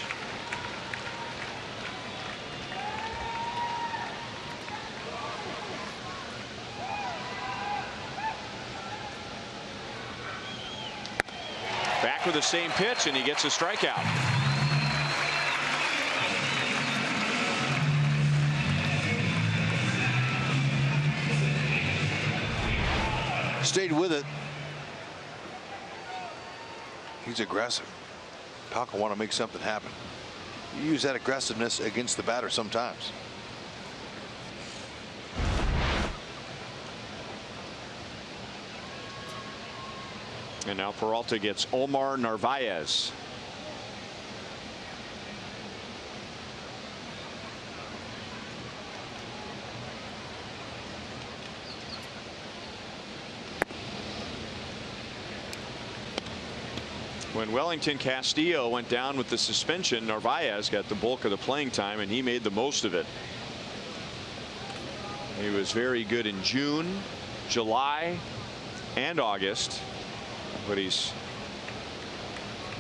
Back with the same pitch, and he gets a strikeout. Stayed with it. He's aggressive. Palka want to make something happen. You use that aggressiveness against the batter sometimes. And now Peralta gets Omar Narvaez. When Wellington Castillo went down with the suspension, Narvaez got the bulk of the playing time, and he made the most of it. He was very good in June, July, and August, but he's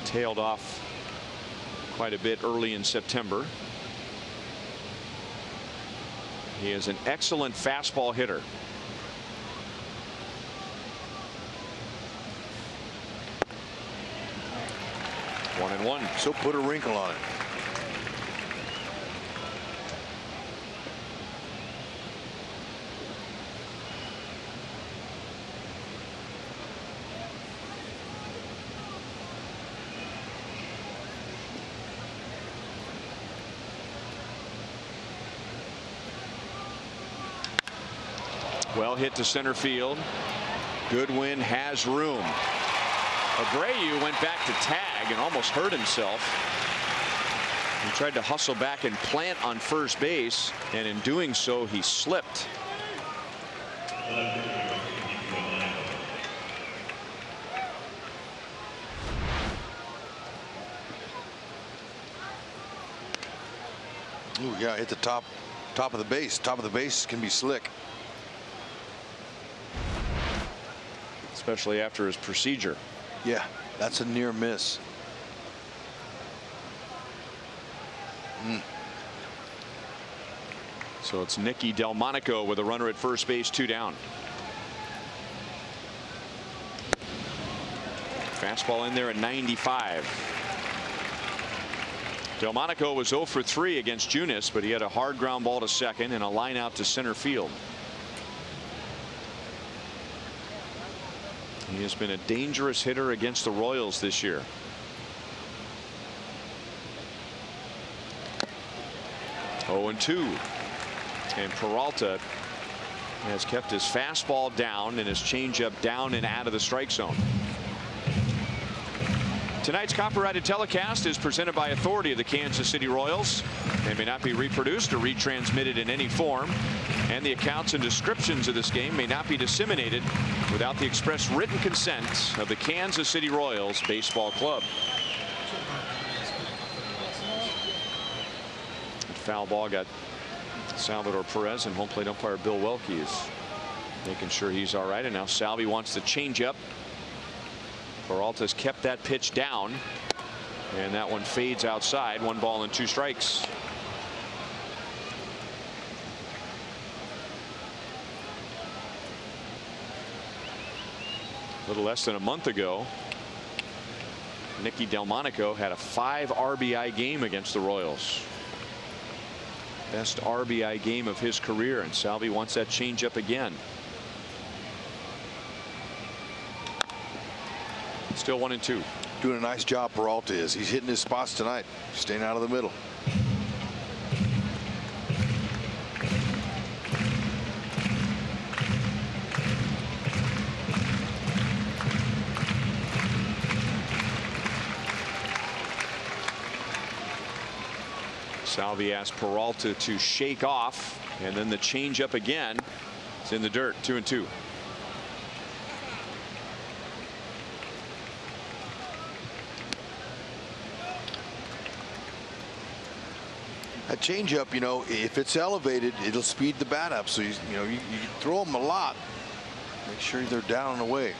tailed off quite a bit early in September. He is an excellent fastball hitter. One and one. So put a wrinkle on it. Well hit to center field. Goodwin has room. Abreu went back to tag and almost hurt himself. He tried to hustle back and plant on first base, and in doing so he slipped. Ooh, yeah, hit the top of the base. Top of the base can be slick. Especially after his procedure. Yeah, that's a near miss. So it's Nicky Delmonico with a runner at first base, 2 down. Fastball in there at 95. Delmonico was 0 for 3 against Junis, but he had a hard ground ball to second and a line out to center field. He has been a dangerous hitter against the Royals this year. Oh, and 2. And Peralta has kept his fastball down and his changeup down and out of the strike zone. Tonight's copyrighted telecast is presented by authority of the Kansas City Royals. They may not be reproduced or retransmitted in any form, and the accounts and descriptions of this game may not be disseminated without the express written consent of the Kansas City Royals Baseball Club. Foul ball got Salvador Perez, and home plate umpire Bill Welke is making sure he's all right. And now Salvi wants the changeup. Peralta's kept that pitch down, and that one fades outside. 1 ball and 2 strikes. A little less than a month ago, Nicky Delmonico had a 5 RBI game against the Royals. Best RBI game of his career, and Salvi wants that changeup again. Still 1 and 2. Doing a nice job, Peralta is. He's hitting his spots tonight, staying out of the middle. Salvi asked Peralta to shake off, and then the changeup again. It's in the dirt. 2 and 2. That changeup, you know, if it's elevated, it'll speed the bat up. So you throw them a lot. Make sure they're down and away.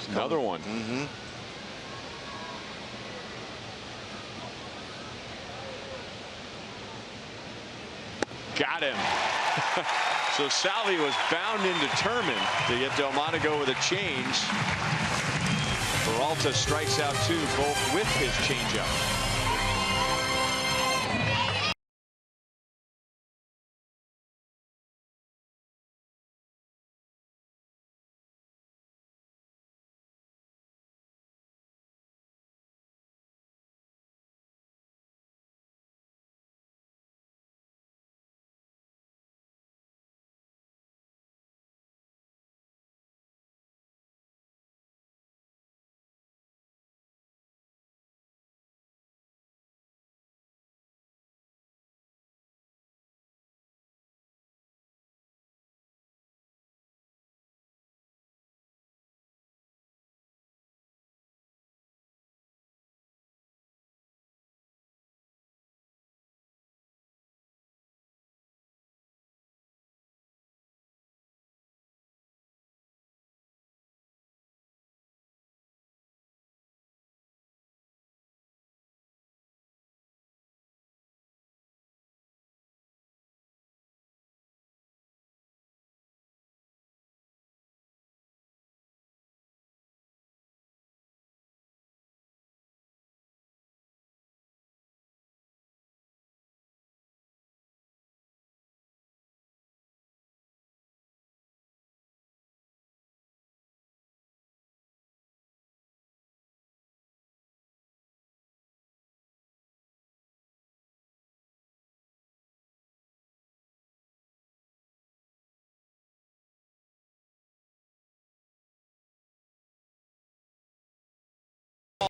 Another one. Mm-hmm. Got him. So Salvi was bound and determined to get Delmonico with a change. Peralta strikes out 2, both with his changeup.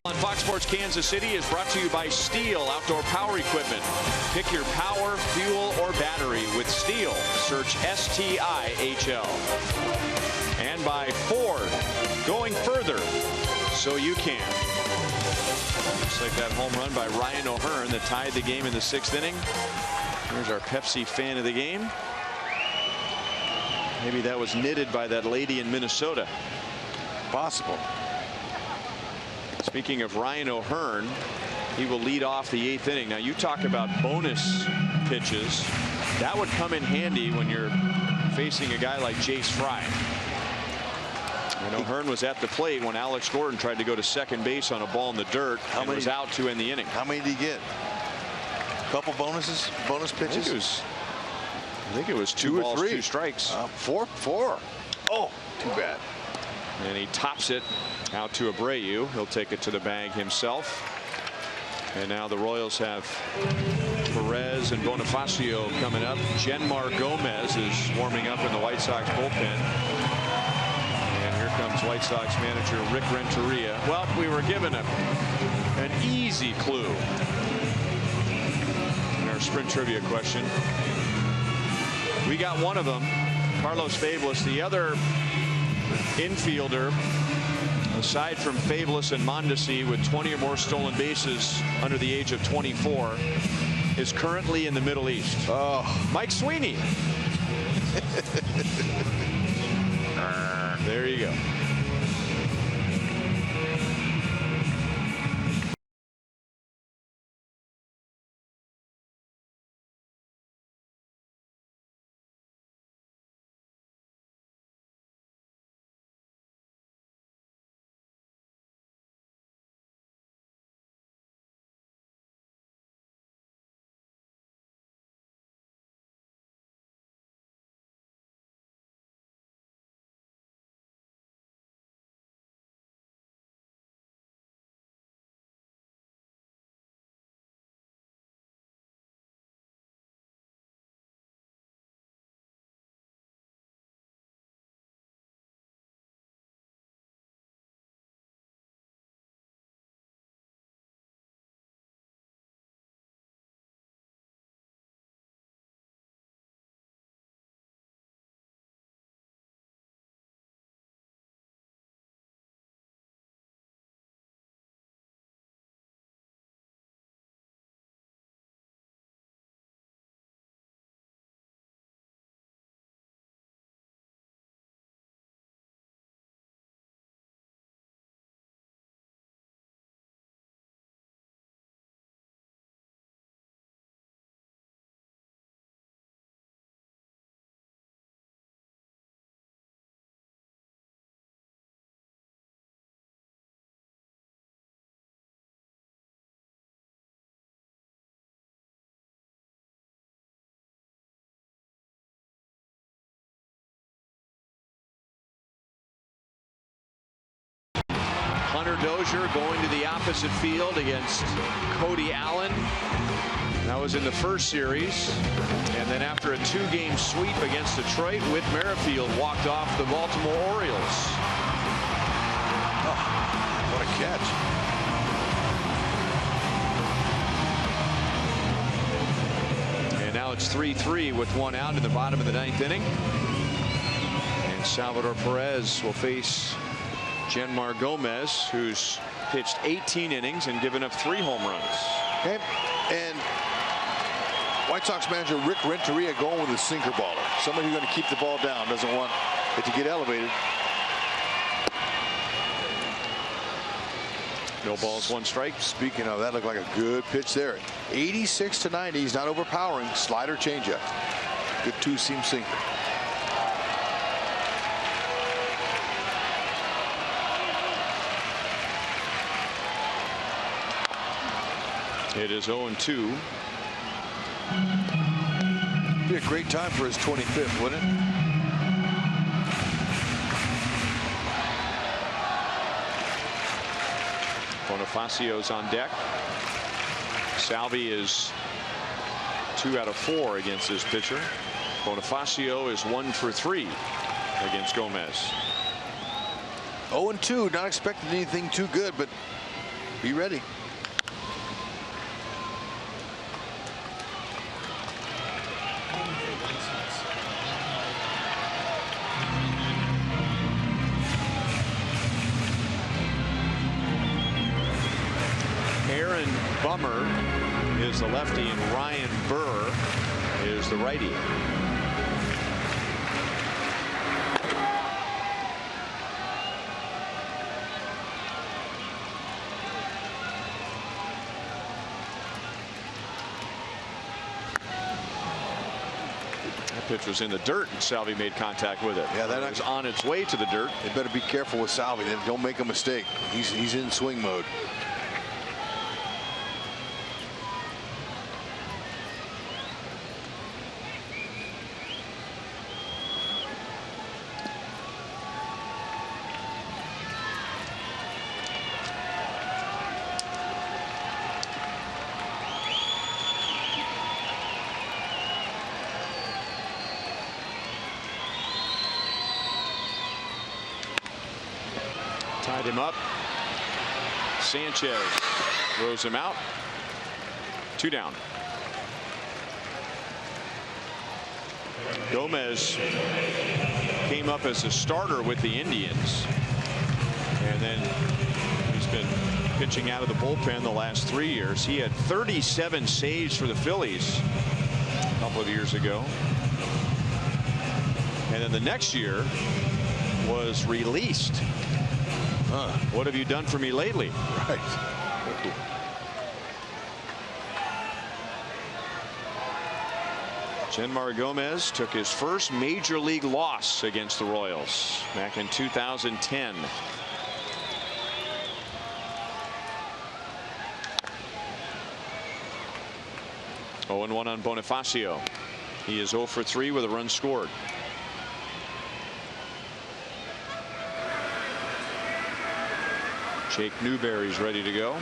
On Fox Sports Kansas City is brought to you by Steel Outdoor Power Equipment. Pick your power, fuel, or battery with Steel. Search STIHL. And by Ford, going further so you can. Looks like that home run by Ryan O'Hearn that tied the game in the 6th inning. Here's our Pepsi fan of the game. Maybe that was knitted by that lady in Minnesota. Possible. Speaking of Ryan O'Hearn, he will lead off the 8th inning. Now you talk about bonus pitches. That would come in handy when you're facing a guy like Jace Fry. And O'Hearn was at the plate when Alex Gordon tried to go to second base on a ball in the dirt and was out to end the inning. How many did he get? A couple bonus pitches? I think it was 2 balls, 2 strikes. 4. Oh, too bad. And he tops it out to Abreu. He'll take it to the bag himself. And now the Royals have Perez and Bonifacio coming up. Genmar Gomez is warming up in the White Sox bullpen. And here comes White Sox manager Rick Renteria. Well, we were given an easy clue in our sprint trivia question. We got one of them, Carlos Fabulous. The other infielder, aside from Fabulous and Mondesi, with 20 or more stolen bases under the age of 24, is currently in the Middle East. Mike Sweeney. There you go. Hunter Dozier going to the opposite field against Cody Allen. That was in the first series. And then after a 2-game sweep against Detroit, Whit Merrifield walked off the Baltimore Orioles. Oh, what a catch. And now it's 3-3 with 1 out in the bottom of the 9th inning. And Salvador Perez will face Genmar Gomez, who's pitched 18 innings and given up 3 home runs. Okay. And White Sox manager Rick Renteria going with a sinker baller. Somebody who's going to keep the ball down, doesn't want it to get elevated. No balls, 1 strike. Speaking of, that looked like a good pitch there. 86 to 90. He's not overpowering. Slider changeup. Good 2-seam sinker. It is 0-2. Be a great time for his 25th, wouldn't it? Bonifacio's on deck. Salvi is 2 out of 4 against this pitcher. Bonifacio is 1 for 3 against Gomez. 0-2, not expecting anything too good, but be ready. Aaron Bummer is the lefty and Ryan Burr is the righty. pitch was in the dirt, and Salvi made contact with it. Yeah, that was on its way to the dirt. They better be careful with Salvi. Don't make a mistake. He's in swing mode. Tied him up. Sanchez throws him out. 2 down. Gomez came up as a starter with the Indians, and then he's been pitching out of the bullpen the last 3 years. He had 37 saves for the Phillies a couple of years ago, and then the next year was released. What have you done for me lately? Right. Jenmar Gomez took his first major league loss against the Royals back in 2010. Oh, and 1 on Bonifacio. He is 0 for 3 with a run scored. Jake Newberry's ready to go.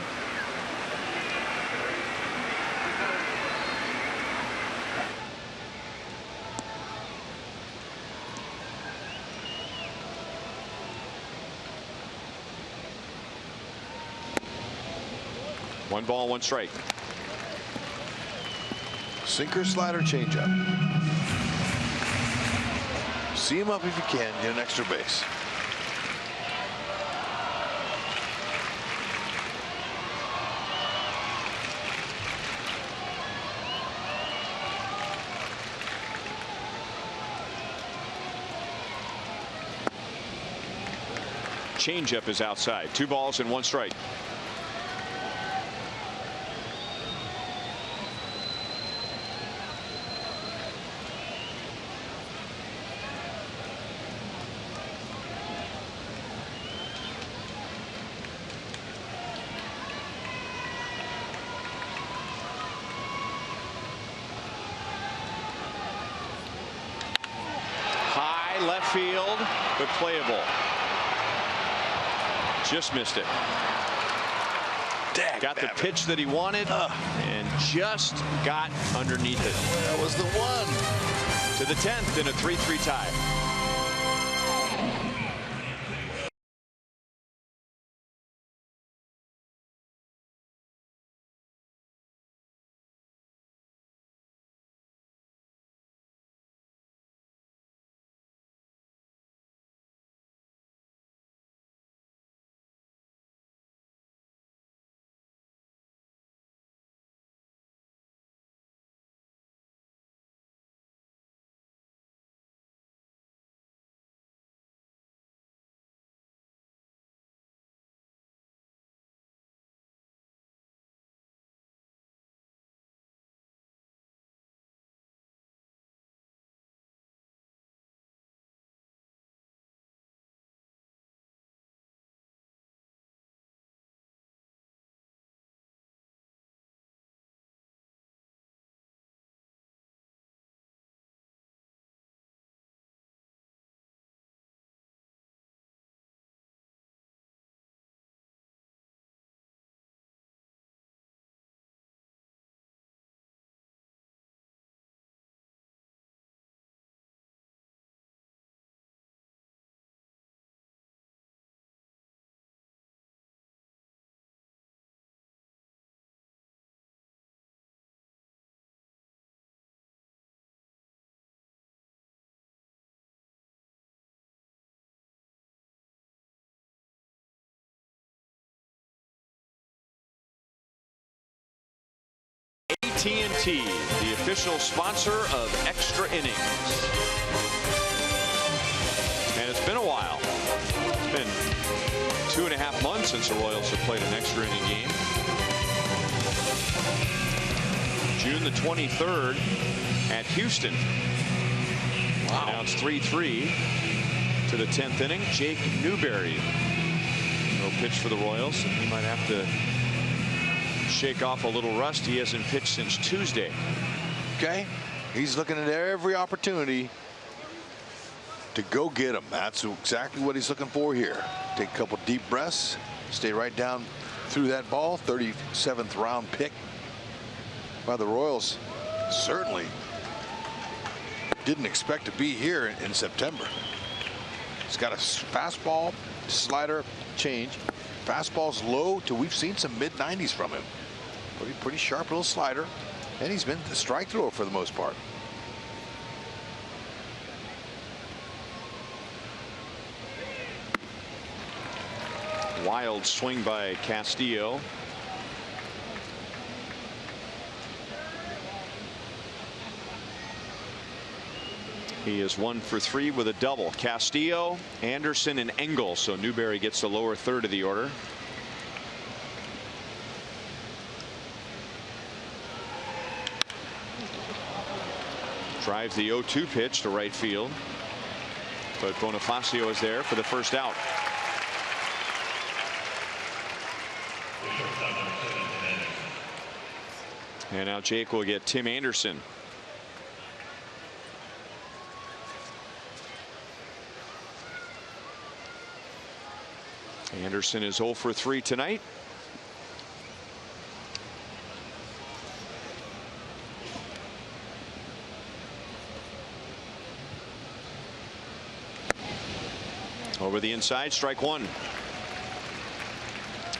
One ball, 1 strike. Sinker, slider, changeup. See him up if you can. Get an extra base. Changeup is outside. 2 balls and 1 strike. High left field, but playable. Just missed it. Got the pitch that he wanted and just got underneath it. That was the one. To the 10th in a 3-3 tie. AT, the official sponsor of Extra Innings. And it's been a while. It's been 2.5 months since the Royals have played an extra inning game. June the 23rd at Houston. Now it's 3-3 to the 10th inning. Jake Newberry. No pitch for the Royals. He might have to shake off a little rust. He hasn't pitched since Tuesday. Okay. He's looking at every opportunity to go get him. That's exactly what he's looking for here. Take a couple deep breaths. Stay right down through that ball. 37th round pick by the Royals. Certainly didn't expect to be here in September. He's got a fastball, slider, change. Fastball's low to we've seen some mid-90s from him. Pretty sharp little slider. And he's been the strike thrower for the most part. Wild swing by Castillo. He is 1 for 3 with a double. Castillo, Anderson, and Engel. So Newberry gets the lower third of the order. Drives the 0-2 pitch to right field. But Bonifacio is there for the first out. And now Jake will get Tim Anderson. Anderson is 0 for 3 tonight. Over the inside, strike one.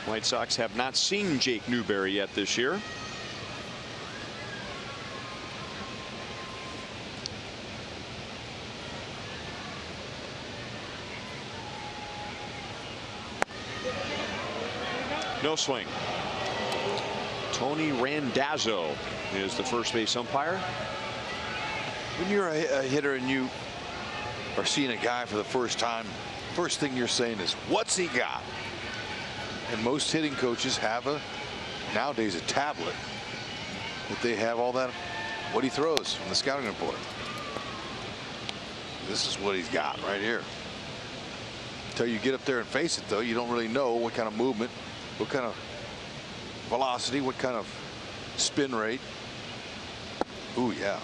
White Sox have not seen Jake Newberry yet this year. No swing. Tony Randazzo is the first base umpire. When you're a hitter and you are seeing a guy for the first time, first thing you're saying is, what's he got? And most hitting coaches have nowadays a tablet that they have all that, what he throws from the scouting report. This is what he's got right here. Until you get up there and face it, though, you don't really know what kind of movement, what kind of velocity, what kind of spin rate. Ooh, yeah.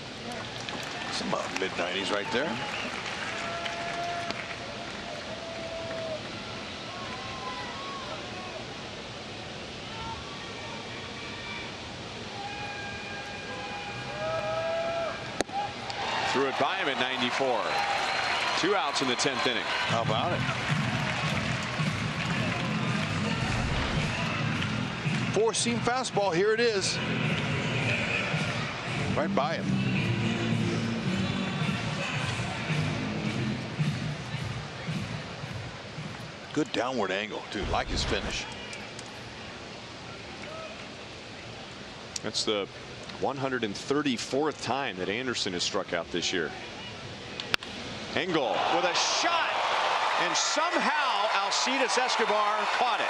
Some mid-90s right there. Threw it by him at 94. 2 outs in the 10th inning. How about it? Four-seam fastball. Here it is. Right by him. Good downward angle, too. Like his finish. That's the 134th time that Anderson has struck out this year. Engel with a shot, and somehow Alcides Escobar caught it.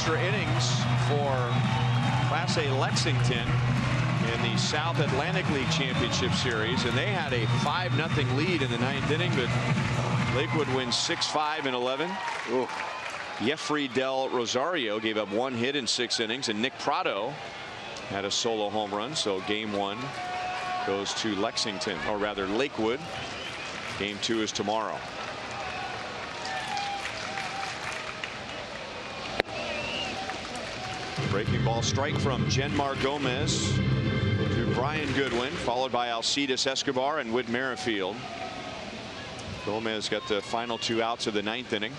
extra innings for Class A Lexington in the South Atlantic League Championship Series, and they had a 5-0 lead in the 9th inning, but Lakewood wins 6-5 in 11. Ooh. Jeffrey Del Rosario gave up 1 hit in 6 innings, and Nick Prado had a solo home run. So game 1 goes to Lexington, or rather Lakewood. Game 2 is tomorrow. Breaking ball strike from Genmar Gomez to Brian Goodwin, followed by Alcides Escobar and Whit Merrifield. Gomez got the final 2 outs of the 9th inning.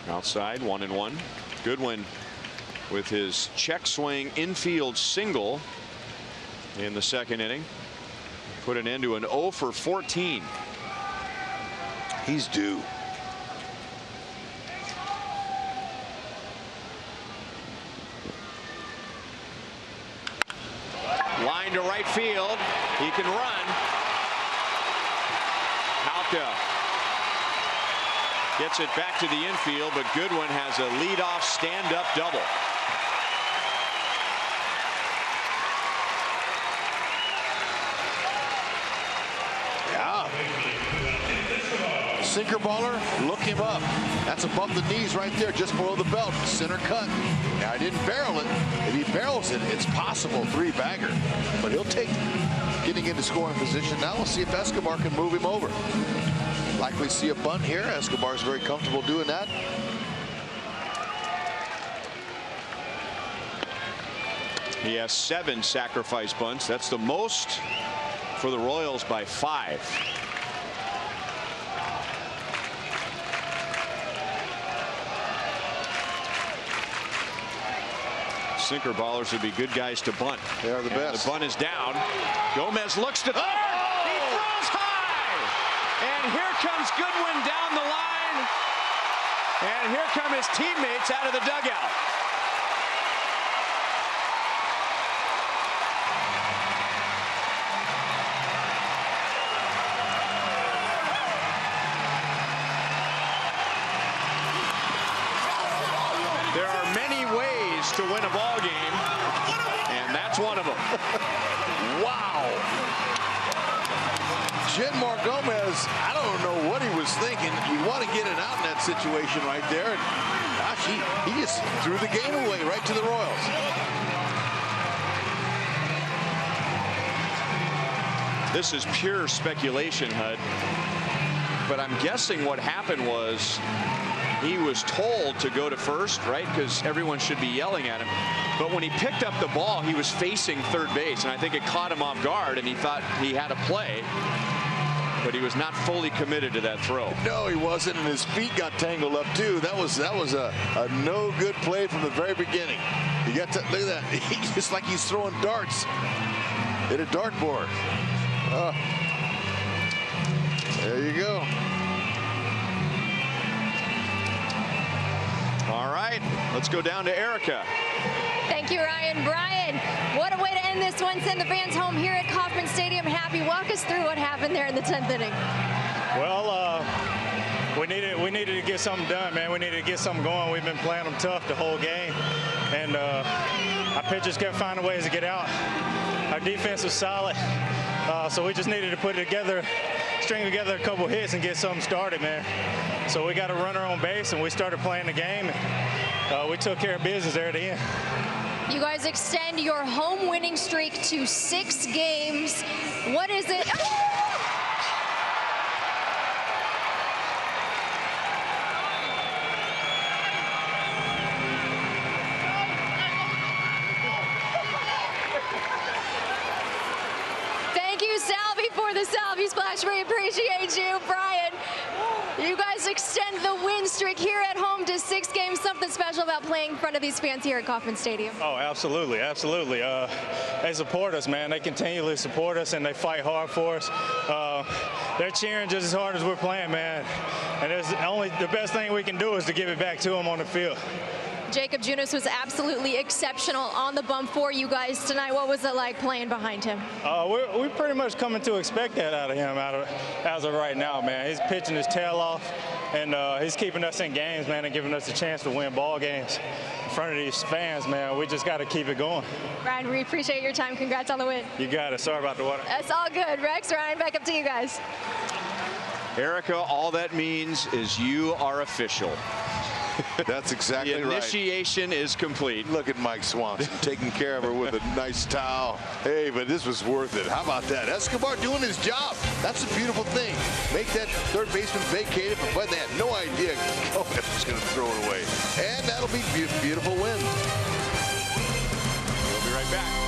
Outside, 1-1. Goodwin with his check swing infield single in the 2nd inning. Put an end to an 0 for 14. He's due. Line to right field. He can run. Halka gets it back to the infield, but Goodwin has a leadoff stand-up double. Yeah. Sinker baller, look him up. That's above the knees right there, just below the belt. Center cut. Now, I didn't barrel it. If he barrels it, it's possible 3-bagger. But he'll take getting into scoring position. Now we'll see if Escobar can move him over. Likely see a bunt here. Escobar's very comfortable doing that. He has 7 sacrifice bunts. That's the most for the Royals by 5. Sinker ballers would be good guys to bunt. They are the best. The bunt is down. Gomez looks to third. He throws high. And here comes Goodwin down the line. And here come his teammates out of the dugout. There are many ways to win a ball game, and that's one of them. Wow. Genmar Gomez, I don't know what he was thinking. You want to get it out in that situation right there. And gosh, he just threw the game away right to the Royals. This is pure speculation, Hud. But I'm guessing what happened was he was told to go to first, right? Because everyone should be yelling at him. But when he picked up the ball, he was facing third base, and I think it caught him off guard, and he thought he had a play. But he was not fully committed to that throw. No, he wasn't, and his feet got tangled up too. That was a no good play from the very beginning. You got to look at that. It's like he's throwing darts at a dartboard. There you go. All right, let's go down to Erica. Thank you, Ryan. Brian, what a way to end this one. Send the fans home here at Kauffman Stadium happy. Walk us through what happened there in the 10th inning. Well, we needed to get something done, man. We needed to get something going. We've been playing them tough the whole game, and our pitchers kept finding ways to get out. Our defense was solid, so we just needed to put it together, string together a couple hits and get something started, man. So we got a runner on base, and we started playing the game, and we took care of business there at the end. You guys extend your home winning streak to 6 games. What is it? Thank you, Salvi, for the Salvi Splash. We appreciate you, Brian. You guys extend the win streak here at home to 6 games. Something special about playing in front of these fans here at Kauffman Stadium. Oh, absolutely, absolutely. They support us, man. They continually support us, and they fight hard for us. They're cheering just as hard as we're playing, man. And the best thing we can do is to give it back to them on the field. Jacob Junis was absolutely exceptional on the bump for you guys tonight. What was it like playing behind him? We're pretty much coming to expect that out of him as of right now, man. He's pitching his tail off, and he's keeping us in games, man, and giving us a chance to win ball games in front of these fans, man. We just got to keep it going. Ryan, we appreciate your time. Congrats on the win. You got it. Sorry about the water. That's all good. Rex, Ryan, back up to you guys. Erica, all that means is you are official. That's exactly right. The initiation is complete. Look at Mike Swanson taking care of her with a nice towel. Hey, but this was worth it. How about that? Escobar doing his job. That's a beautiful thing. Make that third baseman vacated, but they had no idea Gomez was going to throw it away. And that'll be a beautiful win. We'll be right back.